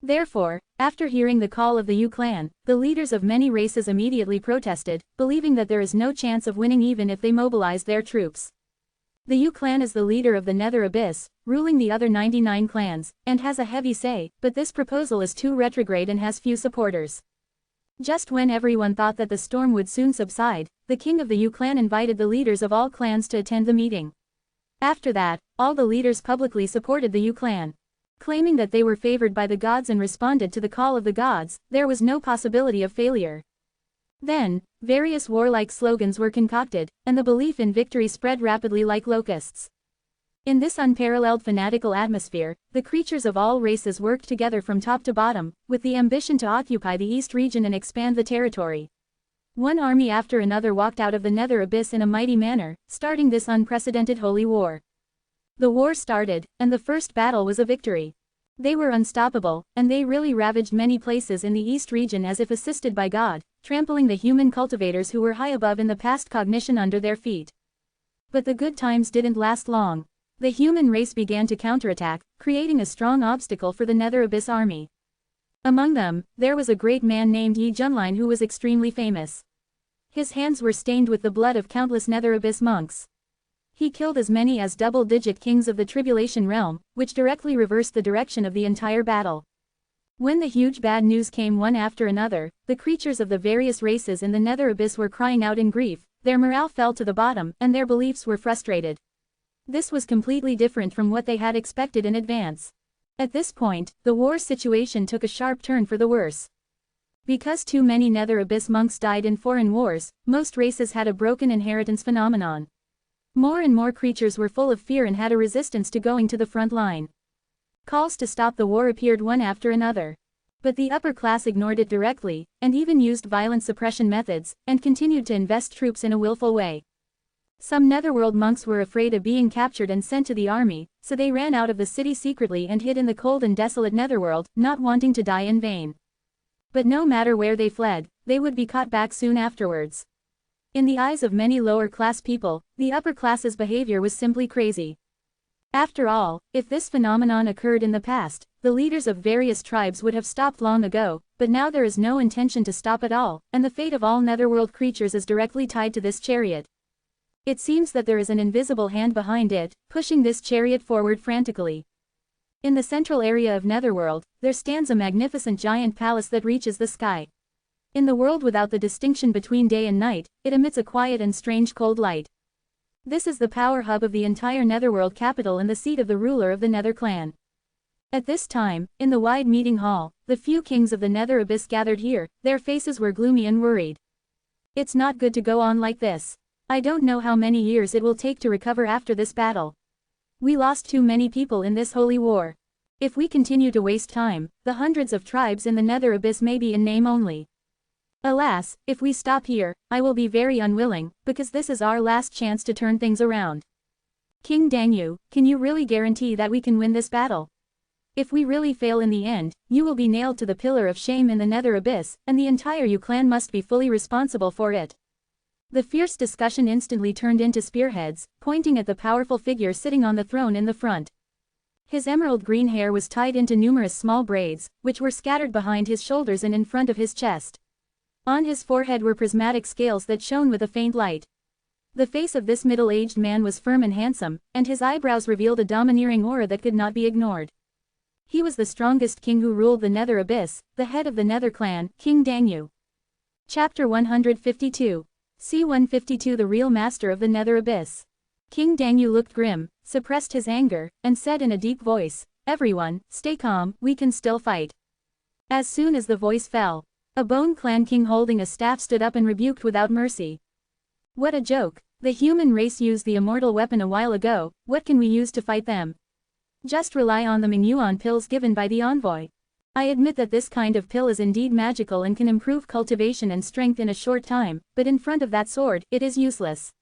Therefore, after hearing the call of the Yu clan, the leaders of many races immediately protested, believing that there is no chance of winning even if they mobilize their troops. The Yu clan is the leader of the Nether Abyss, ruling the other 99 clans, and has a heavy say, but this proposal is too retrograde and has few supporters. Just when everyone thought that the storm would soon subside, the king of the Yu clan invited the leaders of all clans to attend the meeting. After that, all the leaders publicly supported the Yu clan. Claiming that they were favored by the gods and responded to the call of the gods, there was no possibility of failure. Then, various warlike slogans were concocted, and the belief in victory spread rapidly like locusts. In this unparalleled fanatical atmosphere, the creatures of all races worked together from top to bottom, with the ambition to occupy the East region and expand the territory. One army after another walked out of the Nether Abyss in a mighty manner, starting this unprecedented holy war. The war started, and the first battle was a victory. They were unstoppable, and they really ravaged many places in the East region as if assisted by God, trampling the human cultivators who were high above in the past cognition under their feet. But the good times didn't last long. The human race began to counterattack, creating a strong obstacle for the Nether Abyss army. Among them, there was a great man named Yi Junlin who was extremely famous. His hands were stained with the blood of countless Nether Abyss monks. He killed as many as double-digit kings of the Tribulation realm, which directly reversed the direction of the entire battle. When the huge bad news came one after another, the creatures of the various races in the Nether Abyss were crying out in grief, their morale fell to the bottom, and their beliefs were frustrated. This was completely different from what they had expected in advance. At this point, the war situation took a sharp turn for the worse. Because too many Nether Abyss monks died in foreign wars, most races had a broken inheritance phenomenon. More and more creatures were full of fear and had a resistance to going to the front line. Calls to stop the war appeared one after another. But the upper class ignored it directly, and even used violent suppression methods, and continued to invest troops in a willful way. Some netherworld monks were afraid of being captured and sent to the army, so they ran out of the city secretly and hid in the cold and desolate netherworld, not wanting to die in vain. But no matter where they fled, they would be caught back soon afterwards. In the eyes of many lower-class people, the upper class's behavior was simply crazy. After all, if this phenomenon occurred in the past, the leaders of various tribes would have stopped long ago, but now there is no intention to stop at all, and the fate of all netherworld creatures is directly tied to this chariot. It seems that there is an invisible hand behind it, pushing this chariot forward frantically. In the central area of Netherworld, there stands a magnificent giant palace that reaches the sky. In the world without the distinction between day and night, it emits a quiet and strange cold light. This is the power hub of the entire Netherworld capital and the seat of the ruler of the Nether clan. At this time, in the wide meeting hall, the few kings of the Nether Abyss gathered here, their faces were gloomy and worried. It's not good to go on like this. I don't know how many years it will take to recover after this battle. We lost too many people in this holy war. If we continue to waste time, the hundreds of tribes in the Nether Abyss may be in name only. Alas, if we stop here, I will be very unwilling, because this is our last chance to turn things around. King Dangyu, can you really guarantee that we can win this battle? If we really fail in the end, you will be nailed to the pillar of shame in the Nether Abyss, and the entire Yu clan must be fully responsible for it. The fierce discussion instantly turned into spearheads, pointing at the powerful figure sitting on the throne in the front. His emerald green hair was tied into numerous small braids, which were scattered behind his shoulders and in front of his chest. On his forehead were prismatic scales that shone with a faint light. The face of this middle-aged man was firm and handsome, and his eyebrows revealed a domineering aura that could not be ignored. He was the strongest king who ruled the Nether Abyss, the head of the Nether clan, King Dangyu. Chapter 152. C-152 The real master of the Nether Abyss. King Dangyu looked grim, suppressed his anger, and said in a deep voice, "Everyone, stay calm, we can still fight." As soon as the voice fell, a Bone Clan king holding a staff stood up and rebuked without mercy. What a joke! The human race used the immortal weapon a while ago, what can we use to fight them? Just rely on the Manhwa pills given by the envoy. I admit that this kind of pill is indeed magical and can improve cultivation and strength in a short time, but in front of that sword, it is useless.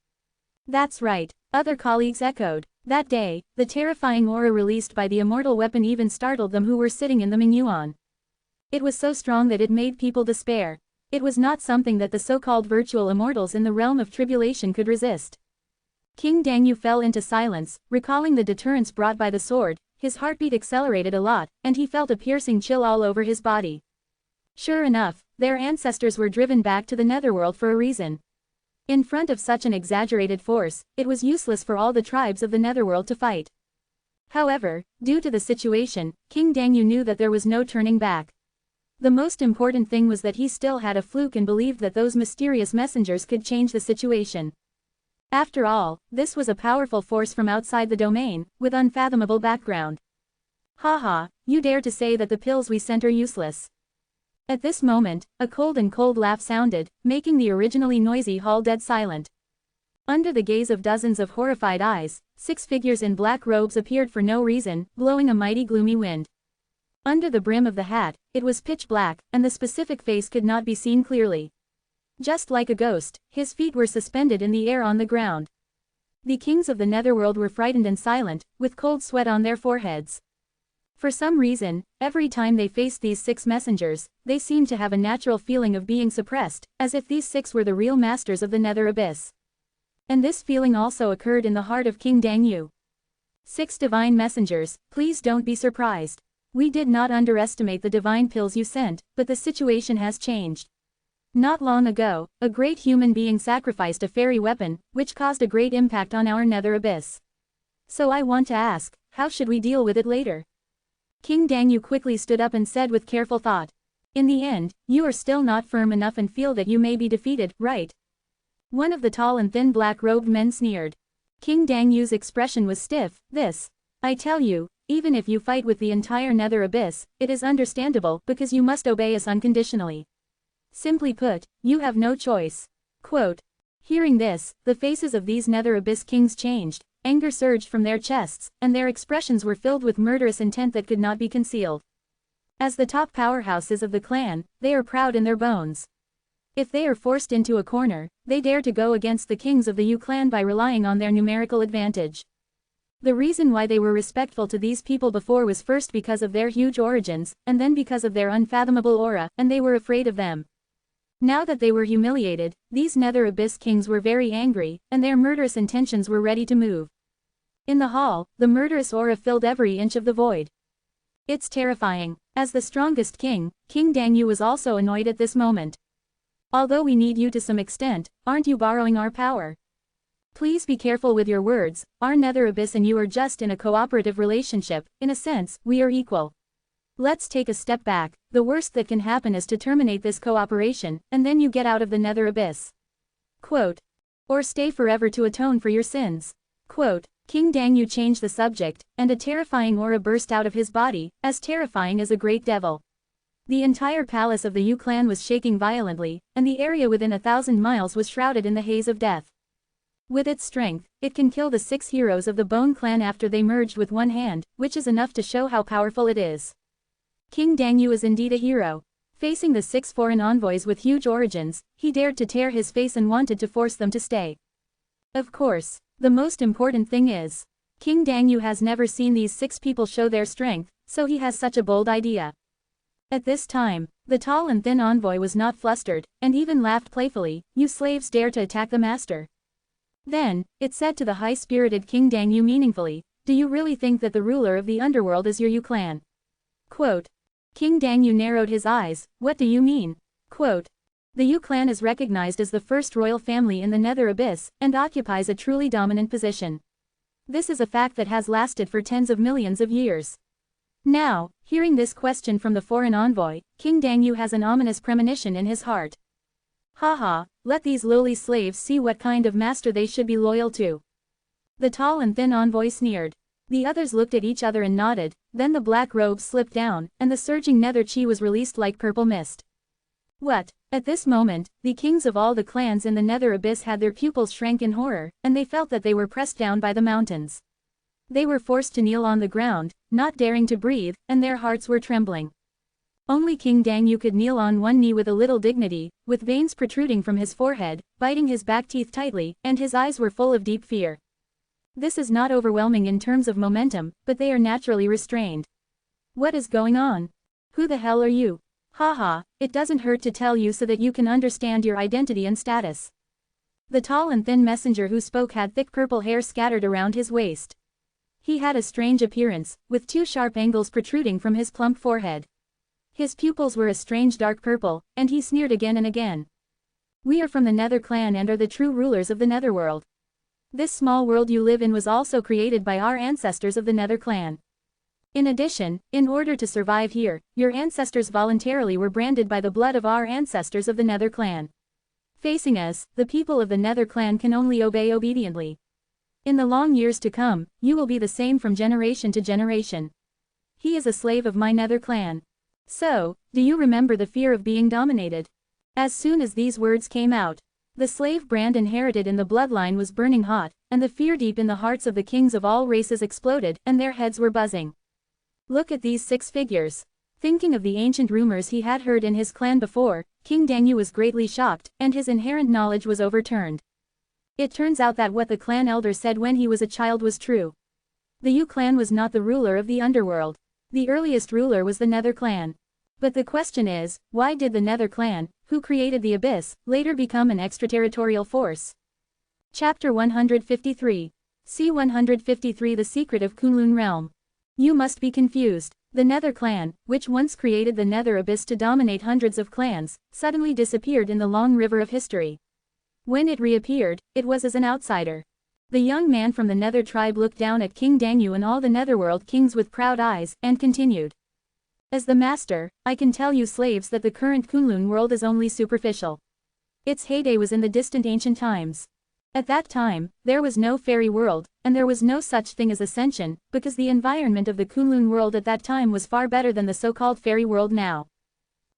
That's right, other colleagues echoed. That day, the terrifying aura released by the immortal weapon even startled them who were sitting in the Manhwa. It was so strong that it made people despair. It was not something that the so-called virtual immortals in the realm of tribulation could resist. King Dangyu fell into silence, recalling the deterrence brought by the sword. His heartbeat accelerated a lot, and he felt a piercing chill all over his body. Sure enough, their ancestors were driven back to the Netherworld for a reason. In front of such an exaggerated force, it was useless for all the tribes of the Netherworld to fight. However, due to the situation, King Dangyu knew that there was no turning back. The most important thing was that he still had a fluke and believed that those mysterious messengers could change the situation. After all, this was a powerful force from outside the domain, with unfathomable background. Haha, you dare to say that the pills we sent are useless. At this moment, a cold laugh sounded, making the originally noisy hall dead silent. Under the gaze of dozens of horrified eyes, 6 figures in black robes appeared for no reason, blowing a mighty gloomy wind. Under the brim of the hat, it was pitch black, and the specific face could not be seen clearly. Just like a ghost, his feet were suspended in the air on the ground. The kings of the Netherworld were frightened and silent, with cold sweat on their foreheads. For some reason, every time they faced these 6 messengers, they seemed to have a natural feeling of being suppressed, as if these 6 were the real masters of the Nether Abyss. And this feeling also occurred in the heart of King Dangyu. 6 divine messengers, please don't be surprised. We did not underestimate the divine pills you sent, but the situation has changed. Not long ago, a great human being sacrificed a fairy weapon, which caused a great impact on our Nether Abyss. So I want to ask, how should we deal with it later? King Dangyu quickly stood up and said with careful thought. In the end, you are still not firm enough and feel that you may be defeated, right? One of the tall and thin black-robed men sneered. King Dangyu's expression was stiff. I tell you, even if you fight with the entire Nether Abyss, it is understandable, because you must obey us unconditionally. Simply put, you have no choice. Quote. Hearing this, the faces of these Nether Abyss kings changed, anger surged from their chests, and their expressions were filled with murderous intent that could not be concealed. As the top powerhouses of the clan, they are proud in their bones. If they are forced into a corner, they dare to go against the kings of the Yu clan by relying on their numerical advantage. The reason why they were respectful to these people before was first because of their huge origins, and then because of their unfathomable aura, and they were afraid of them. Now that they were humiliated, these Nether Abyss kings were very angry, and their murderous intentions were ready to move. In the hall, the murderous aura filled every inch of the void. It's terrifying. As the strongest king, King Dangyu was also annoyed at this moment. Although we need you to some extent, aren't you borrowing our power? Please be careful with your words, our nether abyss and you are just in a cooperative relationship, in a sense, we are equal. Let's take a step back, the worst that can happen is to terminate this cooperation, and then you get out of the nether abyss. Quote. Or stay forever to atone for your sins. Quote. King Dangyu changed the subject, and a terrifying aura burst out of his body, as terrifying as a great devil. The entire palace of the Yu clan was shaking violently, and the area within 1,000 miles was shrouded in the haze of death. With its strength, it can kill the 6 heroes of the Bone clan after they merged with one hand, which is enough to show how powerful it is. King Dangyu is indeed a hero. Facing the 6 foreign envoys with huge origins, he dared to tear his face and wanted to force them to stay. Of course, the most important thing is, King Dangyu has never seen these 6 people show their strength, so he has such a bold idea. At this time, the tall and thin envoy was not flustered, and even laughed playfully, "You slaves dare to attack the master." Then, it said to the high-spirited King Dangyu meaningfully, "Do you really think that the ruler of the underworld is your Yu clan?" Quote. King Dangyu narrowed his eyes, "What do you mean?" Quote. The Yu clan is recognized as the first royal family in the Nether Abyss, and occupies a truly dominant position. This is a fact that has lasted for tens of millions of years. Now, hearing this question from the foreign envoy, King Dangyu has an ominous premonition in his heart. Haha, let these lowly slaves see what kind of master they should be loyal to. The tall and thin envoy sneered. The others looked at each other and nodded, then the black robes slipped down, and the surging nether chi was released like purple mist. What? At this moment, the kings of all the clans in the Nether Abyss had their pupils shrank in horror, and they felt that they were pressed down by the mountains. They were forced to kneel on the ground, not daring to breathe, and their hearts were trembling. Only King Dangyu could kneel on one knee with a little dignity, with veins protruding from his forehead, biting his back teeth tightly, and his eyes were full of deep fear. This is not overwhelming in terms of momentum, but they are naturally restrained. What is going on? Who the hell are you? Haha, it doesn't hurt to tell you so that you can understand your identity and status. The tall and thin messenger who spoke had thick purple hair scattered around his waist. He had a strange appearance, with 2 sharp angles protruding from his plump forehead. His pupils were a strange dark purple, and he sneered again and again. We are from the Nether clan and are the true rulers of the Netherworld. This small world you live in was also created by our ancestors of the Nether clan. In addition, in order to survive here, your ancestors voluntarily were branded by the blood of our ancestors of the Nether clan. Facing us, the people of the Nether clan can only obey obediently. In the long years to come, you will be the same from generation to generation. He is a slave of my Nether clan. So, do you remember the fear of being dominated? As soon as these words came out, the slave brand inherited in the bloodline was burning hot, and the fear deep in the hearts of the kings of all races exploded, and their heads were buzzing. Look at these 6 figures. Thinking of the ancient rumors he had heard in his clan before, King Dangyu was greatly shocked, and his inherent knowledge was overturned. It turns out that what the clan elder said when he was a child was true. The Yu clan was not the ruler of the underworld. The earliest ruler was the Nether clan. But the question is, why did the Nether clan, who created the Abyss, later become an extraterritorial force? Chapter 153. C-153 The Secret of Kunlun Realm. You must be confused. The Nether clan, which once created the Nether Abyss to dominate hundreds of clans, suddenly disappeared in the long river of history. When it reappeared, it was as an outsider. The young man from the Nether tribe looked down at King Dangyu and all the Netherworld kings with proud eyes, and continued. As the master, I can tell you slaves that the current Kunlun world is only superficial. Its heyday was in the distant ancient times. At that time, there was no fairy world, and there was no such thing as ascension, because the environment of the Kunlun world at that time was far better than the so-called fairy world now.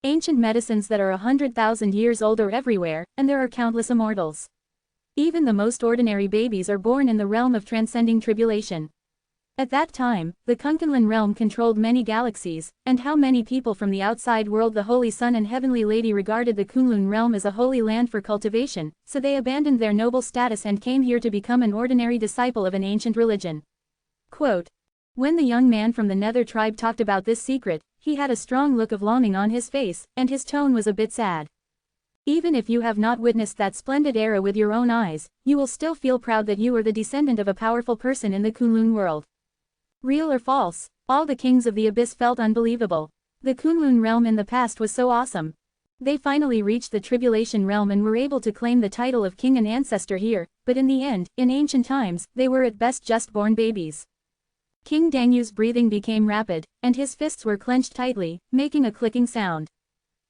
Ancient medicines that are 100,000 years old are everywhere, and there are countless immortals. Even the most ordinary babies are born in the realm of transcending tribulation. At that time, the Kunlun realm controlled many galaxies, and how many people from the outside world the Holy Sun and Heavenly Lady regarded the Kunlun realm as a holy land for cultivation, so they abandoned their noble status and came here to become an ordinary disciple of an ancient religion. Quote. When the young man from the Nether tribe talked about this secret, he had a strong look of longing on his face, and his tone was a bit sad. Even if you have not witnessed that splendid era with your own eyes, you will still feel proud that you are the descendant of a powerful person in the Kunlun world. Real or false, all the kings of the Abyss felt unbelievable. The Kunlun realm in the past was so awesome. They finally reached the tribulation realm and were able to claim the title of king and ancestor here, but in the end, in ancient times, they were at best just born babies. King Dangyu's breathing became rapid, and his fists were clenched tightly, making a clicking sound.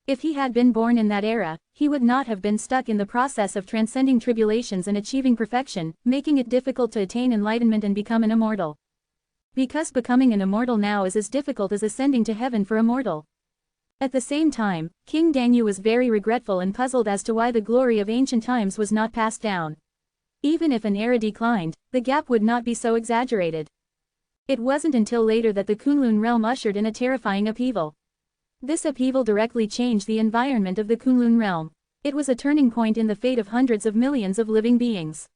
If he had been born in that era, he would not have been stuck in the process of transcending tribulations and achieving perfection, making it difficult to attain enlightenment and become an immortal. Because becoming an immortal now is as difficult as ascending to heaven for a mortal. At the same time, King Dangyu was very regretful and puzzled as to why the glory of ancient times was not passed down. Even if an era declined, the gap would not be so exaggerated. It wasn't until later that the Kunlun realm ushered in a terrifying upheaval. This upheaval directly changed the environment of the Kunlun realm. It was a turning point in the fate of hundreds of millions of living beings.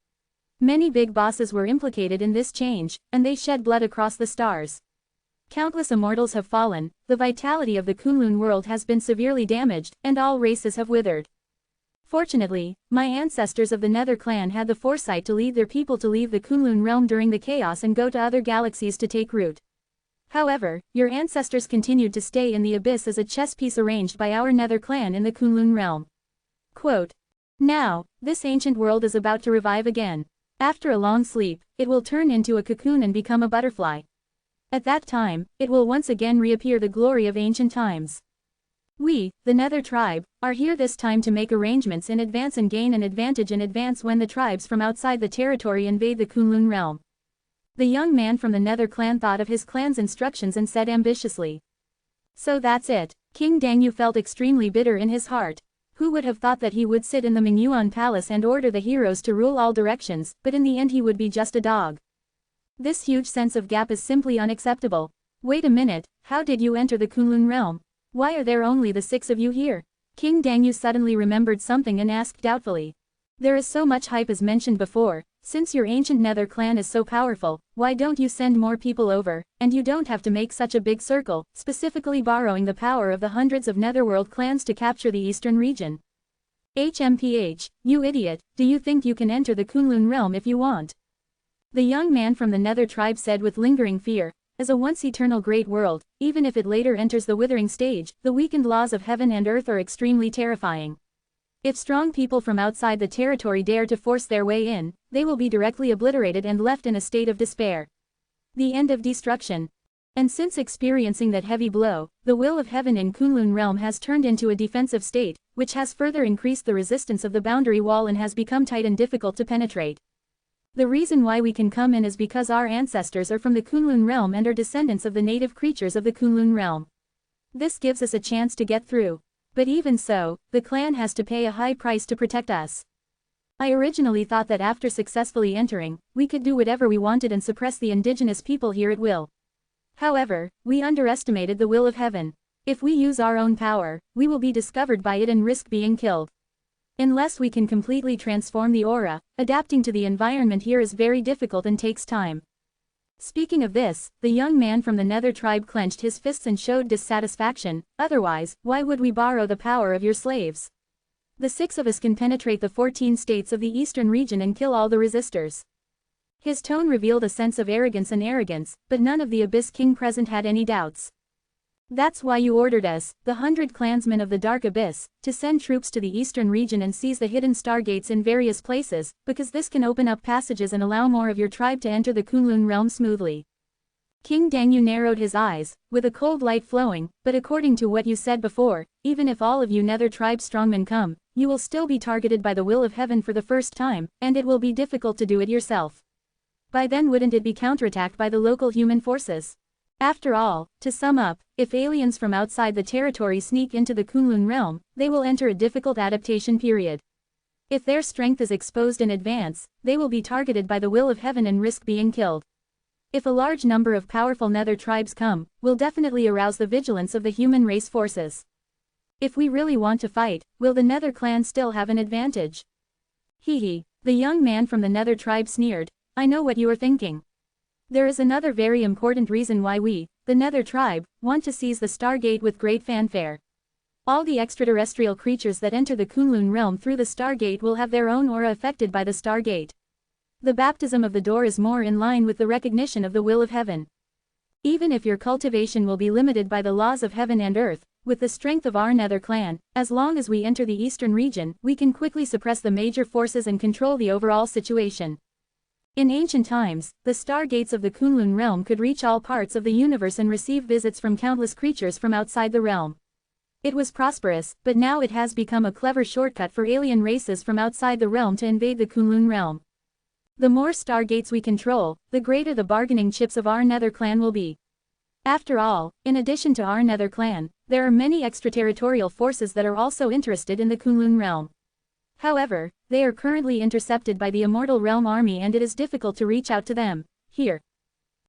Many big bosses were implicated in this change, and they shed blood across the stars. Countless immortals have fallen, the vitality of the Kunlun world has been severely damaged, and all races have withered. Fortunately, my ancestors of the Nether clan had the foresight to lead their people to leave the Kunlun realm during the chaos and go to other galaxies to take root. However, your ancestors continued to stay in the abyss as a chess piece arranged by our Nether clan in the Kunlun realm. Quote, "Now, this ancient world is about to revive again. After a long sleep, it will turn into a cocoon and become a butterfly. At that time, it will once again reappear the glory of ancient times. We, the Nether tribe, are here this time to make arrangements in advance and gain an advantage in advance when the tribes from outside the territory invade the Kunlun realm." The young man from the Nether clan thought of his clan's instructions and said ambitiously. "So that's it." King Dangyu felt extremely bitter in his heart. Who would have thought that he would sit in the Mingyuan palace and order the heroes to rule all directions, but in the end he would be just a dog. This huge sense of gap is simply unacceptable. Wait a minute, how did you enter the Kunlun realm? Why are there only the 6 of you here? King Dangyu suddenly remembered something and asked doubtfully. There is so much hype as mentioned before. Since your ancient Nether clan is so powerful, why don't you send more people over, and you don't have to make such a big circle, specifically borrowing the power of the hundreds of Netherworld clans to capture the eastern region? HMPH, you idiot, do you think you can enter the Kunlun realm if you want? The young man from the Nether tribe said with lingering fear, as a once-eternal great world, even if it later enters the withering stage, the weakened laws of heaven and earth are extremely terrifying. If strong people from outside the territory dare to force their way in, they will be directly obliterated and left in a state of despair. The end of destruction. And since experiencing that heavy blow, the will of heaven in Kunlun realm has turned into a defensive state, which has further increased the resistance of the boundary wall and has become tight and difficult to penetrate. The reason why we can come in is because our ancestors are from the Kunlun realm and are descendants of the native creatures of the Kunlun realm. This gives us a chance to get through. But even so, the clan has to pay a high price to protect us. I originally thought that after successfully entering, we could do whatever we wanted and suppress the indigenous people here at will. However, we underestimated the will of heaven. If we use our own power, we will be discovered by it and risk being killed. Unless we can completely transform the aura, adapting to the environment here is very difficult and takes time. Speaking of this, the young man from the Nether tribe clenched his fists and showed dissatisfaction. Otherwise, why would we borrow the power of your slaves? The 6 of us can penetrate the 14 states of the eastern region and kill all the resistors. His tone revealed a sense of arrogance, but none of the Abyss King present had any doubts. That's why you ordered us, the 100 clansmen of the Dark Abyss, to send troops to the eastern region and seize the hidden stargates in various places, because this can open up passages and allow more of your tribe to enter the Kunlun realm smoothly. King Dangyu narrowed his eyes, with a cold light flowing, but according to what you said before, even if all of you Nether tribe strongmen come, you will still be targeted by the will of heaven for the first time, and it will be difficult to do it yourself. By then wouldn't it be counterattacked by the local human forces? After all, to sum up, if aliens from outside the territory sneak into the Kunlun realm, they will enter a difficult adaptation period. If their strength is exposed in advance, they will be targeted by the will of heaven and risk being killed. If a large number of powerful Nether tribes come, will definitely arouse the vigilance of the human race forces. If we really want to fight, will the Nether clan still have an advantage? Hee. The young man from the Nether tribe sneered, I know what you are thinking. There is another very important reason why we, the Nether tribe, want to seize the Stargate with great fanfare. All the extraterrestrial creatures that enter the Kunlun realm through the Stargate will have their own aura affected by the Stargate. The baptism of the door is more in line with the recognition of the will of heaven. Even if your cultivation will be limited by the laws of heaven and earth, With the strength of our Nether clan, as long as we enter the eastern region, we can quickly suppress the major forces and control the overall situation. In ancient times, the stargates of the Kunlun realm could reach all parts of the universe and receive visits from countless creatures from outside the realm. It was prosperous, but now it has become a clever shortcut for alien races from outside the realm to invade the Kunlun realm. The more stargates we control, the greater the bargaining chips of our Nether clan will be. After all, in addition to our Nether clan, there are many extraterritorial forces that are also interested in the Kunlun realm. However, they are currently intercepted by the Immortal Realm army and it is difficult to reach out to them. Here.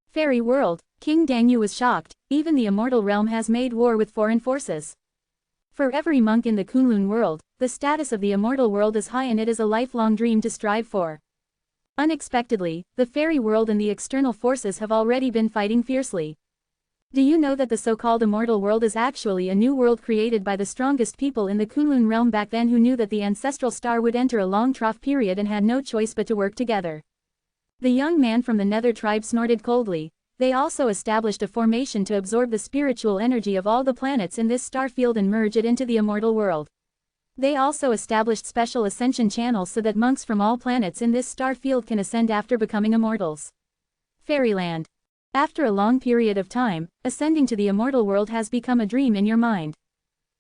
Fairy world, King Dangyu was shocked, even the Immortal Realm has made war with foreign forces. For every monk in the Kunlun world, the status of the Immortal world is high and it is a lifelong dream to strive for. Unexpectedly, the fairy world and the external forces have already been fighting fiercely. Do you know that the so-called Immortal world is actually a new world created by the strongest people in the Kunlun realm back then who knew that the ancestral star would enter a long trough period and had no choice but to work together? The young man from the Nether tribe snorted coldly. They also established a formation to absorb the spiritual energy of all the planets in this star field and merge it into the Immortal world. They also established special ascension channels so that monks from all planets in this star field can ascend after becoming immortals. Fairyland. After a long period of time, ascending to the Immortal world has become a dream in your mind.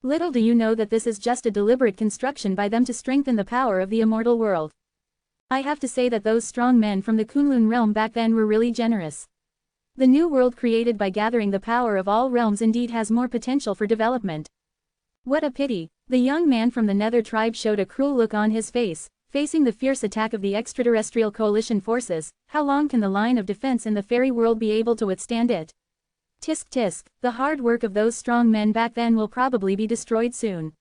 Little do you know that this is just a deliberate construction by them to strengthen the power of the Immortal world. I have to say that those strong men from the Kunlun realm back then were really generous. The new world created by gathering the power of all realms indeed has more potential for development. What a pity, the young man from the Nether tribe showed a cruel look on his face. Facing the fierce attack of the extraterrestrial coalition forces, how long can the line of defense in the fairy world be able to withstand it? Tisk tisk, the hard work of those strong men back then will probably be destroyed soon.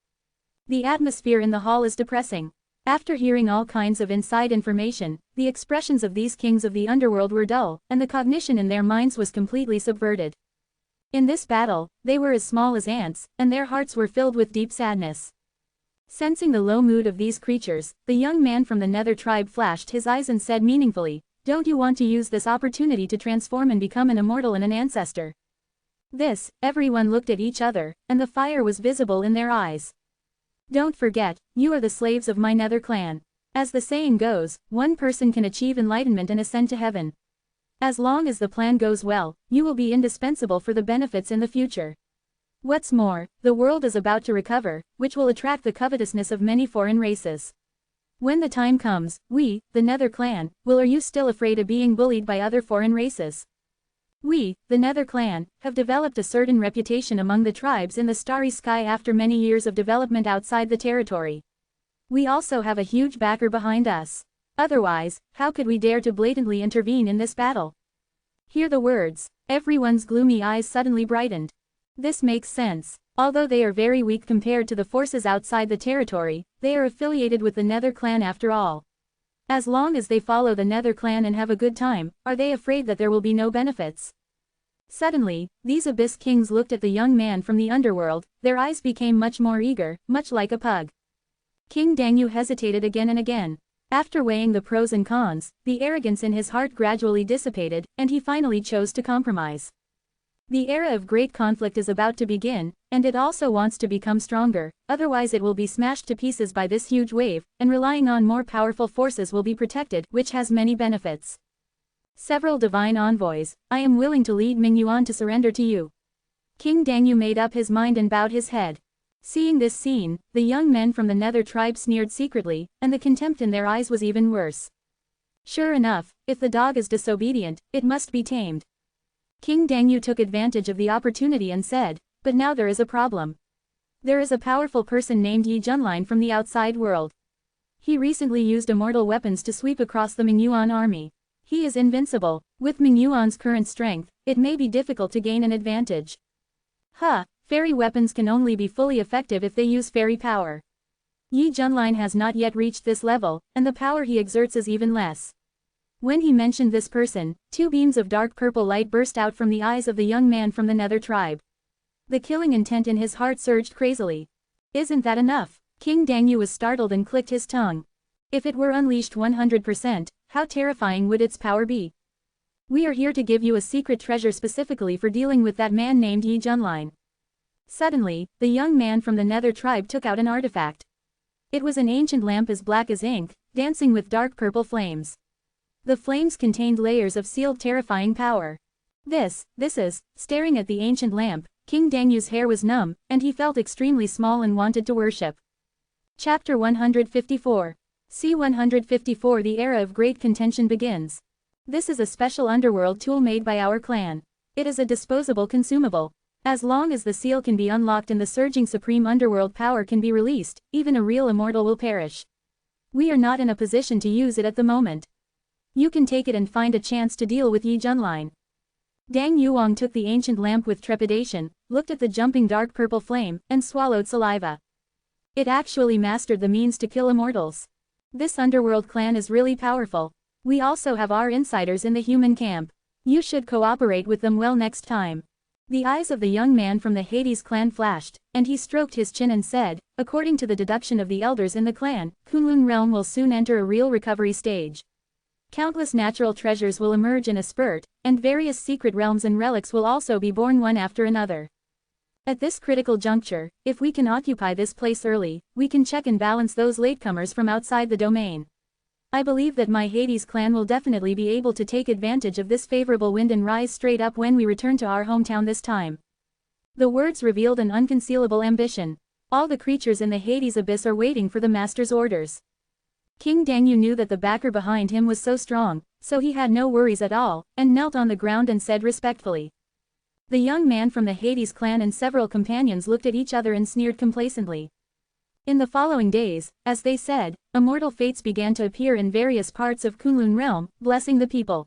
The atmosphere in the hall is depressing. After hearing all kinds of inside information, the expressions of these kings of the underworld were dull, and the cognition in their minds was completely subverted. In this battle, they were as small as ants, and their hearts were filled with deep sadness. Sensing the low mood of these creatures, the young man from the Nether tribe flashed his eyes and said meaningfully, "Don't you want to use this opportunity to transform and become an immortal and an ancestor?" This, everyone looked at each other, and the fire was visible in their eyes. Don't forget, you are the slaves of my Nether clan. As the saying goes, one person can achieve enlightenment and ascend to heaven. As long as the plan goes well, you will be indispensable for the benefits in the future. What's more, the world is about to recover, which will attract the covetousness of many foreign races. When the time comes, we, the Nether clan, are you still afraid of being bullied by other foreign races? We, the Nether clan, have developed a certain reputation among the tribes in the starry sky after many years of development outside the territory. We also have a huge backer behind us. Otherwise, how could we dare to blatantly intervene in this battle? Hear the words. Everyone's gloomy eyes suddenly brightened. This makes sense. Although they are very weak compared to the forces outside the territory, they are affiliated with the Nether clan after all. As long as they follow the Nether clan and have a good time, are they afraid that there will be no benefits? Suddenly, these Abyss Kings looked at the young man from the underworld, their eyes became much more eager, much like a pug. King Dangyu hesitated again and again. After weighing the pros and cons, the arrogance in his heart gradually dissipated, and he finally chose to compromise. The era of great conflict is about to begin, and it also wants to become stronger, otherwise it will be smashed to pieces by this huge wave, and relying on more powerful forces will be protected, which has many benefits. Several divine envoys, I am willing to lead Mingyuan to surrender to you. King Dangyu made up his mind and bowed his head. Seeing this scene, the young men from the Nether tribe sneered secretly, and the contempt in their eyes was even worse. Sure enough, if the dog is disobedient, it must be tamed. King Dangyu took advantage of the opportunity and said, but now there is a problem. There is a powerful person named Yi Junlin from the outside world. He recently used immortal weapons to sweep across the Mingyuan army. He is invincible. With Mingyuan's current strength, it may be difficult to gain an advantage. Fairy weapons can only be fully effective if they use fairy power. Yi Junlin has not yet reached this level, and the power he exerts is even less. When he mentioned this person, two beams of dark purple light burst out from the eyes of the young man from the Nether tribe. The killing intent in his heart surged crazily. Isn't that enough? King Dangyu was startled and clicked his tongue. If it were unleashed 100%, how terrifying would its power be? We are here to give you a secret treasure specifically for dealing with that man named Yi Junlin. Suddenly, the young man from the Nether tribe took out an artifact. It was an ancient lamp as black as ink, dancing with dark purple flames. The flames contained layers of sealed terrifying power. This is, staring at the ancient lamp, King Dangyu's hair was numb, and he felt extremely small and wanted to worship. Chapter 154. C-154 The era of great contention begins. This is a special underworld tool made by our clan. It is a disposable consumable. As long as the seal can be unlocked and the surging supreme underworld power can be released, even a real immortal will perish. We are not in a position to use it at the moment. You can take it and find a chance to deal with Yi Junline. Dang Yuang took the ancient lamp with trepidation, looked at the jumping dark purple flame, and swallowed saliva. It actually mastered the means to kill immortals. This underworld clan is really powerful. We also have our insiders in the human camp. You should cooperate with them well next time. The eyes of the young man from the Hades clan flashed, and he stroked his chin and said, according to the deduction of the elders in the clan, Kunlun realm will soon enter a real recovery stage. Countless natural treasures will emerge in a spurt, and various secret realms and relics will also be born one after another. At this critical juncture, if we can occupy this place early, we can check and balance those latecomers from outside the domain. I believe that my Hades clan will definitely be able to take advantage of this favorable wind and rise straight up when we return to our hometown this time. The words revealed an unconcealable ambition. All the creatures in the Hades abyss are waiting for the master's orders. King Dangyu knew that the backer behind him was so strong, so he had no worries at all, and knelt on the ground and said respectfully. The young man from the Hades clan and several companions looked at each other and sneered complacently. In the following days, as they said, immortal fates began to appear in various parts of Kunlun realm, blessing the people.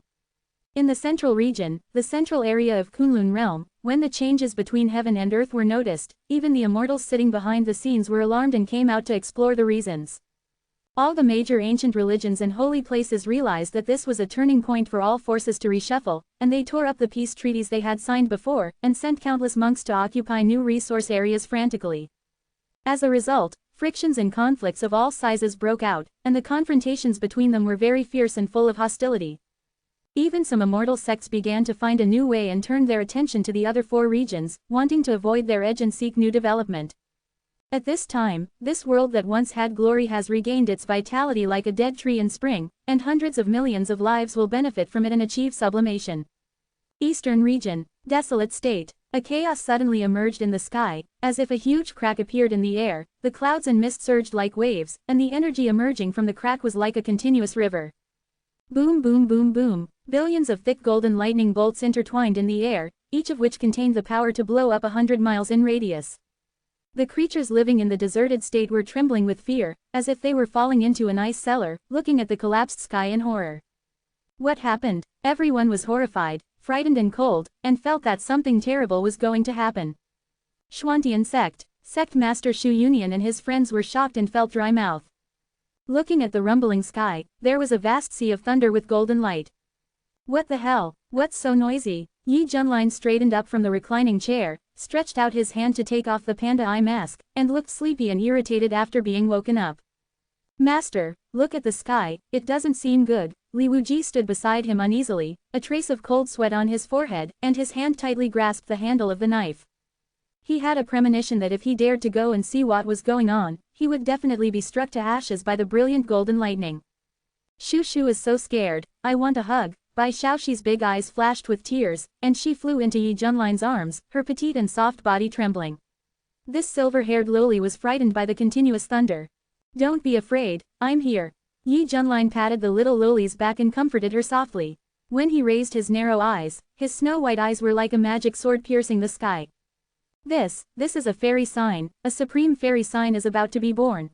In the central region, the central area of Kunlun realm, when the changes between heaven and earth were noticed, even the immortals sitting behind the scenes were alarmed and came out to explore the reasons. All the major ancient religions and holy places realized that this was a turning point for all forces to reshuffle, and they tore up the peace treaties they had signed before, and sent countless monks to occupy new resource areas frantically. As a result, frictions and conflicts of all sizes broke out, and the confrontations between them were very fierce and full of hostility. Even some immortal sects began to find a new way and turned their attention to the other four regions, wanting to avoid their edge and seek new development. At this time, this world that once had glory has regained its vitality like a dead tree in spring, and hundreds of millions of lives will benefit from it and achieve sublimation. Eastern region, desolate state. A chaos suddenly emerged in the sky, as if a huge crack appeared in the air, the clouds and mist surged like waves, and the energy emerging from the crack was like a continuous river. Boom boom boom boom, billions of thick golden lightning bolts intertwined in the air, each of which contained the power to blow up 100 miles in radius. The creatures living in the deserted state were trembling with fear, as if they were falling into an ice cellar, looking at the collapsed sky in horror. What happened? Everyone was horrified, frightened and cold, and felt that something terrible was going to happen. Xuantian Sect Master Shu Union and his friends were shocked and felt dry mouth. Looking at the rumbling sky, there was a vast sea of thunder with golden light. What the hell? What's so noisy? Yi Junline straightened up from the reclining chair, stretched out his hand to take off the panda eye mask, and looked sleepy and irritated after being woken up. Master, look at the sky, it doesn't seem good. Li Wuji stood beside him uneasily, a trace of cold sweat on his forehead, and his hand tightly grasped the handle of the knife. He had a premonition that if he dared to go and see what was going on, he would definitely be struck to ashes by the brilliant golden lightning. Shu Shu is so scared, I want a hug. Bai Xiaoxi's big eyes flashed with tears, and she flew into Yi Junline's arms, her petite and soft body trembling. This silver-haired loli was frightened by the continuous thunder. Don't be afraid, I'm here. Yi Junline patted the little loli's back and comforted her softly. When he raised his narrow eyes, his snow-white eyes were like a magic sword piercing the sky. This is a fairy sign, a supreme fairy sign is about to be born.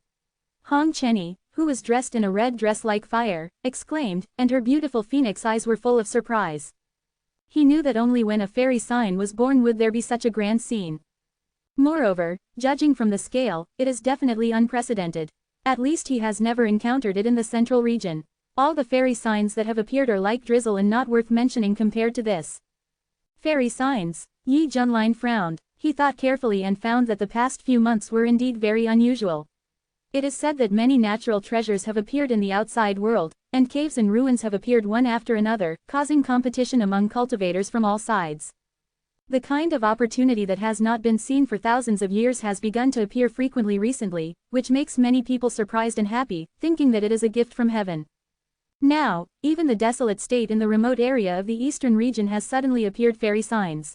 Hong Chenny, who was dressed in a red dress like fire, exclaimed, and her beautiful phoenix eyes were full of surprise. He knew that only when a fairy sign was born would there be such a grand scene. Moreover, judging from the scale, it is definitely unprecedented. At least he has never encountered it in the central region. All the fairy signs that have appeared are like drizzle and not worth mentioning compared to this. Fairy signs. Yi Junline frowned. He thought carefully and found that the past few months were indeed very unusual. It is said that many natural treasures have appeared in the outside world, and caves and ruins have appeared one after another, causing competition among cultivators from all sides. The kind of opportunity that has not been seen for thousands of years has begun to appear frequently recently, which makes many people surprised and happy, thinking that it is a gift from heaven. Now, even the desolate state in the remote area of the eastern region has suddenly appeared fairy signs.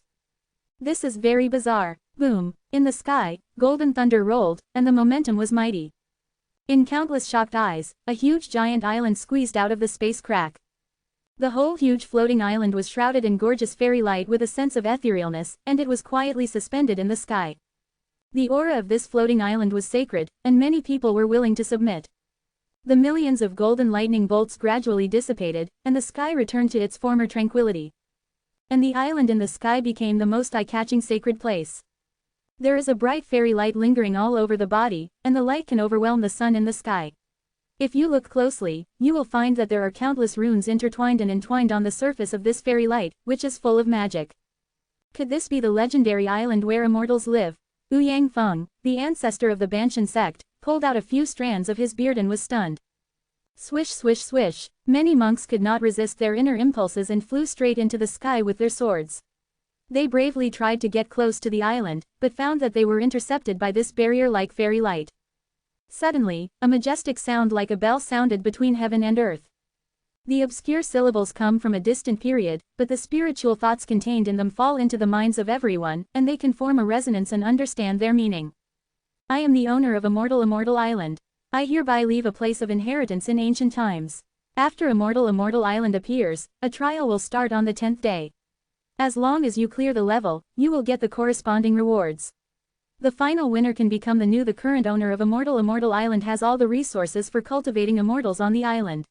This is very bizarre. Boom, in the sky, golden thunder rolled, and the momentum was mighty. In countless shocked eyes, a huge giant island squeezed out of the space crack. The whole huge floating island was shrouded in gorgeous fairy light with a sense of etherealness, and it was quietly suspended in the sky. The aura of this floating island was sacred, and many people were willing to submit. The millions of golden lightning bolts gradually dissipated, and the sky returned to its former tranquility. And the island in the sky became the most eye-catching sacred place. There is a bright fairy light lingering all over the body, and the light can overwhelm the sun in the sky. If you look closely, you will find that there are countless runes intertwined and entwined on the surface of this fairy light, which is full of magic. Could this be the legendary island where immortals live? Ouyang Feng, the ancestor of the Banshan sect, pulled out a few strands of his beard and was stunned. Swish swish swish, many monks could not resist their inner impulses and flew straight into the sky with their swords. They bravely tried to get close to the island, but found that they were intercepted by this barrier-like fairy light. Suddenly, a majestic sound like a bell sounded between heaven and earth. The obscure syllables come from a distant period, but the spiritual thoughts contained in them fall into the minds of everyone, and they can form a resonance and understand their meaning. I am the owner of Immortal Island. I hereby leave a place of inheritance in ancient times. After Immortal Island appears, a trial will start on the 10th day. As long as you clear the level, you will get the corresponding rewards. The final winner can become the current owner of Immortal Island has all the resources for cultivating immortals on the island.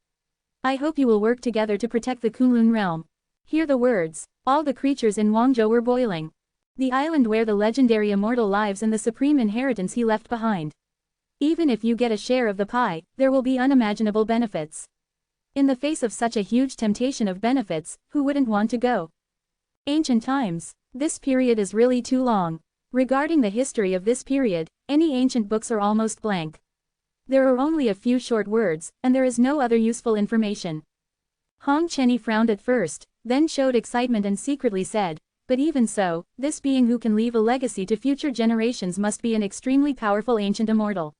I hope you will work together to protect the Kunlun realm. Hear the words. All the creatures in Guangzhou were boiling. The island where the legendary immortal lives and the supreme inheritance he left behind. Even if you get a share of the pie, there will be unimaginable benefits. In the face of such a huge temptation of benefits, who wouldn't want to go? Ancient times. This period is really too long. Regarding the history of this period, any ancient books are almost blank. There are only a few short words, and there is no other useful information. Hong Chenny frowned at first, then showed excitement and secretly said, but even so, this being who can leave a legacy to future generations must be an extremely powerful ancient immortal.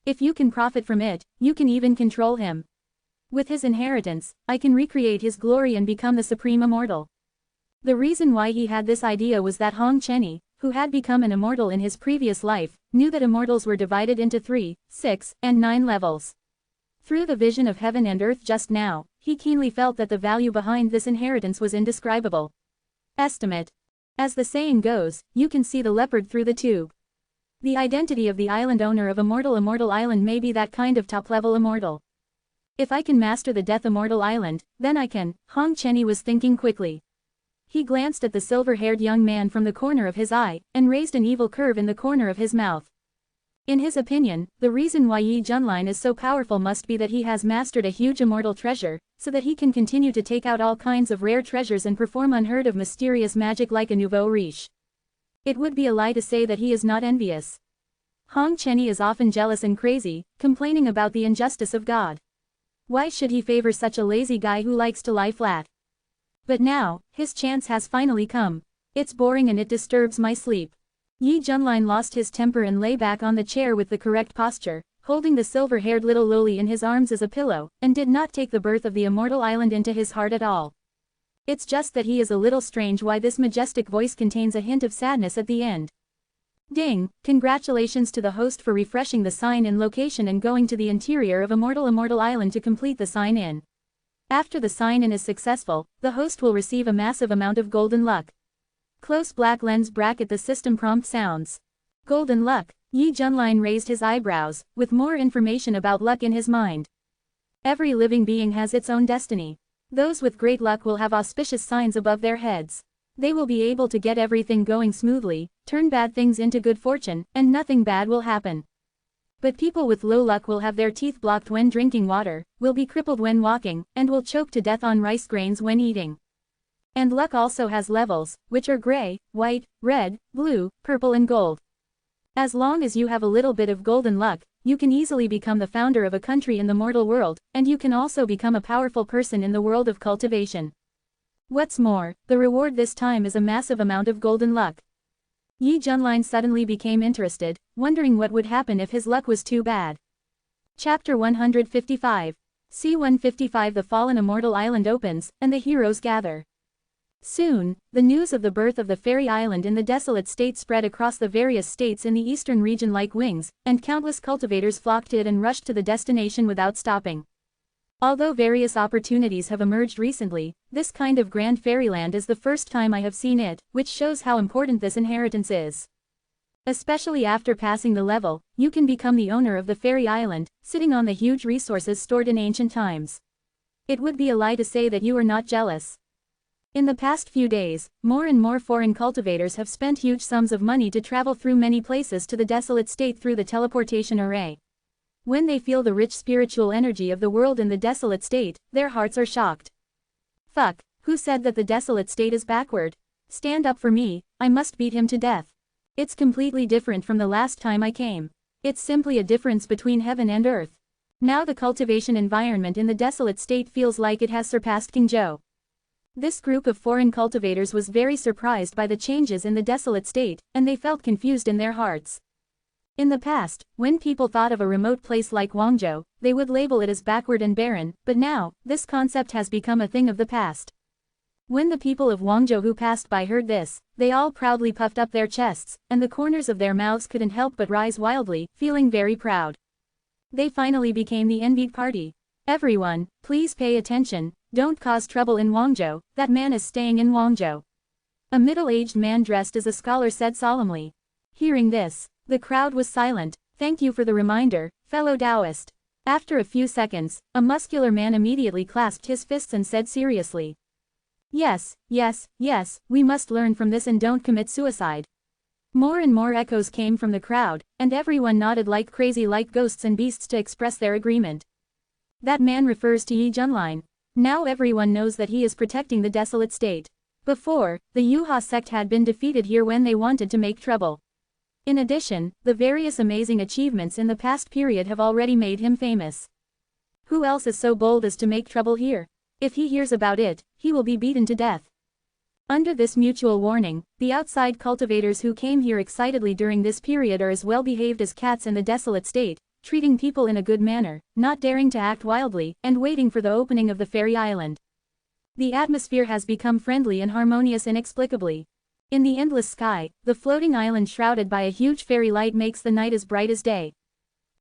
If you can profit from it, you can even control him. With his inheritance, I can recreate his glory and become the supreme immortal. The reason why he had this idea was that Hong Chenny, who had become an immortal in his previous life, knew that immortals were divided into 3, 6, and 9 levels. Through the vision of heaven and earth just now, he keenly felt that the value behind this inheritance was indescribable. Estimate. As the saying goes, you can see the leopard through the tube. The identity of the island owner of Immortal Island may be that kind of top-level immortal. If I can master the Death Immortal Island, then I can, Hong Chenny was thinking quickly. He glanced at the silver-haired young man from the corner of his eye, and raised an evil curve in the corner of his mouth. In his opinion, the reason why Yi Junlin is so powerful must be that he has mastered a huge immortal treasure, so that he can continue to take out all kinds of rare treasures and perform unheard-of mysterious magic like a nouveau riche. It would be a lie to say that he is not envious. Hong Chenny is often jealous and crazy, complaining about the injustice of God. Why should he favor such a lazy guy who likes to lie flat? But now, his chance has finally come. It's boring and it disturbs my sleep. Yi Junlin lost his temper and lay back on the chair with the correct posture, holding the silver-haired little loli in his arms as a pillow, and did not take the birth of the immortal island into his heart at all. It's just that he is a little strange why this majestic voice contains a hint of sadness at the end. Ding, congratulations to the host for refreshing the sign-in location and going to the interior of Immortal Island to complete the sign-in. After the sign-in is successful, the host will receive a massive amount of golden luck. Close black lens bracket the system prompt sounds. Golden luck. Yi Junlin raised his eyebrows, with more information about luck in his mind. Every living being has its own destiny. Those with great luck will have auspicious signs above their heads. They will be able to get everything going smoothly, turn bad things into good fortune, and nothing bad will happen. But people with low luck will have their teeth blocked when drinking water, will be crippled when walking, and will choke to death on rice grains when eating. And luck also has levels, which are gray, white, red, blue, purple and gold. As long as you have a little bit of golden luck, you can easily become the founder of a country in the mortal world, and you can also become a powerful person in the world of cultivation. What's more, the reward this time is a massive amount of golden luck. Yi Junlin suddenly became interested, wondering what would happen if his luck was too bad. Chapter 155. C-155 The Fallen Immortal Island opens, and the heroes gather. Soon, the news of the birth of the fairy island in the desolate state spread across the various states in the eastern region like wings, and countless cultivators flocked to it and rushed to the destination without stopping. Although various opportunities have emerged recently, this kind of grand fairyland is the first time I have seen it, which shows how important this inheritance is. Especially after passing the level, you can become the owner of the fairy island, sitting on the huge resources stored in ancient times. It would be a lie to say that you are not jealous. In the past few days, more and more foreign cultivators have spent huge sums of money to travel through many places to the desolate state through the teleportation array. When they feel the rich spiritual energy of the world in the desolate state, their hearts are shocked. Fuck, who said that the desolate state is backward? Stand up for me, I must beat him to death. It's completely different from the last time I came. It's simply a difference between heaven and earth. Now the cultivation environment in the desolate state feels like it has surpassed Qingzhou. This group of foreign cultivators was very surprised by the changes in the desolate state, and they felt confused in their hearts. In the past, when people thought of a remote place like Guangzhou, they would label it as backward and barren, but now, this concept has become a thing of the past. When the people of Guangzhou who passed by heard this, they all proudly puffed up their chests, and the corners of their mouths couldn't help but rise wildly, feeling very proud. They finally became the envied party. Everyone, please pay attention, don't cause trouble in Guangzhou, that man is staying in Guangzhou. A middle-aged man dressed as a scholar said solemnly. Hearing this, the crowd was silent. Thank you for the reminder, fellow Taoist. After a few seconds, a muscular man immediately clasped his fists and said seriously. Yes, yes, yes, we must learn from this and don't commit suicide. More and more echoes came from the crowd, and everyone nodded like crazy like ghosts and beasts to express their agreement. That man refers to Yi Junlin. Now everyone knows that he is protecting the desolate state. Before, the Yuha sect had been defeated here when they wanted to make trouble. In addition, the various amazing achievements in the past period have already made him famous. Who else is so bold as to make trouble here? If he hears about it, he will be beaten to death. Under this mutual warning, the outside cultivators who came here excitedly during this period are as well behaved as cats in the desolate state, treating people in a good manner, not daring to act wildly, and waiting for the opening of the fairy island. The atmosphere has become friendly and harmonious inexplicably. In the endless sky, the floating island shrouded by a huge fairy light makes the night as bright as day.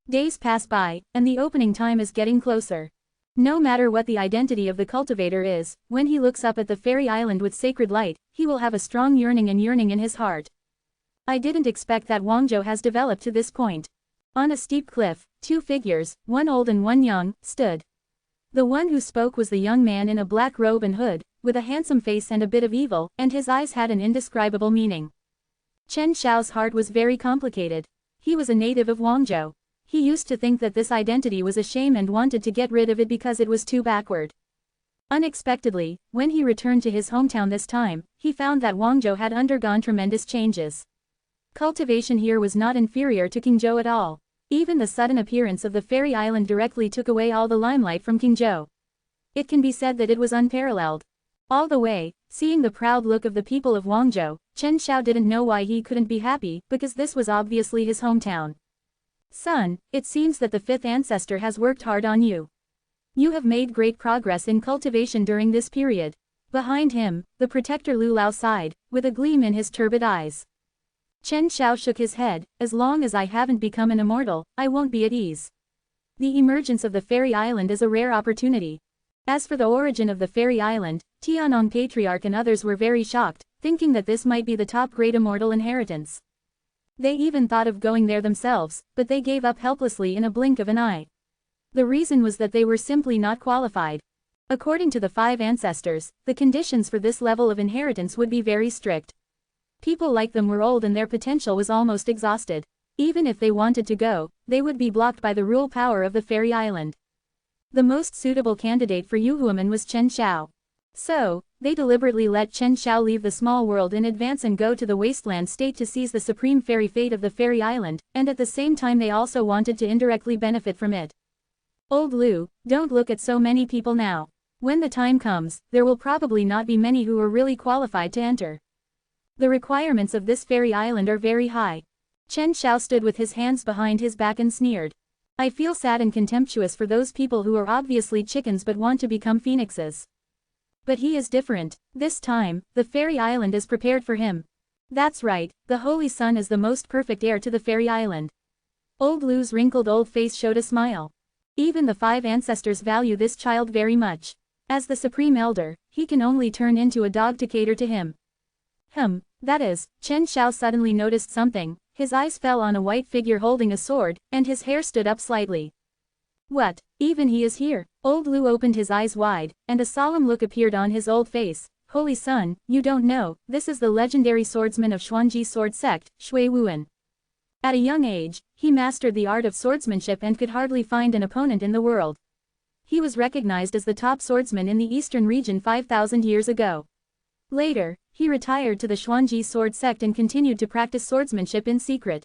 Days pass by, and the opening time is getting closer. No matter what the identity of the cultivator is, when he looks up at the fairy island with sacred light, he will have a strong yearning in his heart. I didn't expect that Guangzhou has developed to this point. On a steep cliff, two figures, one old and one young, stood. The one who spoke was the young man in a black robe and hood, with a handsome face and a bit of evil, and his eyes had an indescribable meaning. Chen Xiao's heart was very complicated. He was a native of Guangzhou. He used to think that this identity was a shame and wanted to get rid of it because it was too backward. Unexpectedly, when he returned to his hometown this time, he found that Guangzhou had undergone tremendous changes. Cultivation here was not inferior to Qingzhou at all. Even the sudden appearance of the fairy island directly took away all the limelight from Qingzhou. It can be said that it was unparalleled. All the way, seeing the proud look of the people of Guangzhou, Chen Xiao didn't know why he couldn't be happy, because this was obviously his hometown. Son, it seems that the fifth ancestor has worked hard on you. You have made great progress in cultivation during this period. Behind him, the protector Lu Lao sighed, with a gleam in his turbid eyes. Chen Xiao shook his head. As long as I haven't become an immortal, I won't be at ease. The emergence of the fairy island is a rare opportunity. As for the origin of the fairy island, Tianong Patriarch and others were very shocked, thinking that this might be the top grade immortal inheritance. They even thought of going there themselves, but they gave up helplessly in a blink of an eye. The reason was that they were simply not qualified. According to the five ancestors, the conditions for this level of inheritance would be very strict. People like them were old and their potential was almost exhausted. Even if they wanted to go, they would be blocked by the rule power of the fairy island. The most suitable candidate for Yuhuaman was Chen Xiao. So, they deliberately let Chen Xiao leave the small world in advance and go to the wasteland state to seize the supreme fairy fate of the fairy island, and at the same time they also wanted to indirectly benefit from it. Old Lu, don't look at so many people now. When the time comes, there will probably not be many who are really qualified to enter. The requirements of this fairy island are very high. Chen Xiao stood with his hands behind his back and sneered. I feel sad and contemptuous for those people who are obviously chickens but want to become phoenixes. But he is different. This time, the fairy island is prepared for him. That's right, the Holy Sun is the most perfect heir to the fairy island. Old Lu's wrinkled old face showed a smile. Even the 5 ancestors value this child very much. As the supreme elder, he can only turn into a dog to cater to him. That is, Chen Xiao suddenly noticed something. His eyes fell on a white figure holding a sword, and his hair stood up slightly. What, even he is here? Old Lu opened his eyes wide, and a solemn look appeared on his old face. Holy Sun, you don't know, this is the legendary swordsman of Xuanji sword sect, Shui Wuan. At a young age, he mastered the art of swordsmanship and could hardly find an opponent in the world. He was recognized as the top swordsman in the eastern region 5,000 years ago. Later, he retired to the Xuanji sword sect and continued to practice swordsmanship in secret.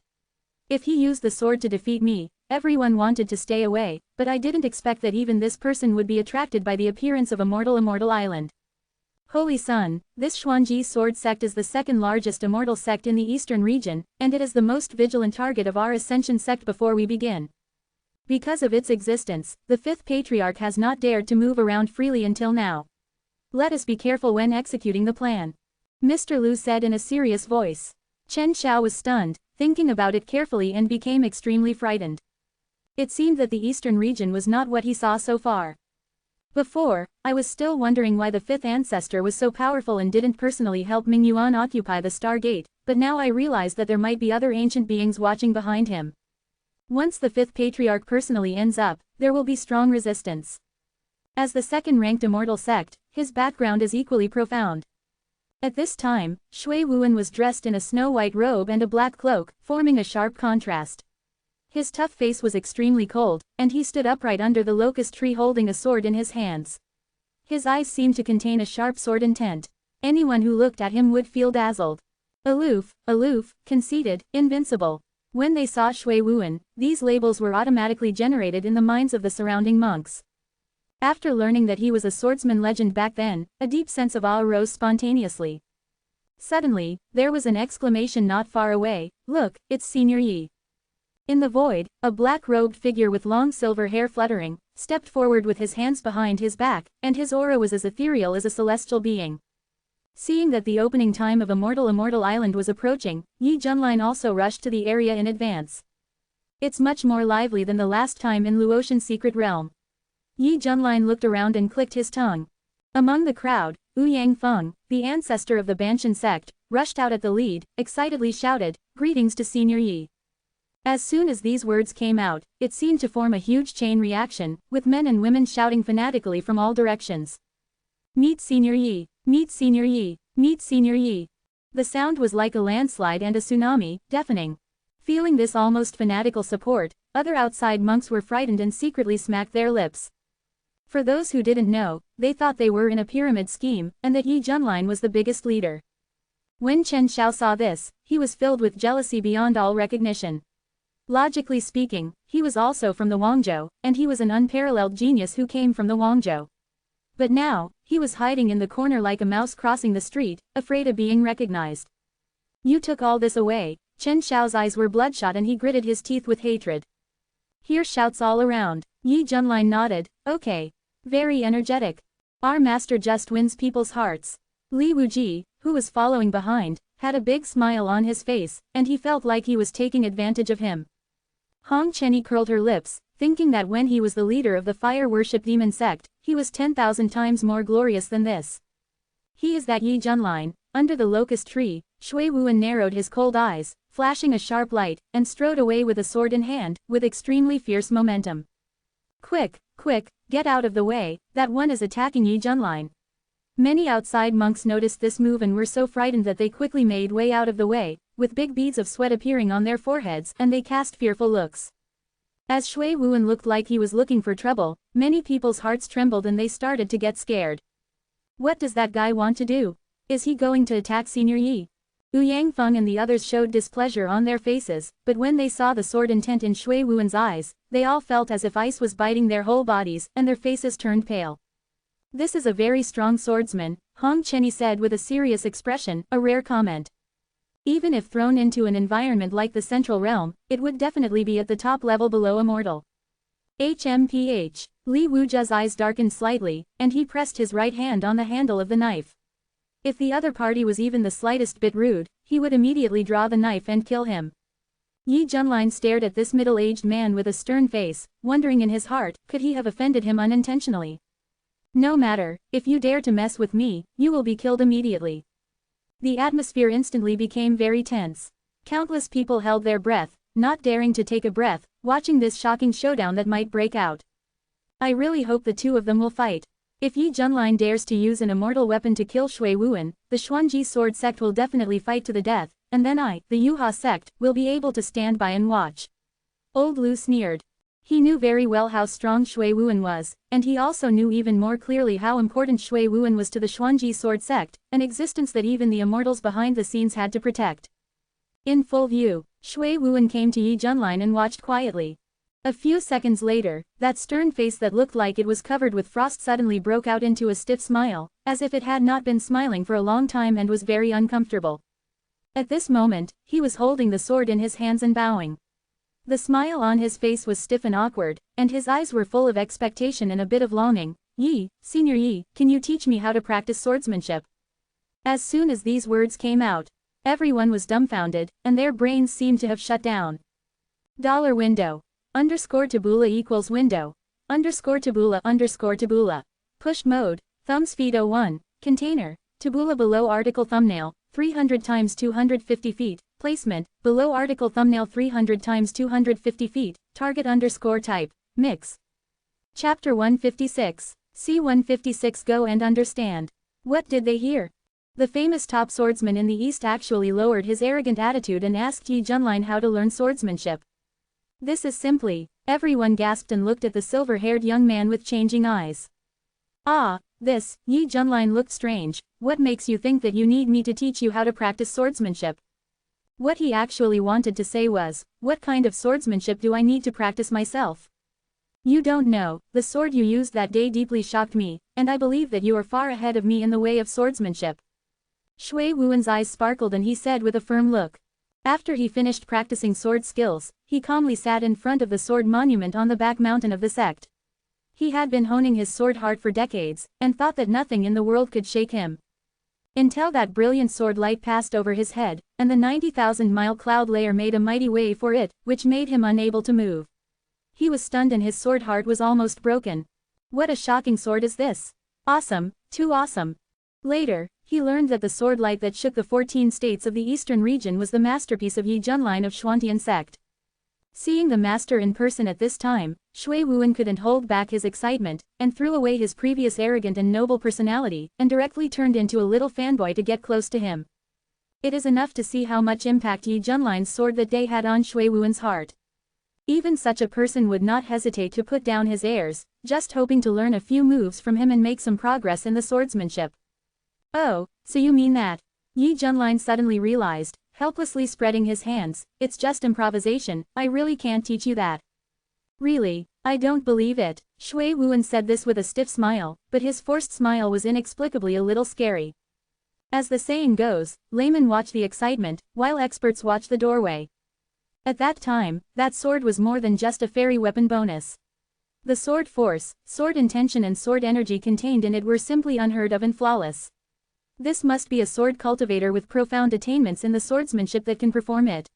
If he used the sword to defeat me, everyone wanted to stay away, but I didn't expect that even this person would be attracted by the appearance of a immortal island. Holy Sun, this Xuanji sword sect is the second largest immortal sect in the eastern region, and it is the most vigilant target of our ascension sect before we begin. Because of its existence, the 5th patriarch has not dared to move around freely until now. Let us be careful when executing the plan. Mr. Lu said in a serious voice. Chen Xiao was stunned, thinking about it carefully and became extremely frightened. It seemed that the eastern region was not what he saw so far. Before, I was still wondering why the 5th ancestor was so powerful and didn't personally help Ming Yuan occupy the Star Gate, but now I realized that there might be other ancient beings watching behind him. Once the 5th patriarch personally ends up, there will be strong resistance. As the second-ranked immortal sect, his background is equally profound. At this time, Shui Wuan was dressed in a snow-white robe and a black cloak, forming a sharp contrast. His tough face was extremely cold, and he stood upright under the locust tree holding a sword in his hands. His eyes seemed to contain a sharp sword intent. Anyone who looked at him would feel dazzled. Aloof, conceited, invincible. When they saw Shui Wuan, these labels were automatically generated in the minds of the surrounding monks. After learning that he was a swordsman legend back then, a deep sense of awe arose spontaneously. Suddenly, there was an exclamation not far away, "Look, it's Senior Yi." In the void, a black-robed figure with long silver hair fluttering, stepped forward with his hands behind his back, and his aura was as ethereal as a celestial being. Seeing that the opening time of Immortal Island was approaching, Yi Junlin also rushed to the area in advance. It's much more lively than the last time in Luotian's secret realm. Yi Junlin looked around and clicked his tongue. Among the crowd, Wu Yangfeng, the ancestor of the Banshan sect, rushed out at the lead, excitedly shouted, "Greetings to Senior Yi." As soon as these words came out, it seemed to form a huge chain reaction, with men and women shouting fanatically from all directions. "Meet Senior Yi! Meet Senior Yi! Meet Senior Yi!" The sound was like a landslide and a tsunami, deafening. Feeling this almost fanatical support, other outside monks were frightened and secretly smacked their lips. For those who didn't know, they thought they were in a pyramid scheme, and that Yi Junlin was the biggest leader. When Chen Xiao saw this, he was filled with jealousy beyond all recognition. Logically speaking, he was also from the Wangzhou, and he was an unparalleled genius who came from the Wangzhou. But now, he was hiding in the corner like a mouse crossing the street, afraid of being recognized. "You took all this away." Chen Xiao's eyes were bloodshot and he gritted his teeth with hatred. Hear shouts all around. Yi Junlin nodded, "Okay. Very energetic. Our master just wins people's hearts." Li Wuji, who was following behind, had a big smile on his face, and he felt like he was taking advantage of him. Hong Chenyi curled her lips, thinking that when he was the leader of the fire-worship demon sect, he was 10,000 times more glorious than this. "He is that Yi Junlin." Under the locust tree, Shui Wuan narrowed his cold eyes, flashing a sharp light, and strode away with a sword in hand, with extremely fierce momentum. Quick, get out of the way, that one is attacking Yi Junlin." Many outside monks noticed this move and were so frightened that they quickly made way out of the way, with big beads of sweat appearing on their foreheads, and they cast fearful looks. As Shui Wuan looked like he was looking for trouble, many people's hearts trembled and they started to get scared. What does that guy want to do? Is he going to attack Senior Yi? Wu Yangfeng and the others showed displeasure on their faces, but when they saw the sword intent in Shui Wuan's eyes, they all felt as if ice was biting their whole bodies, and their faces turned pale. This is a very strong swordsman, Hong Chenyi said with a serious expression, a rare comment. Even if thrown into an environment like the Central Realm, it would definitely be at the top level below immortal. HMPH. Li Wujia's eyes darkened slightly, and he pressed his right hand on the handle of the knife. If the other party was even the slightest bit rude, he would immediately draw the knife and kill him. Yi Junlin stared at this middle-aged man with a stern face, wondering in his heart, could he have offended him unintentionally? No matter, if you dare to mess with me, you will be killed immediately. The atmosphere instantly became very tense. Countless people held their breath, not daring to take a breath, watching this shocking showdown that might break out. I really hope the two of them will fight. If Yi Junlin dares to use an immortal weapon to kill Shui Wuan, the Xuanji sword sect will definitely fight to the death, and then I, the Yuha sect, will be able to stand by and watch. Old Lu sneered. He knew very well how strong Shui Wuan was, and he also knew even more clearly how important Shui Wuan was to the Xuanji sword sect, an existence that even the immortals behind the scenes had to protect. In full view, Shui Wuan came to Yi Junlin and watched quietly. A few seconds later, that stern face that looked like it was covered with frost suddenly broke out into a stiff smile, as if it had not been smiling for a long time and was very uncomfortable. At this moment, he was holding the sword in his hands and bowing. The smile on his face was stiff and awkward, and his eyes were full of expectation and a bit of longing. Yi, Senior Yi, can you teach me how to practice swordsmanship? As soon as these words came out, everyone was dumbfounded, and their brains seemed to have shut down. $window. _Taboola equals window. _Taboola. Push mode, thumb speed 01, container, Taboola below article thumbnail, 300 times 250 feet, placement, below article thumbnail 300 times 250 feet, target _type, mix. Chapter 156, C156 Go and understand. What did they hear? The famous top swordsman in the East actually lowered his arrogant attitude and asked Yi Junlin how to learn swordsmanship. This is simply, everyone gasped and looked at the silver-haired young man with changing eyes. Ah, this, Yi Junlin looked strange. What makes you think that you need me to teach you how to practice swordsmanship? What he actually wanted to say was, what kind of swordsmanship do I need to practice myself? You don't know, the sword you used that day deeply shocked me, and I believe that you are far ahead of me in the way of swordsmanship. Shui Wuan's eyes sparkled and he said with a firm look. After he finished practicing sword skills, he calmly sat in front of the sword monument on the back mountain of the sect. He had been honing his sword heart for decades, and thought that nothing in the world could shake him. Until that brilliant sword light passed over his head, and the 90,000-mile cloud layer made a mighty way for it, which made him unable to move. He was stunned and his sword heart was almost broken. What a shocking sword is this! Awesome, too awesome. Later, he learned that the sword light that shook the 14 states of the eastern region was the masterpiece of Yi Junlin of Xuantian sect. Seeing the master in person at this time, Shui Wuan couldn't hold back his excitement, and threw away his previous arrogant and noble personality, and directly turned into a little fanboy to get close to him. It is enough to see how much impact Yi Junlin's sword that day had on Shui Wuan's heart. Even such a person would not hesitate to put down his airs, just hoping to learn a few moves from him and make some progress in the swordsmanship. Oh, so you mean that? Yi Junlin suddenly realized, helplessly spreading his hands, it's just improvisation, I really can't teach you that. Really, I don't believe it. Shui Wuan said this with a stiff smile, but his forced smile was inexplicably a little scary. As the saying goes, laymen watch the excitement, while experts watch the doorway. At that time, that sword was more than just a fairy weapon bonus. The sword force, sword intention and sword energy contained in it were simply unheard of and flawless. This must be a sword cultivator with profound attainments in the swordsmanship that can perform it.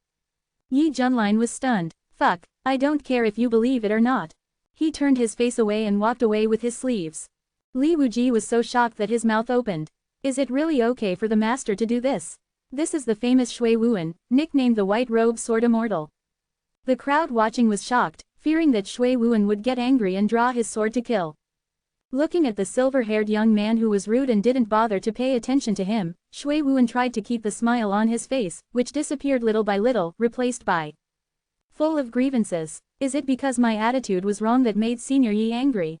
Yi Junlin was stunned. Fuck, I don't care if you believe it or not. He turned his face away and walked away with his sleeves. Li Wuji was so shocked that his mouth opened. Is it really okay for the master to do this? This is the famous Shui Wuan, nicknamed the White Robe Sword Immortal. The crowd watching was shocked, fearing that Shui Wuan would get angry and draw his sword to kill. Looking at the silver-haired young man who was rude and didn't bother to pay attention to him, Shui Wuan tried to keep the smile on his face, which disappeared little by little, replaced by full of grievances. Is it because my attitude was wrong that made Senior Yi angry?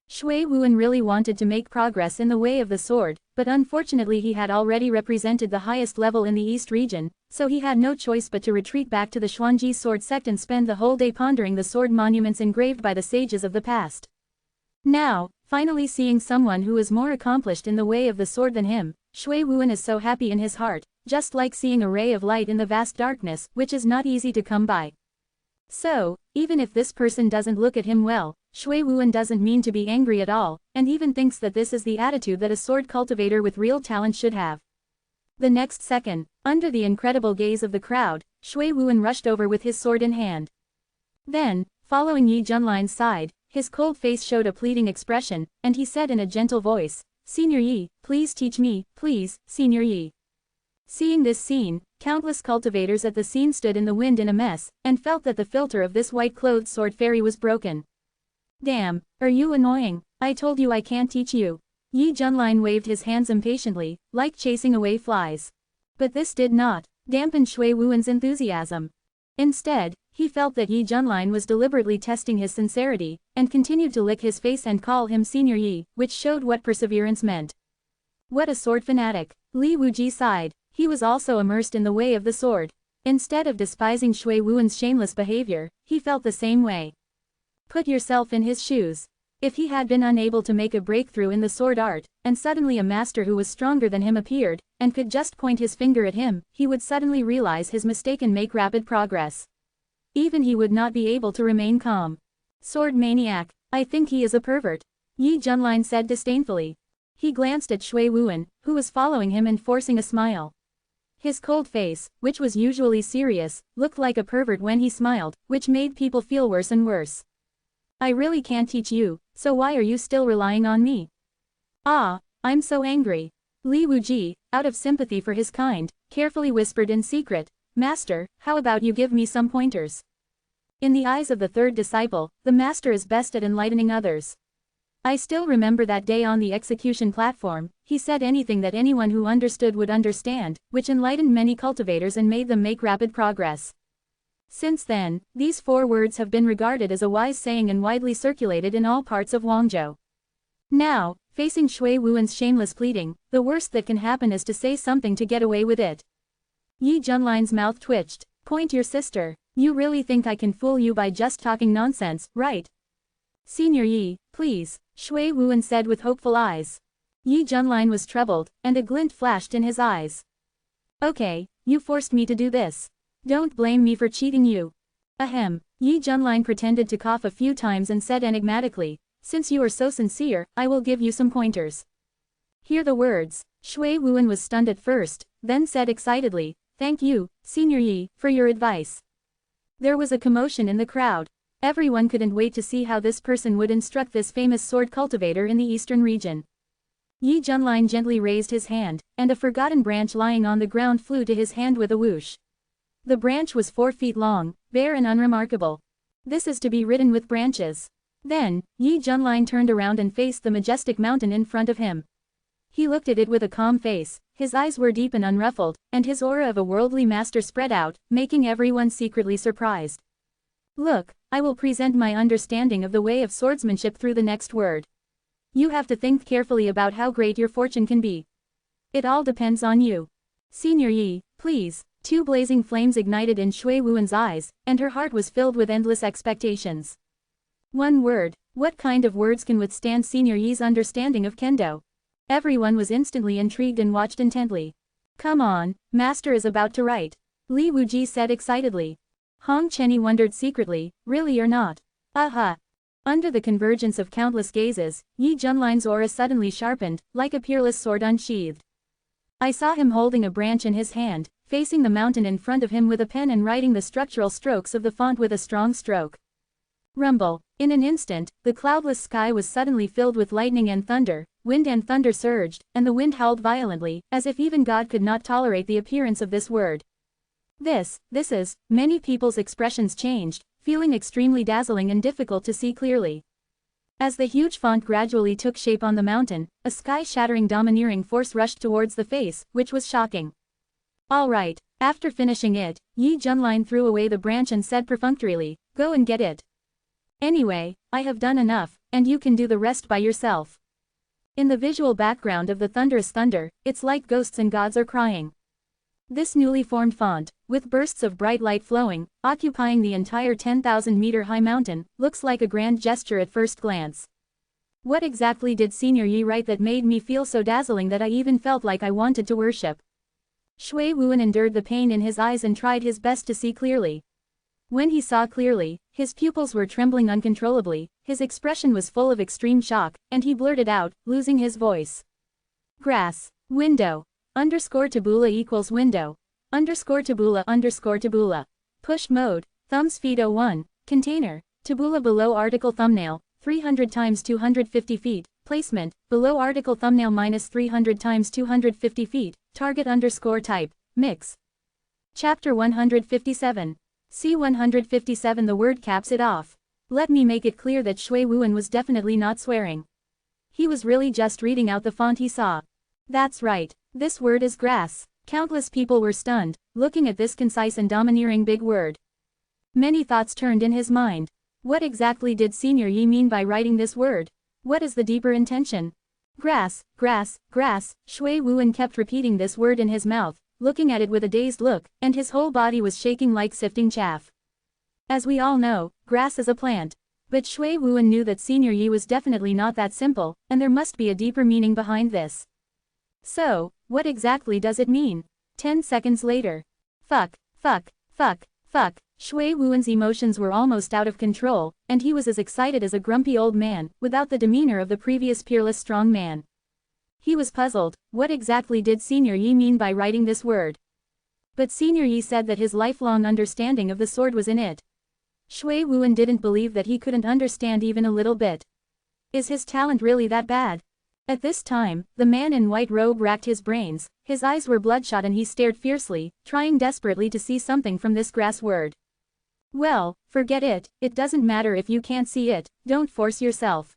Shui Wuan really wanted to make progress in the way of the sword, but unfortunately he had already represented the highest level in the East region, so he had no choice but to retreat back to the Xuanji sword sect and spend the whole day pondering the sword monuments engraved by the sages of the past. Now, finally seeing someone who is more accomplished in the way of the sword than him, Shui Wuan is so happy in his heart, just like seeing a ray of light in the vast darkness, which is not easy to come by. So, even if this person doesn't look at him well, Shui Wuan doesn't mean to be angry at all, and even thinks that this is the attitude that a sword cultivator with real talent should have. The next second, under the incredible gaze of the crowd, Shui Wuan rushed over with his sword in hand. Then, following Yi Junline's side, his cold face showed a pleading expression, and he said in a gentle voice, "Senior Yi, please teach me, please, Senior Yi." Seeing this scene, countless cultivators at the scene stood in the wind in a mess, and felt that the filter of this white-clothed sword fairy was broken. "Damn, are you annoying? I told you I can't teach you." Yi Junline waved his hands impatiently, like chasing away flies. But this did not dampen Shui Wuan's enthusiasm. Instead, he felt that Yi Junline was deliberately testing his sincerity, and continued to lick his face and call him Senior Yi, which showed what perseverance meant. What a sword fanatic. Li Wuji sighed. He was also immersed in the way of the sword. Instead of despising Shui Wuan's shameless behavior, he felt the same way. Put yourself in his shoes. If he had been unable to make a breakthrough in the sword art, and suddenly a master who was stronger than him appeared, and could just point his finger at him, he would suddenly realize his mistake and make rapid progress. Even he would not be able to remain calm. Sword maniac, I think he is a pervert. Yi Junline said disdainfully. He glanced at Shui Wuan, who was following him and forcing a smile. His cold face, which was usually serious, looked like a pervert when he smiled, which made people feel worse and worse. I really can't teach you, so why are you still relying on me? Ah, I'm so angry. Li Wuji, out of sympathy for his kind, carefully whispered in secret, Master, how about you give me some pointers? In the eyes of the third disciple, the master is best at enlightening others. I still remember that day on the execution platform, he said anything that anyone who understood would understand, which enlightened many cultivators and made them make rapid progress. Since then, these 4 words have been regarded as a wise saying and widely circulated in all parts of Guangzhou. Now, facing Shui Wuan's shameless pleading, the worst that can happen is to say something to get away with it. Yi Junline's mouth twitched. Point your sister. You really think I can fool you by just talking nonsense, right? Senior Yi, please, Shui Wuan said with hopeful eyes. Yi Junline was troubled, and a glint flashed in his eyes. Okay, you forced me to do this. Don't blame me for cheating you. Ahem. Yi Junline pretended to cough a few times and said enigmatically, since you are so sincere, I will give you some pointers. Hear the words. Shui Wuan was stunned at first, then said excitedly, thank you, Senior Yi, for your advice. There was a commotion in the crowd. Everyone couldn't wait to see how this person would instruct this famous sword cultivator in the eastern region. Yi Junline gently raised his hand, and a forgotten branch lying on the ground flew to his hand with a whoosh. The branch was 4 feet long, bare and unremarkable. This is to be ridden with branches. Then, Yi Junline turned around and faced the majestic mountain in front of him. He looked at it with a calm face, his eyes were deep and unruffled, and his aura of a worldly master spread out, making everyone secretly surprised. Look, I will present my understanding of the way of swordsmanship through the next word. You have to think carefully about how great your fortune can be. It all depends on you. Senior Yi, please. 2 blazing flames ignited in Shui Wuan's eyes, and her heart was filled with endless expectations. 1 word. What kind of words can withstand Senior Yi's understanding of kendo? Everyone was instantly intrigued and watched intently. Come on, Master is about to write. Li Wuji said excitedly. Hong Chenyi wondered secretly, really or not? Aha! Under the convergence of countless gazes, Yi Junline's aura suddenly sharpened, like a peerless sword unsheathed. I saw him holding a branch in his hand, facing the mountain in front of him with a pen and writing the structural strokes of the font with a strong stroke. Rumble. In an instant, the cloudless sky was suddenly filled with lightning and thunder, wind and thunder surged, and the wind howled violently, as if even God could not tolerate the appearance of this word. This is, many people's expressions changed, feeling extremely dazzling and difficult to see clearly. As the huge font gradually took shape on the mountain, a sky-shattering domineering force rushed towards the face, which was shocking. All right, after finishing it, Yi Junline threw away the branch and said perfunctorily, go and get it. Anyway, I have done enough, and you can do the rest by yourself. In the visual background of the thunderous thunder, it's like ghosts and gods are crying. This newly formed font, with bursts of bright light flowing, occupying the entire 10,000-meter high mountain, looks like a grand gesture at first glance. What exactly did Senior Yi write that made me feel so dazzling that I even felt like I wanted to worship? Shui Wuan endured the pain in his eyes and tried his best to see clearly. When he saw clearly, his pupils were trembling uncontrollably, his expression was full of extreme shock, and he blurted out, losing his voice. Grass. Window. Underscore tabula equals window. Underscore tabula. Push mode. Thumbs feed 01. Container. Tabula below article thumbnail. 300 times 250 feet. Placement. Below article thumbnail minus 300 times 250 feet. Target underscore type. Mix. Chapter 157. C157. The word caps it off. Let me make it clear that Shui Wuan was definitely not swearing. He was really just reading out the font he saw. That's right. This word is grass. Countless people were stunned, looking at this concise and domineering big word. Many thoughts turned in his mind. What exactly did Senior Yi mean by writing this word? What is the deeper intention? Grass, grass, grass. Shui Wuan kept repeating this word in his mouth, looking at it with a dazed look, and his whole body was shaking like sifting chaff. As we all know, grass is a plant. But Shui Wuan knew that Senior Yi was definitely not that simple, and there must be a deeper meaning behind this. So, what exactly does it mean? 10 seconds later. Fuck. Shui Wuan's emotions were almost out of control, and he was as excited as a grumpy old man, without the demeanor of the previous peerless strong man. He was puzzled. What exactly did Senior Yi mean by writing this word? But Senior Yi said that his lifelong understanding of the sword was in it. Shui Wuan didn't believe that he couldn't understand even a little bit. Is his talent really that bad? At this time, the man in white robe racked his brains, his eyes were bloodshot and he stared fiercely, trying desperately to see something from this grass word. Well, forget it, it doesn't matter if you can't see it, don't force yourself.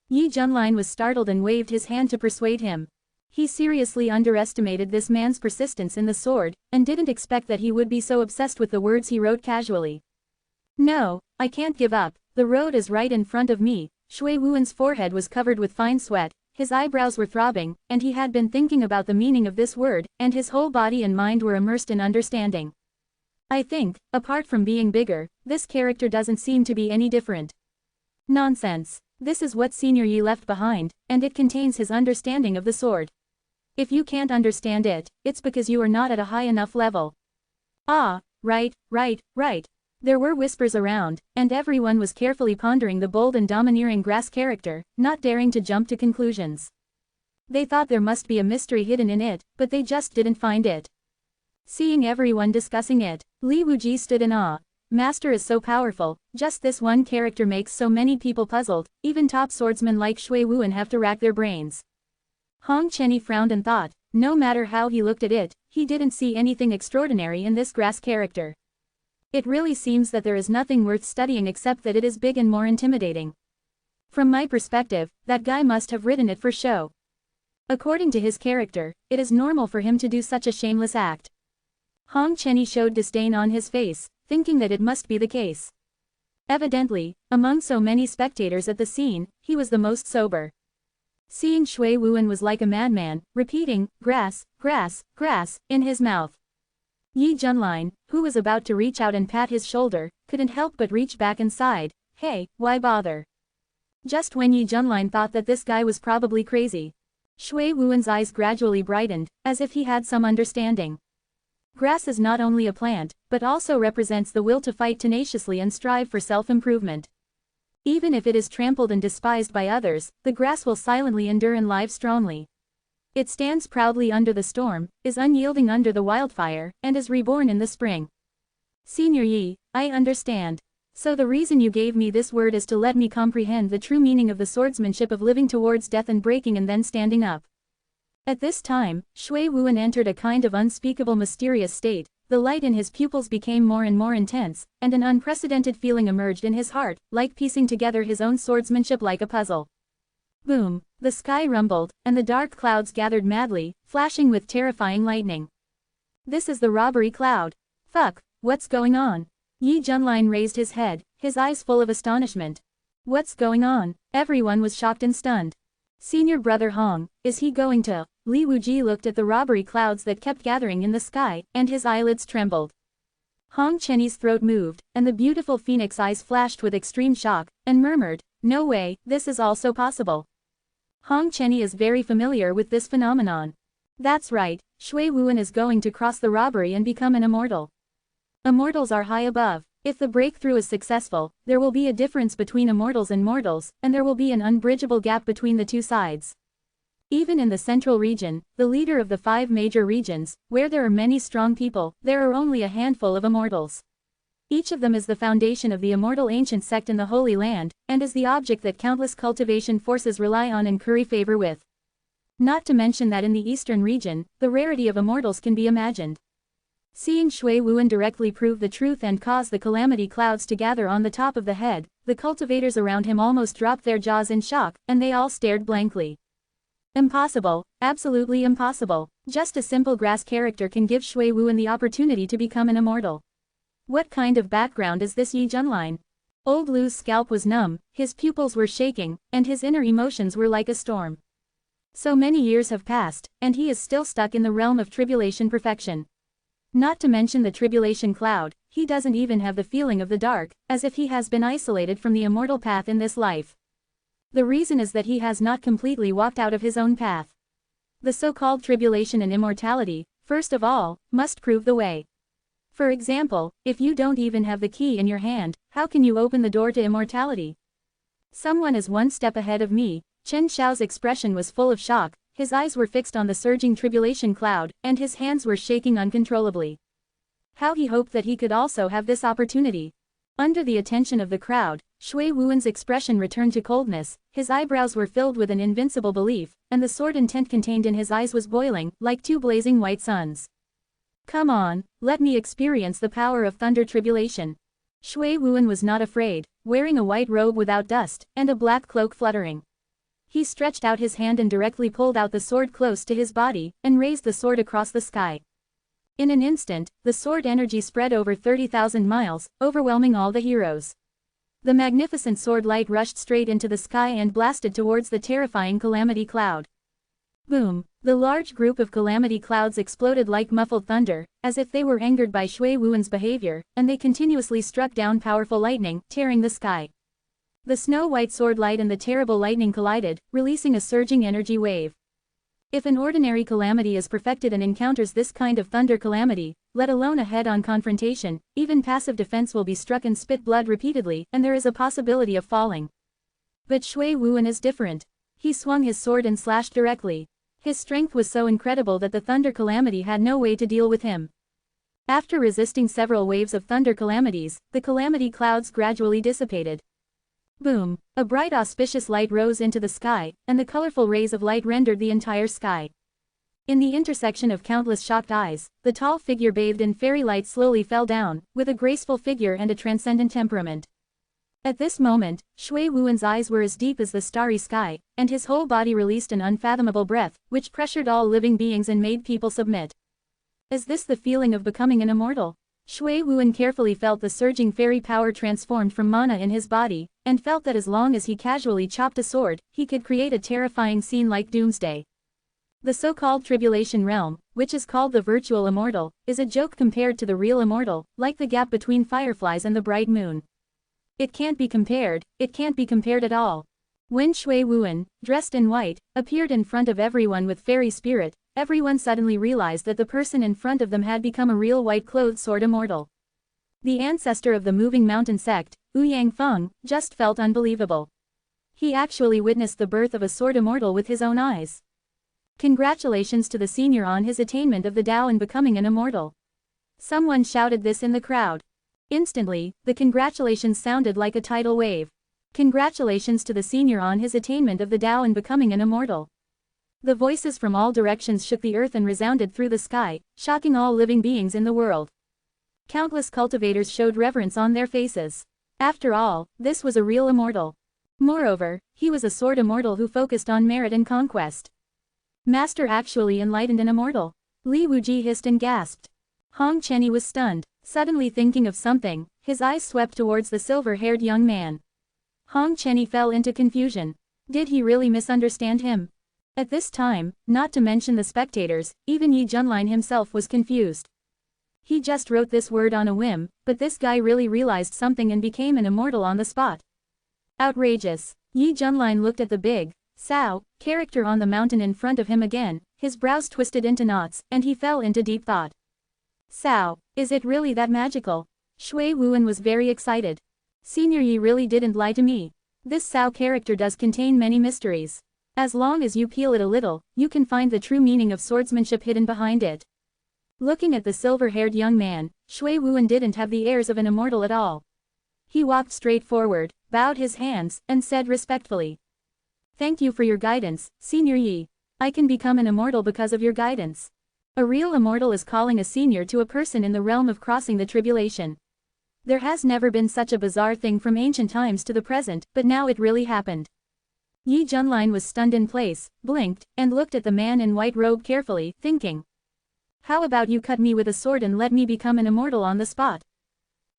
Yi Junlin was startled and waved his hand to persuade him. He seriously underestimated this man's persistence in the sword, and didn't expect that he would be so obsessed with the words he wrote casually. No, I can't give up, the road is right in front of me. Shui Wuan's forehead was covered with fine sweat, his eyebrows were throbbing, and he had been thinking about the meaning of this word, and his whole body and mind were immersed in understanding. I think, apart from being bigger, this character doesn't seem to be any different. Nonsense. This is what Senior Yi left behind, and it contains his understanding of the sword. If you can't understand it, it's because you are not at a high enough level. Ah, right. There were whispers around, and everyone was carefully pondering the bold and domineering grass character, not daring to jump to conclusions. They thought there must be a mystery hidden in it, but they just didn't find it. Seeing everyone discussing it, Li Wuji stood in awe. Master is so powerful, just this one character makes so many people puzzled, even top swordsmen like Shui Wuan have to rack their brains. Hong Chenny frowned and thought, no matter how he looked at it, he didn't see anything extraordinary in this grass character. It really seems that there is nothing worth studying except that it is big and more intimidating. From my perspective, that guy must have written it for show. According to his character, it is normal for him to do such a shameless act. Hong Chenny showed disdain on his face, thinking that it must be the case. Evidently, among so many spectators at the scene, he was the most sober. Seeing Shui Wuan was like a madman, repeating, grass, grass, grass, in his mouth. Yi Junlin, who was about to reach out and pat his shoulder, couldn't help but reach back and sighed, hey, why bother? Just when Yi Junlin thought that this guy was probably crazy. Shui Wuan's eyes gradually brightened, as if he had some understanding. Grass is not only a plant, but also represents the will to fight tenaciously and strive for self-improvement. Even if it is trampled and despised by others, the grass will silently endure and live strongly. It stands proudly under the storm, is unyielding under the wildfire, and is reborn in the spring. Senior Yi, I understand. So the reason you gave me this word is to let me comprehend the true meaning of the swordsmanship of living towards death and breaking and then standing up. At this time, Shui Wuan entered a kind of unspeakable mysterious state, the light in his pupils became more and more intense, and an unprecedented feeling emerged in his heart, like piecing together his own swordsmanship like a puzzle. Boom! The sky rumbled, and the dark clouds gathered madly, flashing with terrifying lightning. This is the robbery cloud. Fuck, what's going on? Yi Junlin raised his head, his eyes full of astonishment. What's going on? Everyone was shocked and stunned. Senior brother Hong, is he going to? Li Wuji looked at the robbery clouds that kept gathering in the sky, and his eyelids trembled. Hong Chenyi's throat moved, and the beautiful phoenix eyes flashed with extreme shock, and murmured, "No way, this is also possible." Hong Chenyi is very familiar with this phenomenon. That's right, Shui Wuan is going to cross the robbery and become an immortal. Immortals are high above. If the breakthrough is successful, there will be a difference between immortals and mortals, and there will be an unbridgeable gap between the two sides. Even in the central region, the leader of the 5 major regions, where there are many strong people, there are only a handful of immortals. Each of them is the foundation of the immortal ancient sect in the Holy Land, and is the object that countless cultivation forces rely on and curry favor with. Not to mention that in the eastern region, the rarity of immortals can be imagined. Seeing Shui Wuan directly prove the truth and cause the calamity clouds to gather on the top of the head, the cultivators around him almost dropped their jaws in shock, and they all stared blankly. Impossible, absolutely impossible. Just a simple grass character can give Shui Wuan the opportunity to become an immortal. What kind of background is this Yi Junlin? Old Lu's scalp was numb, his pupils were shaking, and his inner emotions were like a storm. So many years have passed, and he is still stuck in the realm of tribulation perfection. Not to mention the tribulation cloud, he doesn't even have the feeling of the dark, as if he has been isolated from the immortal path in this life. The reason is that he has not completely walked out of his own path. The so-called tribulation and immortality, first of all, must prove the way. For example, if you don't even have the key in your hand, how can you open the door to immortality? Someone is one step ahead of me. Chen Xiao's expression was full of shock, his eyes were fixed on the surging tribulation cloud, and his hands were shaking uncontrollably. How he hoped that he could also have this opportunity. Under the attention of the crowd, Shui Wuan's expression returned to coldness, his eyebrows were filled with an invincible belief, and the sword intent contained in his eyes was boiling, like 2 blazing white suns. Come on, let me experience the power of thunder tribulation. Shui Wuan was not afraid, wearing a white robe without dust, and a black cloak fluttering. He stretched out his hand and directly pulled out the sword close to his body, and raised the sword across the sky. In an instant, the sword energy spread over 30,000 miles, overwhelming all the heroes. The magnificent sword light rushed straight into the sky and blasted towards the terrifying calamity cloud. Boom! The large group of calamity clouds exploded like muffled thunder, as if they were angered by Shui Wuan's behavior, and they continuously struck down powerful lightning, tearing the sky. The snow-white sword light and the terrible lightning collided, releasing a surging energy wave. If an ordinary calamity is perfected and encounters this kind of thunder calamity, let alone a head-on confrontation, even passive defense will be struck and spit blood repeatedly, and there is a possibility of falling. But Shui Wuan is different. He swung his sword and slashed directly. His strength was so incredible that the thunder calamity had no way to deal with him. After resisting several waves of thunder calamities, the calamity clouds gradually dissipated. Boom! A bright auspicious light rose into the sky, and the colorful rays of light rendered the entire sky. In the intersection of countless shocked eyes, the tall figure bathed in fairy light slowly fell down, with a graceful figure and a transcendent temperament. At this moment, Shui Wuan's eyes were as deep as the starry sky, and his whole body released an unfathomable breath, which pressured all living beings and made people submit. Is this the feeling of becoming an immortal? Shui Wuan carefully felt the surging fairy power transformed from mana in his body, and felt that as long as he casually chopped a sword, he could create a terrifying scene like doomsday. The so-called tribulation realm, which is called the virtual immortal, is a joke compared to the real immortal, like the gap between fireflies and the bright moon. It can't be compared at all. When Shui Wuan, dressed in white, appeared in front of everyone with fairy spirit, everyone suddenly realized that the person in front of them had become a real white-clothed sword immortal. The ancestor of the moving mountain sect, Ouyang Feng, just felt unbelievable. He actually witnessed the birth of a sword immortal with his own eyes. Congratulations to the senior on his attainment of the Tao and becoming an immortal. Someone shouted this in the crowd. Instantly, the congratulations sounded like a tidal wave. Congratulations to the senior on his attainment of the Tao and becoming an immortal. The voices from all directions shook the earth and resounded through the sky, shocking all living beings in the world. Countless cultivators showed reverence on their faces. After all, this was a real immortal. Moreover, he was a sword immortal who focused on merit and conquest. Master actually enlightened an immortal. Li Wuji hissed and gasped. Hong Chenyi was stunned. Suddenly thinking of something, his eyes swept towards the silver-haired young man. Hong Chenyi fell into confusion. Did he really misunderstand him? At this time, not to mention the spectators, even Yi Junlin himself was confused. He just wrote this word on a whim, but this guy really realized something and became an immortal on the spot. Outrageous. Yi Junlin looked at the big, Sao, character on the mountain in front of him again, his brows twisted into knots, and he fell into deep thought. Sao, is it really that magical? Shui Wuan was very excited. Senior Yi really didn't lie to me. This Sao character does contain many mysteries. As long as you peel it a little, you can find the true meaning of swordsmanship hidden behind it. Looking at the silver-haired young man, Shui Wuan didn't have the airs of an immortal at all. He walked straight forward, bowed his hands, and said respectfully. Thank you for your guidance, Senior Yi. I can become an immortal because of your guidance. A real immortal is calling a senior to a person in the realm of crossing the tribulation. There has never been such a bizarre thing from ancient times to the present, but now it really happened. Yi Junlin was stunned in place, blinked, and looked at the man in white robe carefully, thinking. How about you cut me with a sword and let me become an immortal on the spot?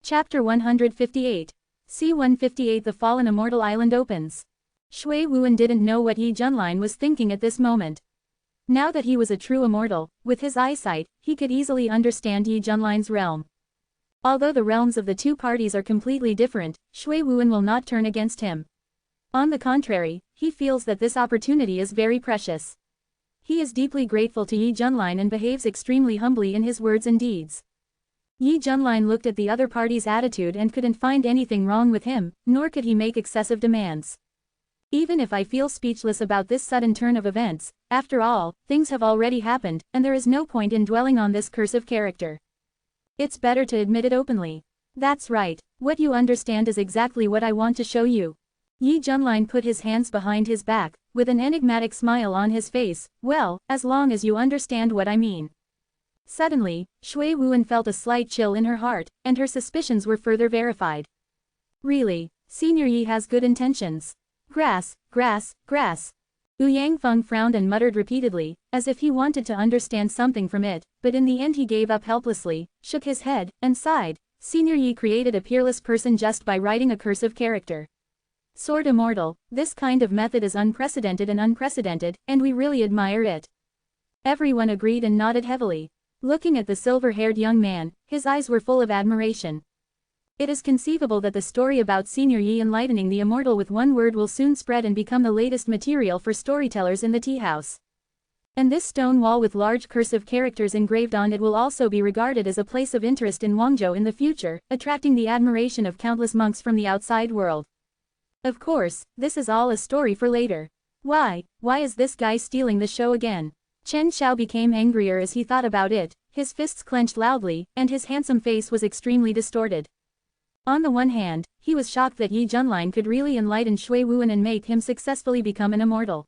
Chapter 158. C-158 The Fallen Immortal Island opens. Shui Wuan didn't know what Yi Junlin was thinking at this moment. Now that he was a true immortal, with his eyesight, he could easily understand Yi Junlin's realm. Although the realms of the two parties are completely different, Shui Wuan will not turn against him. On the contrary, he feels that this opportunity is very precious. He is deeply grateful to Yi Junlin and behaves extremely humbly in his words and deeds. Yi Junlin looked at the other party's attitude and couldn't find anything wrong with him, nor could he make excessive demands. Even if I feel speechless about this sudden turn of events, after all, things have already happened, and there is no point in dwelling on this cursive character. It's better to admit it openly. That's right, what you understand is exactly what I want to show you. Yi Junlin put his hands behind his back, with an enigmatic smile on his face. Well, as long as you understand what I mean. Suddenly, Shui Wuan felt a slight chill in her heart, and her suspicions were further verified. Really, Senior Yi has good intentions. Grass, grass, grass. Wu Yangfeng frowned and muttered repeatedly, as if he wanted to understand something from it, but in the end he gave up helplessly, shook his head, and sighed. Senior Yi created a peerless person just by writing a cursive character. Sword Immortal, this kind of method is unprecedented, and we really admire it. Everyone agreed and nodded heavily. Looking at the silver-haired young man, his eyes were full of admiration. It is conceivable that the story about Senior Yi enlightening the immortal with one word will soon spread and become the latest material for storytellers in the tea house. And this stone wall with large cursive characters engraved on it will also be regarded as a place of interest in Guangzhou in the future, attracting the admiration of countless monks from the outside world. Of course, this is all a story for later. Why is this guy stealing the show again? Chen Xiao became angrier as he thought about it, his fists clenched loudly, and his handsome face was extremely distorted. On the one hand, he was shocked that Yi Junlin could really enlighten Shui Wuan and make him successfully become an immortal.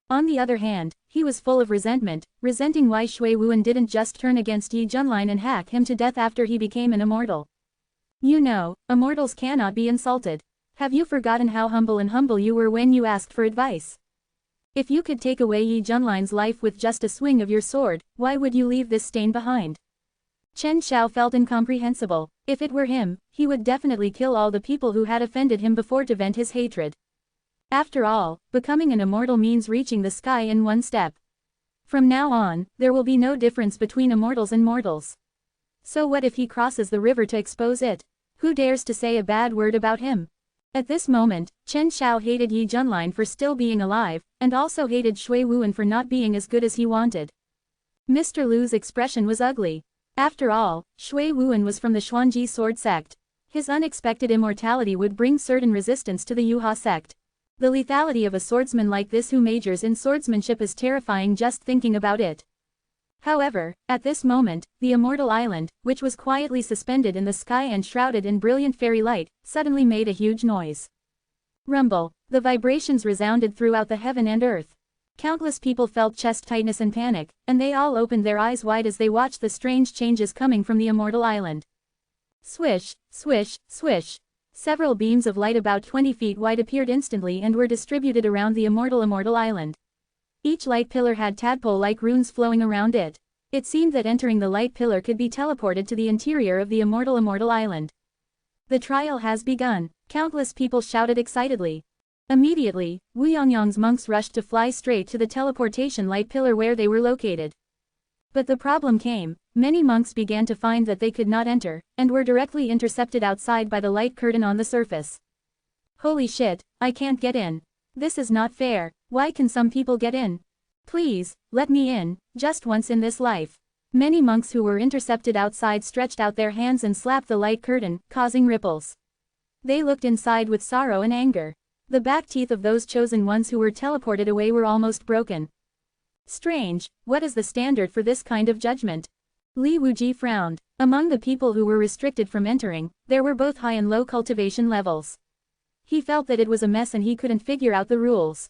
On the other hand, he was full of resentment, resenting why Shui Wuan didn't just turn against Yi Junlin and hack him to death after he became an immortal. You know, immortals cannot be insulted. Have you forgotten how humble you were when you asked for advice? If you could take away Yi Junlin's life with just a swing of your sword, why would you leave this stain behind? Chen Xiao felt incomprehensible. If it were him, he would definitely kill all the people who had offended him before to vent his hatred. After all, becoming an immortal means reaching the sky in one step. From now on, there will be no difference between immortals and mortals. So what if he crosses the river to expose it? Who dares to say a bad word about him? At this moment, Chen Xiao hated Yi Junlin for still being alive, and also hated Shui Wuan for not being as good as he wanted. Mr. Lu's expression was ugly. After all, Shui Wuan was from the Xuanji sword sect. His unexpected immortality would bring certain resistance to the Yuha sect. The lethality of a swordsman like this who majors in swordsmanship is terrifying just thinking about it. However, at this moment, the immortal island, which was quietly suspended in the sky and shrouded in brilliant fairy light, suddenly made a huge noise. Rumble. The vibrations resounded throughout the heaven and earth. Countless people felt chest tightness and panic, and they all opened their eyes wide as they watched the strange changes coming from the immortal island. Swish, swish, swish. Several beams of light about 20 feet wide appeared instantly and were distributed around the immortal island. Each light pillar had tadpole-like runes flowing around it. It seemed that entering the light pillar could be teleported to the interior of the immortal island. The trial has begun, countless people shouted excitedly. Immediately, Wu Yongyang's monks rushed to fly straight to the teleportation light pillar where they were located. But the problem came. Many monks began to find that they could not enter, and were directly intercepted outside by the light curtain on the surface. Holy shit, I can't get in. This is not fair. Why can some people get in? Please, let me in, just once in this life. Many monks who were intercepted outside stretched out their hands and slapped the light curtain, causing ripples. They looked inside with sorrow and anger. The back teeth of those chosen ones who were teleported away were almost broken. Strange, what is the standard for this kind of judgment? Li Wuji frowned. Among the people who were restricted from entering, there were both high and low cultivation levels. He felt that it was a mess and he couldn't figure out the rules.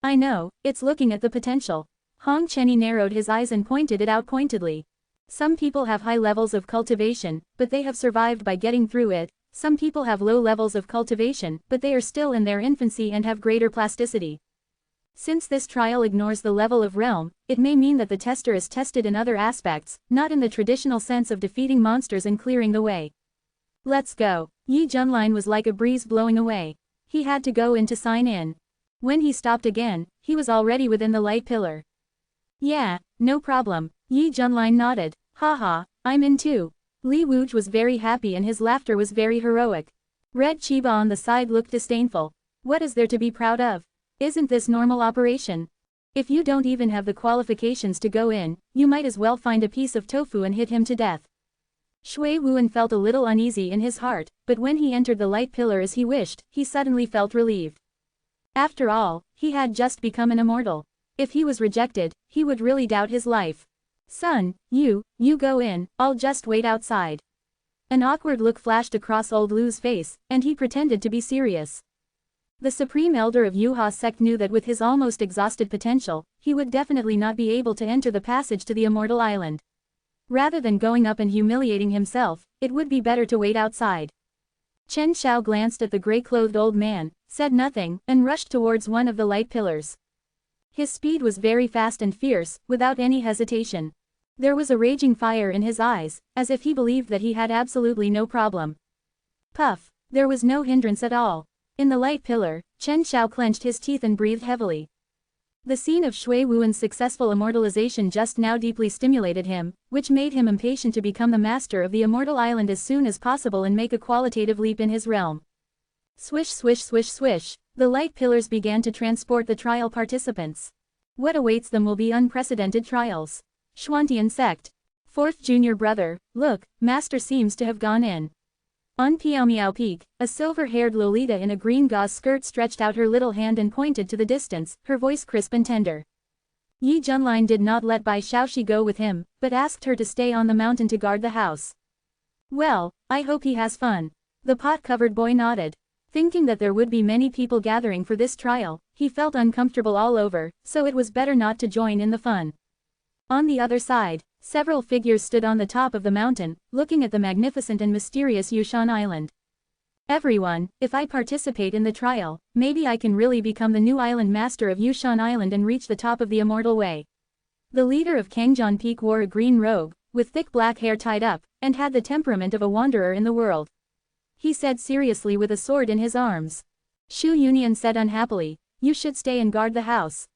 I know, it's looking at the potential. Hong Chenny narrowed his eyes and pointed it out pointedly. Some people have high levels of cultivation, but they have survived by getting through it. Some people have low levels of cultivation, but they are still in their infancy and have greater plasticity. Since this trial ignores the level of realm, it may mean that the tester is tested in other aspects, not in the traditional sense of defeating monsters and clearing the way. Let's go. Yi Junlin was like a breeze blowing away. He had to go in to sign in. When he stopped again, he was already within the light pillar. Yeah, no problem. Yi Junlin nodded. Haha, I'm in too. Li Wuj was very happy and his laughter was very heroic. Red Chiba on the side looked disdainful. What is there to be proud of? Isn't this normal operation? If you don't even have the qualifications to go in, you might as well find a piece of tofu and hit him to death. Shui Wuan felt a little uneasy in his heart, but when he entered the light pillar as he wished, he suddenly felt relieved. After all, he had just become an immortal. If he was rejected, he would really doubt his life. Son, you go in, I'll just wait outside. An awkward look flashed across old Lu's face, and he pretended to be serious. The supreme elder of Yuha sect knew that with his almost exhausted potential, he would definitely not be able to enter the passage to the immortal island. Rather than going up and humiliating himself, it would be better to wait outside. Chen Xiao glanced at the gray-clothed old man, said nothing, and rushed towards one of the light pillars. His speed was very fast and fierce, without any hesitation. There was a raging fire in his eyes, as if he believed that he had absolutely no problem. Puff! There was no hindrance at all. In the light pillar, Chen Xiao clenched his teeth and breathed heavily. The scene of Shui Wuan's successful immortalization just now deeply stimulated him, which made him impatient to become the master of the immortal island as soon as possible and make a qualitative leap in his realm. Swish swish swish swish, the light pillars began to transport the trial participants. What awaits them will be unprecedented trials. Xuantian sect. Fourth junior brother, look, master seems to have gone in. On Piaomiao Peak, a silver-haired Lolita in a green gauze skirt stretched out her little hand and pointed to the distance, her voice crisp and tender. Yi Junlin did not let Bai Shaoxi go with him, but asked her to stay on the mountain to guard the house. Well, I hope he has fun. The pot-covered boy nodded. Thinking that there would be many people gathering for this trial, he felt uncomfortable all over, so it was better not to join in the fun. On the other side, several figures stood on the top of the mountain, looking at the magnificent and mysterious Yushan Island. Everyone, if I participate in the trial, maybe I can really become the new island master of Yushan Island and reach the top of the immortal way. The leader of Kangjian Peak wore a green robe, with thick black hair tied up, and had the temperament of a wanderer in the world. He said seriously with a sword in his arms. Shu Yunian said unhappily, you should stay and guard the house.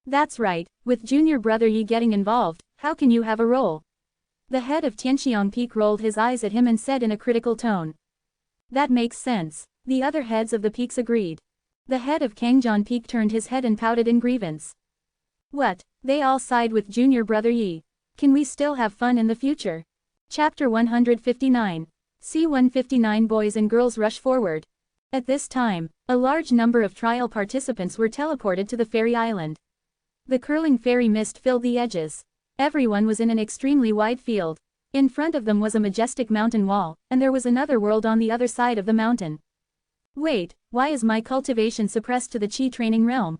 That's right, with junior brother Yi getting involved, how can you have a role? The head of Tianxiang Peak rolled his eyes at him and said in a critical tone. That makes sense. The other heads of the peaks agreed. The head of Kangjian Peak turned his head and pouted in grievance. What? They all sighed with junior brother Yi. Can we still have fun in the future? Chapter 159. C-159 boys and girls rush forward. At this time, a large number of trial participants were teleported to the fairy island. The curling fairy mist filled the edges. Everyone was in an extremely wide field. In front of them was a majestic mountain wall, and there was another world on the other side of the mountain. Wait, why is my cultivation suppressed to the Qi training realm?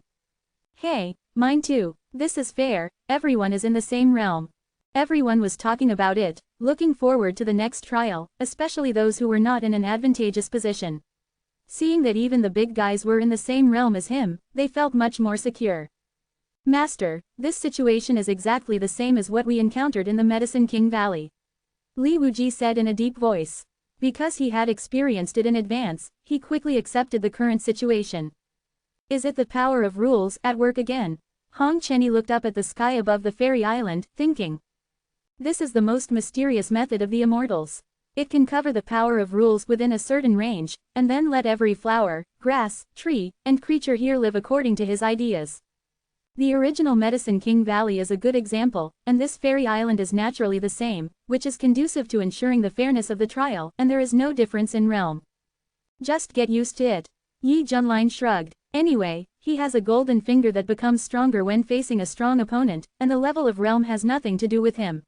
Hey, mine too. This is fair, everyone is in the same realm. Everyone was talking about it, looking forward to the next trial, especially those who were not in an advantageous position. Seeing that even the big guys were in the same realm as him, they felt much more secure. Master, this situation is exactly the same as what we encountered in the Medicine King Valley. Li Wuji said in a deep voice. Because he had experienced it in advance, he quickly accepted the current situation. Is it the power of rules at work again? Hong Chenny looked up at the sky above the fairy island, thinking, This is the most mysterious method of the immortals. It can cover the power of rules within a certain range, and then let every flower, grass, tree, and creature here live according to his ideas. The original Medicine King Valley is a good example, and this fairy island is naturally the same, which is conducive to ensuring the fairness of the trial, and there is no difference in realm. Just get used to it. Yi Junlin shrugged. Anyway, he has a golden finger that becomes stronger when facing a strong opponent, and the level of realm has nothing to do with him.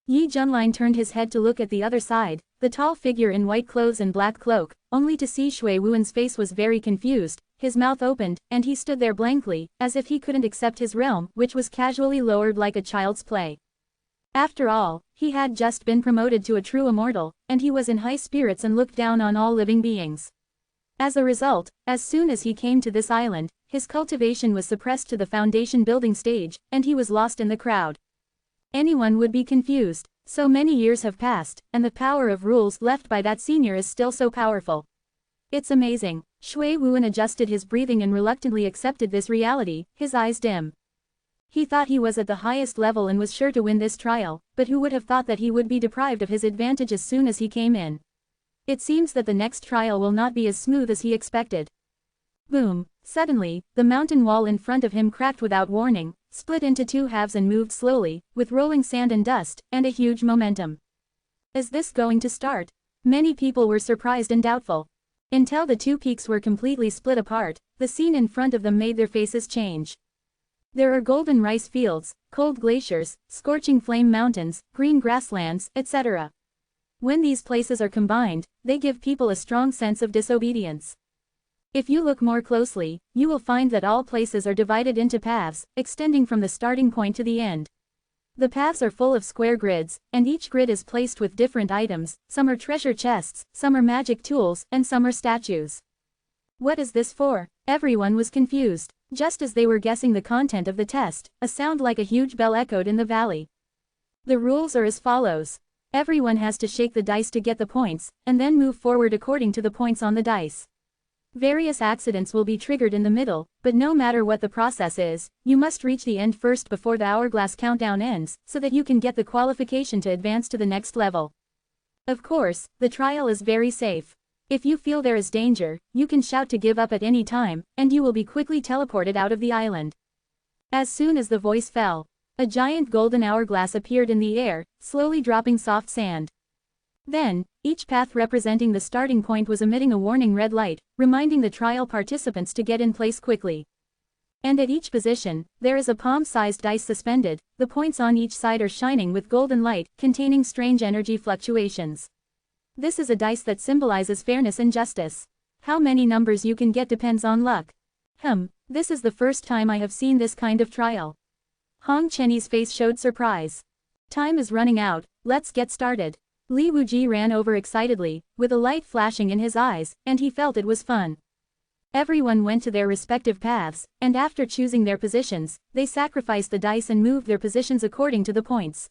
Yi Junlin turned his head to look at the other side, the tall figure in white clothes and black cloak, only to see Shui Wuan's face was very confused, his mouth opened, and he stood there blankly, as if he couldn't accept his realm, which was casually lowered like a child's play. After all, he had just been promoted to a true immortal, and he was in high spirits and looked down on all living beings. As a result, as soon as he came to this island, his cultivation was suppressed to the foundation building stage, and he was lost in the crowd. Anyone would be confused. So many years have passed, and the power of rules left by that senior is still so powerful. It's amazing. Shui Wuan adjusted his breathing and reluctantly accepted this reality, his eyes dim. He thought he was at the highest level and was sure to win this trial, but who would have thought that he would be deprived of his advantage as soon as he came in? It seems that the next trial will not be as smooth as he expected. Boom! Suddenly, the mountain wall in front of him cracked without warning, split into two halves and moved slowly, with rolling sand and dust, and a huge momentum. Is this going to start? Many people were surprised and doubtful. Until the two peaks were completely split apart, the scene in front of them made their faces change. There are golden rice fields, cold glaciers, scorching flame mountains, green grasslands, etc. When these places are combined, they give people a strong sense of disobedience. If you look more closely, you will find that all places are divided into paths, extending from the starting point to the end. The paths are full of square grids, and each grid is placed with different items, some are treasure chests, some are magic tools, and some are statues. What is this for? Everyone was confused. Just as they were guessing the content of the test, a sound like a huge bell echoed in the valley. The rules are as follows. Everyone has to shake the dice to get the points, and then move forward according to the points on the dice. Various accidents will be triggered in the middle, but no matter what the process is, you must reach the end first before the hourglass countdown ends, so that you can get the qualification to advance to the next level. Of course, the trial is very safe. If you feel there is danger, you can shout to give up at any time, and you will be quickly teleported out of the island. As soon as the voice fell, a giant golden hourglass appeared in the air, slowly dropping soft sand. Then, each path representing the starting point was emitting a warning red light, reminding the trial participants to get in place quickly. And at each position, there is a palm-sized dice suspended, the points on each side are shining with golden light, containing strange energy fluctuations. This is a dice that symbolizes fairness and justice. How many numbers you can get depends on luck. This is the first time I have seen this kind of trial. Hong Chenyi's face showed surprise. Time is running out, let's get started. Li Wuji ran over excitedly, with a light flashing in his eyes, and he felt it was fun. Everyone went to their respective paths, and after choosing their positions, they sacrificed the dice and moved their positions according to the points.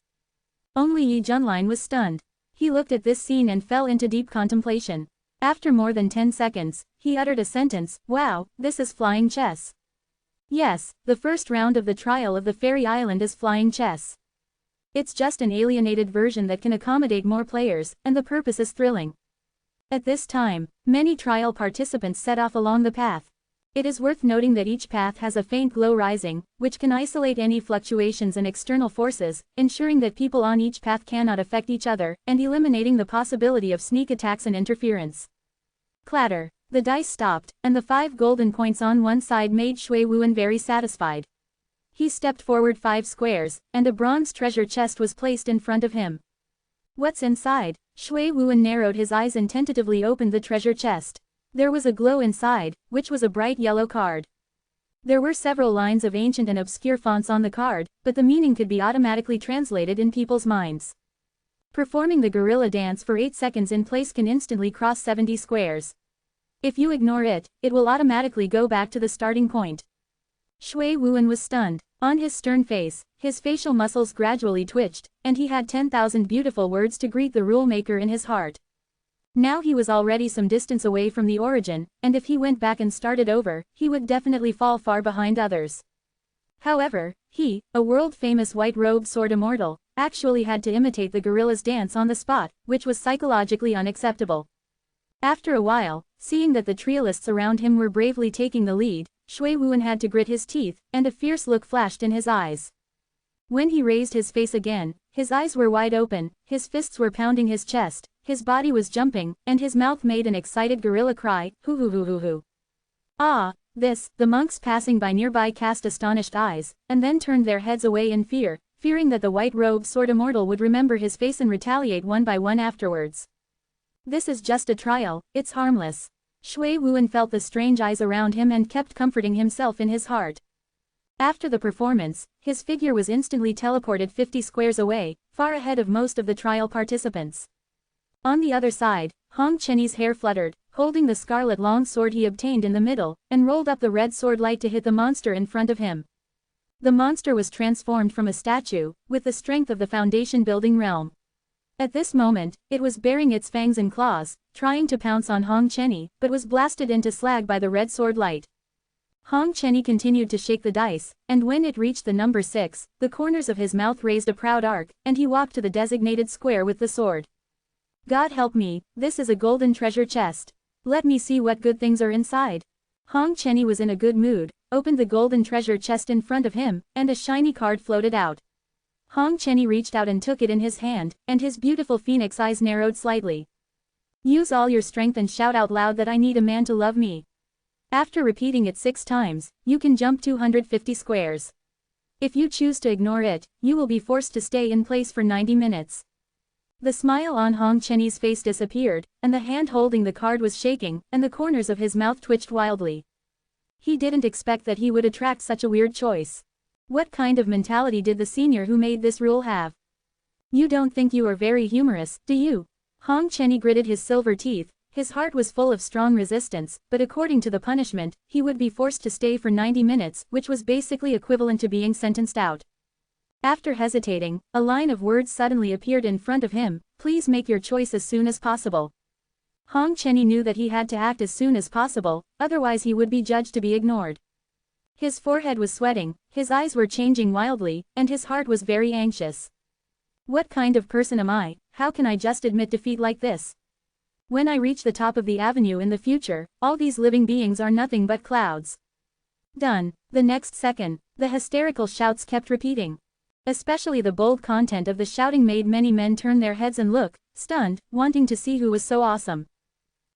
Only Yi Junlin was stunned. He looked at this scene and fell into deep contemplation. After more than 10 seconds, he uttered a sentence, "Wow, this is flying chess." Yes, the first round of the trial of the fairy island is flying chess. It's just an alienated version that can accommodate more players, and the purpose is thrilling. At this time, many trial participants set off along the path. It is worth noting that each path has a faint glow rising, which can isolate any fluctuations and external forces, ensuring that people on each path cannot affect each other, and eliminating the possibility of sneak attacks and interference. Clatter. The dice stopped, and the 5 golden points on one side made Shui Wuan very satisfied. He stepped forward 5 squares, and a bronze treasure chest was placed in front of him. What's inside? Shui Wuan narrowed his eyes and tentatively opened the treasure chest. There was a glow inside, which was a bright yellow card. There were several lines of ancient and obscure fonts on the card, but the meaning could be automatically translated in people's minds. Performing the gorilla dance for 8 seconds in place can instantly cross 70 squares. If you ignore it, it will automatically go back to the starting point. Shui Wuan was stunned. On his stern face, his facial muscles gradually twitched, and he had 10,000 beautiful words to greet the rule maker in his heart. Now he was already some distance away from the origin, and if he went back and started over, he would definitely fall far behind others. However, he, a world-famous white-robed sword immortal, actually had to imitate the gorilla's dance on the spot, which was psychologically unacceptable. After a while, seeing that the trialists around him were bravely taking the lead, Shui Wuan had to grit his teeth, and a fierce look flashed in his eyes. When he raised his face again, his eyes were wide open, his fists were pounding his chest, his body was jumping, and his mouth made an excited gorilla cry, hoo hoo hoo hoo hoo. Ah! The monks passing by nearby cast astonished eyes, and then turned their heads away in fear, fearing that the white-robed sword immortal would remember his face and retaliate one by one afterwards. This is just a trial, it's harmless. Shui Wuan felt the strange eyes around him and kept comforting himself in his heart. After the performance, his figure was instantly teleported 50 squares away, far ahead of most of the trial participants. On the other side, Hong Chenyi's hair fluttered, holding the scarlet long sword he obtained in the middle, and rolled up the red sword light to hit the monster in front of him. The monster was transformed from a statue, with the strength of the foundation building realm. At this moment, it was baring its fangs and claws, trying to pounce on Hong Chenyi, but was blasted into slag by the red sword light. Hong Chenyi continued to shake the dice, and when it reached the number 6, the corners of his mouth raised a proud arc, and he walked to the designated square with the sword. God help me, this is a golden treasure chest. Let me see what good things are inside. Hong Chenyi was in a good mood, opened the golden treasure chest in front of him, and a shiny card floated out. Hong Chenyi reached out and took it in his hand, and his beautiful phoenix eyes narrowed slightly. Use all your strength and shout out loud that I need a man to love me. After repeating it 6 times, you can jump 250 squares. If you choose to ignore it, you will be forced to stay in place for 90 minutes. The smile on Hong Chenyi's face disappeared, and the hand holding the card was shaking, and the corners of his mouth twitched wildly. He didn't expect that he would attract such a weird choice. What kind of mentality did the senior who made this rule have? You don't think you are very humorous, do you? Hong Chenyi gritted his silver teeth. His heart was full of strong resistance, but according to the punishment, he would be forced to stay for 90 minutes, which was basically equivalent to being sentenced out. After hesitating, a line of words suddenly appeared in front of him, please make your choice as soon as possible. Hong Chenyi knew that he had to act as soon as possible, otherwise he would be judged to be ignored. His forehead was sweating, his eyes were changing wildly, and his heart was very anxious. What kind of person am I? How can I just admit defeat like this? When I reach the top of the avenue in the future, all these living beings are nothing but clouds. Done. The next second, the hysterical shouts kept repeating. Especially the bold content of the shouting made many men turn their heads and look, stunned, wanting to see who was so awesome.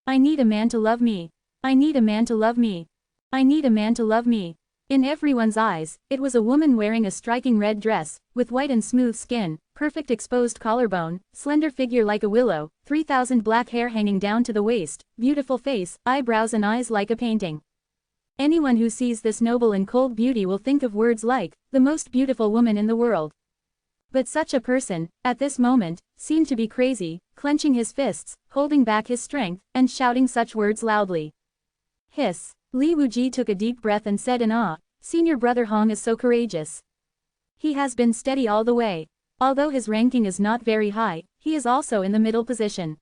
I need a man to love me. I need a man to love me. I need a man to love me. In everyone's eyes, it was a woman wearing a striking red dress, with white and smooth skin, perfect exposed collarbone, slender figure like a willow, 3,000 black hair hanging down to the waist, beautiful face, eyebrows and eyes like a painting. Anyone who sees this noble and cold beauty will think of words like, the most beautiful woman in the world. But such a person, at this moment, seemed to be crazy, clenching his fists, holding back his strength, and shouting such words loudly. Hiss. Li Wuji took a deep breath and said in awe, Senior Brother Hong is so courageous. He has been steady all the way. Although his ranking is not very high, he is also in the middle position.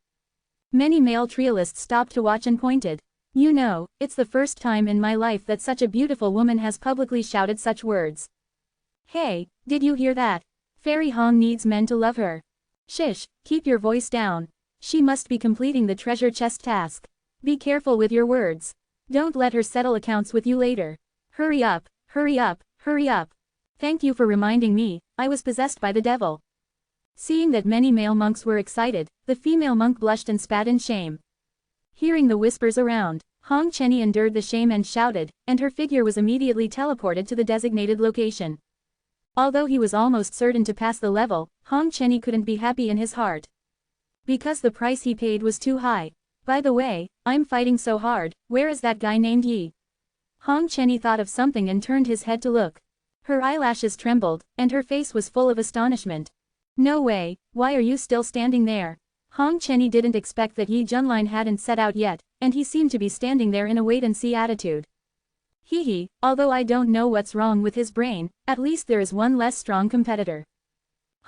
Many male trialists stopped to watch and pointed. You know, it's the first time in my life that such a beautiful woman has publicly shouted such words. Hey, did you hear that? Fairy Hong needs men to love her. Shish, keep your voice down. She must be completing the treasure chest task. Be careful with your words. Don't let her settle accounts with you later. Hurry up, hurry up, hurry up. Thank you for reminding me, I was possessed by the devil. Seeing that many male monks were excited, the female monk blushed and spat in shame. Hearing the whispers around, Hong Chenyi endured the shame and shouted, and her figure was immediately teleported to the designated location. Although he was almost certain to pass the level, Hong Chenyi couldn't be happy in his heart. Because the price he paid was too high. By the way, I'm fighting so hard, where is that guy named Yi? Hong Chenyi thought of something and turned his head to look. Her eyelashes trembled, and her face was full of astonishment. No way, why are you still standing there? Hong Chenyi didn't expect that Yi Junlin hadn't set out yet, and he seemed to be standing there in a wait-and-see attitude. Hee, although I don't know what's wrong with his brain, at least there is one less strong competitor.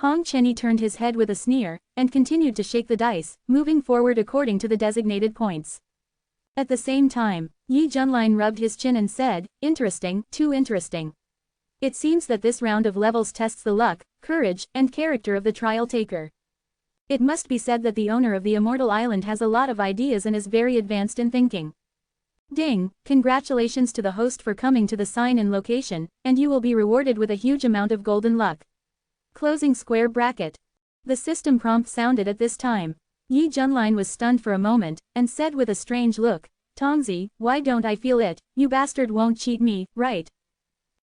Hong Chenyi turned his head with a sneer, and continued to shake the dice, moving forward according to the designated points. At the same time, Yi Junlin rubbed his chin and said, interesting, too interesting. It seems that this round of levels tests the luck, courage, and character of the trial taker. It must be said that the owner of the Immortal Island has a lot of ideas and is very advanced in thinking. Ding, congratulations to the host for coming to the sign-in location, and you will be rewarded with a huge amount of golden luck. Closing square bracket. The system prompt sounded at this time. Yi Junlin was stunned for a moment, and said with a strange look, Tongzi, why don't I feel it? You bastard won't cheat me, right?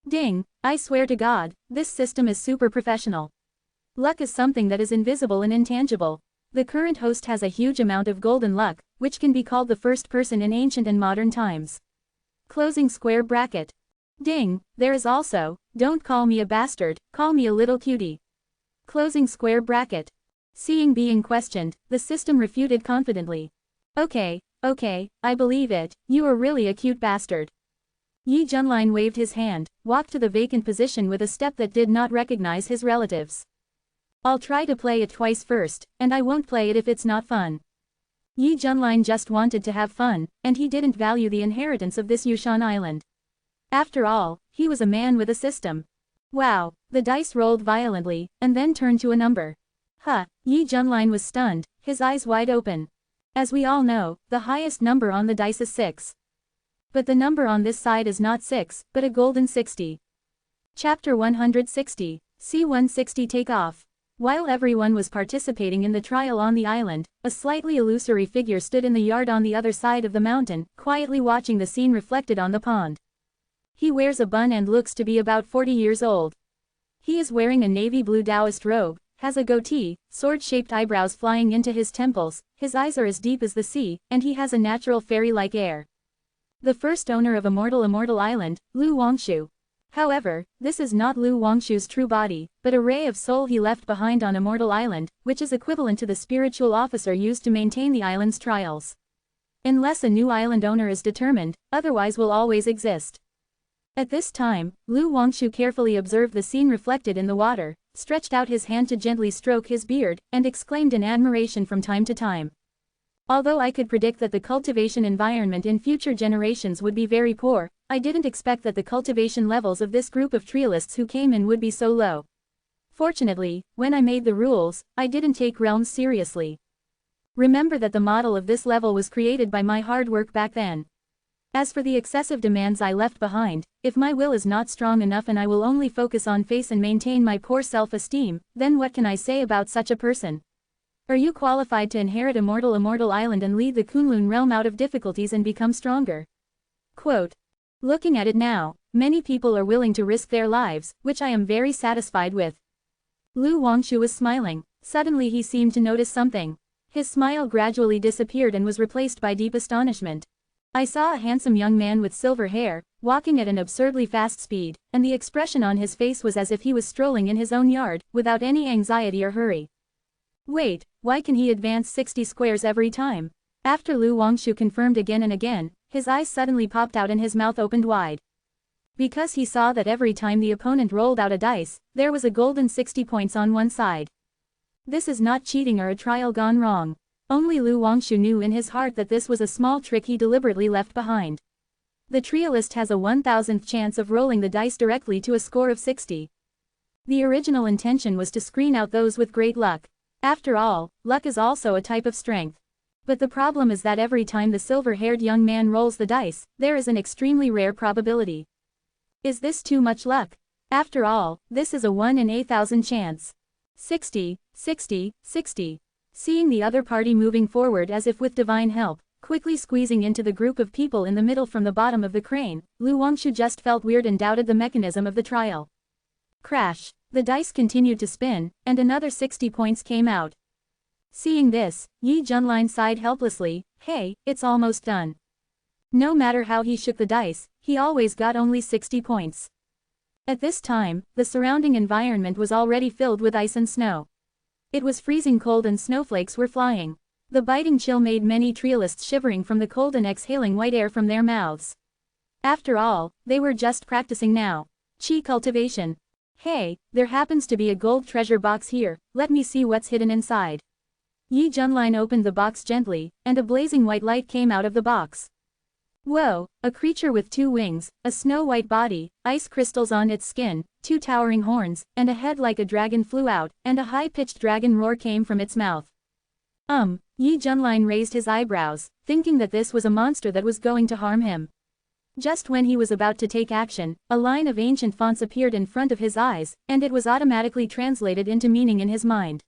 Ding, I swear to God, this system is super professional. Luck is something that is invisible and intangible. The current host has a huge amount of golden luck, which can be called the first person in ancient and modern times. Closing square bracket. Ding, there is also, don't call me a bastard, call me a little cutie. Closing square bracket. Seeing being questioned, the system refuted confidently. Okay, I believe it, you are really a cute bastard. Yi Junlin waved his hand, walked to the vacant position with a step that did not recognize his relatives. I'll try to play it twice first, and I won't play it if it's not fun. Yi Junlin just wanted to have fun, and he didn't value the inheritance of this Yushan Island. After all, he was a man with a system. Wow, the dice rolled violently, and then turned to a number. Yi Junlin was stunned, his eyes wide open. As we all know, the highest number on the dice is 6. But the number on this side is not 6, but a golden 60. Chapter 160, C-160 Take Off. While everyone was participating in the trial on the island, a slightly illusory figure stood in the yard on the other side of the mountain, quietly watching the scene reflected on the pond. He wears a bun and looks to be about 40 years old. He is wearing a navy blue Taoist robe, has a goatee, sword-shaped eyebrows flying into his temples, his eyes are as deep as the sea, and he has a natural fairy-like air. The first owner of Immortal Island, Lu Wangshu. However, this is not Lu Wangshu's true body, but a ray of soul he left behind on Immortal Island, which is equivalent to the spiritual officer used to maintain the island's trials. Unless a new island owner is determined, otherwise will always exist. At this time, Lu Wangshu carefully observed the scene reflected in the water, stretched out his hand to gently stroke his beard, and exclaimed in admiration from time to time. Although I could predict that the cultivation environment in future generations would be very poor, I didn't expect that the cultivation levels of this group of trialists who came in would be so low. Fortunately, when I made the rules, I didn't take realms seriously. Remember that the model of this level was created by my hard work back then. As for the excessive demands I left behind, if my will is not strong enough and I will only focus on face and maintain my poor self-esteem, then what can I say about such a person? Are you qualified to inherit Immortal Island and lead the Kunlun realm out of difficulties and become stronger? Quote. Looking at it now, many people are willing to risk their lives, which I am very satisfied with. Lu Wangshu was smiling. Suddenly he seemed to notice something. His smile gradually disappeared and was replaced by deep astonishment. I saw a handsome young man with silver hair, walking at an absurdly fast speed, and the expression on his face was as if he was strolling in his own yard, without any anxiety or hurry. Wait, why can he advance 60 squares every time? After Lu Wangshu confirmed again and again, his eyes suddenly popped out and his mouth opened wide. Because he saw that every time the opponent rolled out a dice, there was a golden 60 points on one side. This is not cheating or a trial gone wrong. Only Lu Wangshu knew in his heart that this was a small trick he deliberately left behind. The trialist has a 1,000th chance of rolling the dice directly to a score of 60. The original intention was to screen out those with great luck. After all, luck is also a type of strength. But the problem is that every time the silver-haired young man rolls the dice, there is an extremely rare probability. Is this too much luck? After all, this is a 1 in 8,000 chance. 60, 60, 60. Seeing the other party moving forward as if with divine help, quickly squeezing into the group of people in the middle from the bottom of the crane, Lu Wangshu just felt weird and doubted the mechanism of the trial. Crash. The dice continued to spin, and another 60 points came out. Seeing this, Yi Junlin sighed helplessly, hey, it's almost done. No matter how he shook the dice, he always got only 60 points. At this time, the surrounding environment was already filled with ice and snow. It was freezing cold and snowflakes were flying. The biting chill made many trialists shivering from the cold and exhaling white air from their mouths. After all, they were just practicing now. Qi cultivation. Hey, there happens to be a gold treasure box here, let me see what's hidden inside. Yi Junlin opened the box gently, and a blazing white light came out of the box. Whoa, a creature with 2 wings, a snow-white body, ice crystals on its skin, 2 towering horns, and a head like a dragon flew out, and a high-pitched dragon roar came from its mouth. Yi Junlin raised his eyebrows, thinking that this was a monster that was going to harm him. Just when he was about to take action, a line of ancient fonts appeared in front of his eyes, and it was automatically translated into meaning in his mind.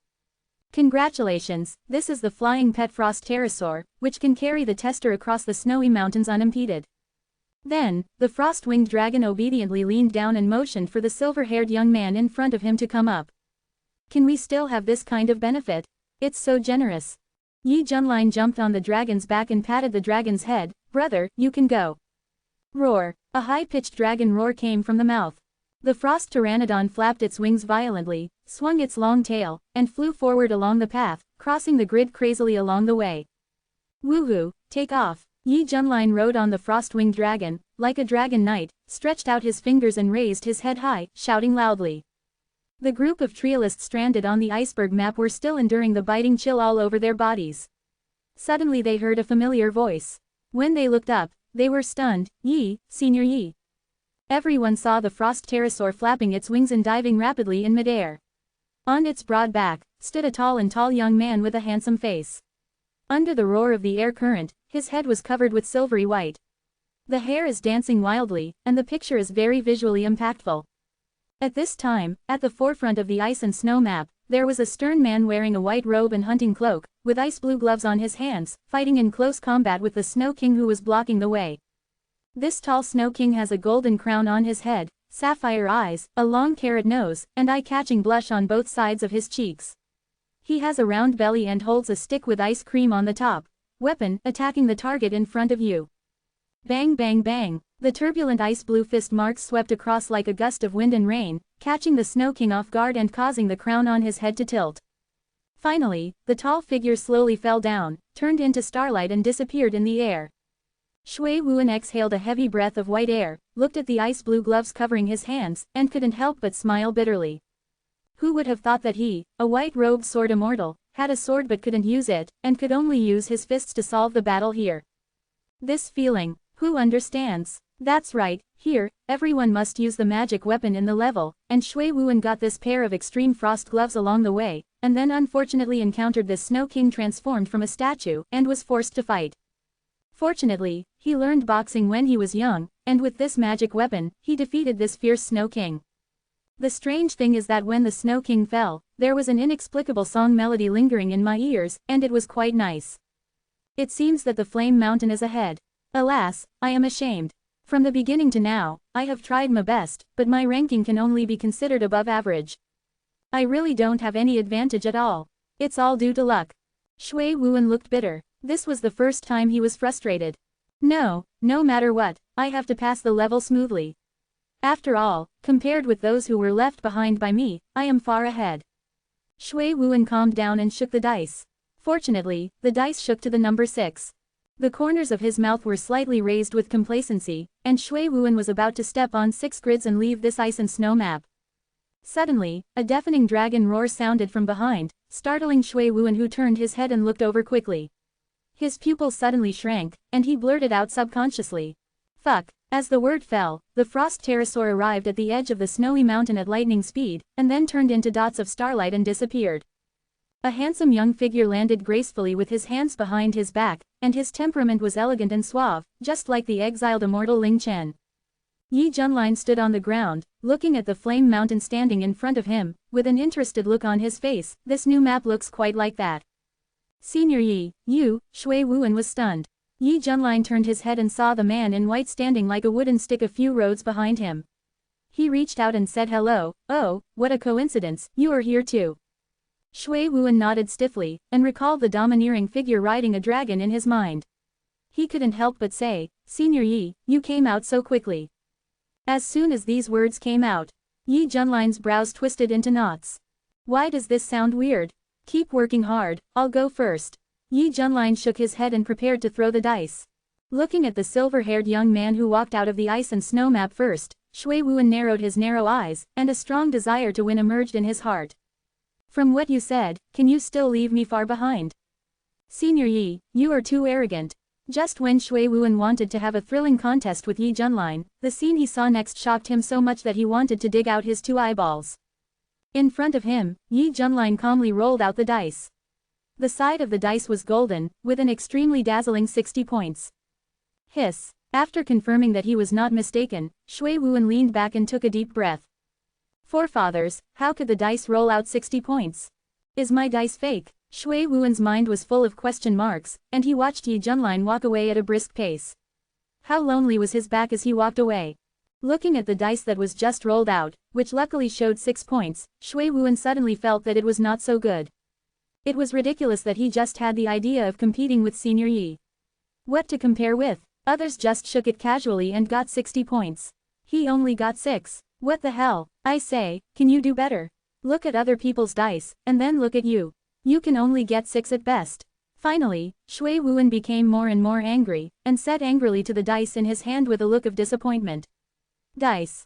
Congratulations, this is the flying pet frost pterosaur, which can carry the tester across the snowy mountains unimpeded. Then, the frost-winged dragon obediently leaned down and motioned for the silver-haired young man in front of him to come up. Can we still have this kind of benefit? It's so generous. Yi Junlin jumped on the dragon's back and patted the dragon's head. Brother, you can go. Roar. A high-pitched dragon roar came from the mouth. The frost pteranodon flapped its wings violently, swung its long tail, and flew forward along the path, crossing the grid crazily along the way. Woohoo, take off. Yi Junlin rode on the frost-winged dragon, like a dragon knight, stretched out his fingers and raised his head high, shouting loudly. The group of trialists stranded on the iceberg map were still enduring the biting chill all over their bodies. Suddenly they heard a familiar voice. When they looked up, they were stunned. Yi, Senior Yi. Everyone saw the frost pterosaur flapping its wings and diving rapidly in midair. On its broad back, stood a tall young man with a handsome face. Under the roar of the air current, his head was covered with silvery white. The hair is dancing wildly, and the picture is very visually impactful. At this time, at the forefront of the ice and snow map, there was a stern man wearing a white robe and hunting cloak, with ice blue gloves on his hands, fighting in close combat with the Snow King who was blocking the way. This tall Snow King has a golden crown on his head, sapphire eyes, a long carrot nose, and eye-catching blush on both sides of his cheeks. He has a round belly and holds a stick with ice cream on the top. Weapon, attacking the target in front of you. Bang bang bang. The turbulent ice blue fist marks swept across like a gust of wind and rain, catching the Snow King off guard and causing the crown on his head to tilt. Finally, the tall figure slowly fell down, turned into starlight and disappeared in the air. Shui Wuan exhaled a heavy breath of white air, looked at the ice blue gloves covering his hands, and couldn't help but smile bitterly. Who would have thought that he, a white-robed sword immortal, had a sword but couldn't use it, and could only use his fists to solve the battle here? This feeling, who understands? That's right, here, everyone must use the magic weapon in the level, and Shui Wuan got this pair of extreme frost gloves along the way, and then unfortunately encountered this Snow King transformed from a statue, and was forced to fight. Fortunately, he learned boxing when he was young, and with this magic weapon, he defeated this fierce Snow King. The strange thing is that when the Snow King fell, there was an inexplicable song melody lingering in my ears, and it was quite nice. It seems that the Flame Mountain is ahead. Alas, I am ashamed. From the beginning to now, I have tried my best, but my ranking can only be considered above average. I really don't have any advantage at all. It's all due to luck. Shui Wuan looked bitter. This was the first time he was frustrated. No matter what, I have to pass the level smoothly. After all, compared with those who were left behind by me, I am far ahead. Shui Wuan calmed down and shook the dice. Fortunately, the dice shook to the number 6. The corners of his mouth were slightly raised with complacency, and Shui Wuan was about to step on 6 grids and leave this ice and snow map. Suddenly, a deafening dragon roar sounded from behind, startling Shui Wuan, who turned his head and looked over quickly. His pupils suddenly shrank, and he blurted out subconsciously. Fuck. As the word fell, the frost pterosaur arrived at the edge of the snowy mountain at lightning speed, and then turned into dots of starlight and disappeared. A handsome young figure landed gracefully with his hands behind his back, and his temperament was elegant and suave, just like the exiled immortal Ling Chen. Yi Junlin stood on the ground, looking at the flame mountain standing in front of him, with an interested look on his face. This new map looks quite like that. Senior Yi, you, Shui Wuan was stunned. Yi Junlin turned his head and saw the man in white standing like a wooden stick a few rows behind him. He reached out and said hello. Oh, what a coincidence, you are here too. Shui Wuan nodded stiffly, and recalled the domineering figure riding a dragon in his mind. He couldn't help but say, Senior Yi, you came out so quickly. As soon as these words came out, Yi Junlin's brows twisted into knots. Why does this sound weird? Keep working hard, I'll go first. Yi Junlin shook his head and prepared to throw the dice. Looking at the silver-haired young man who walked out of the ice and snow map first, Shui Wuan narrowed his narrow eyes, and a strong desire to win emerged in his heart. From what you said, can you still leave me far behind? Senior Yi, you are too arrogant. Just when Shui Wuan wanted to have a thrilling contest with Yi Junlin, the scene he saw next shocked him so much that he wanted to dig out his 2 eyeballs. In front of him, Yi Junlin calmly rolled out the dice. The side of the dice was golden, with an extremely dazzling 60 points. Hiss. After confirming that he was not mistaken, Shui Wuan leaned back and took a deep breath. Forefathers, how could the dice roll out 60 points? Is my dice fake? Shui Wuan's mind was full of question marks, and he watched Yi Junlin walk away at a brisk pace. How lonely was his back as he walked away. Looking at the dice that was just rolled out, which luckily showed 6 points, Shui Wuan suddenly felt that it was not so good. It was ridiculous that he just had the idea of competing with Senior Yi. What to compare with? Others just shook it casually and got 60 points. He only got 6. What the hell? I say, can you do better? Look at other people's dice, and then look at you. You can only get 6 at best. Finally, Shui Wuan became more and more angry, and said angrily to the dice in his hand with a look of disappointment. Dice.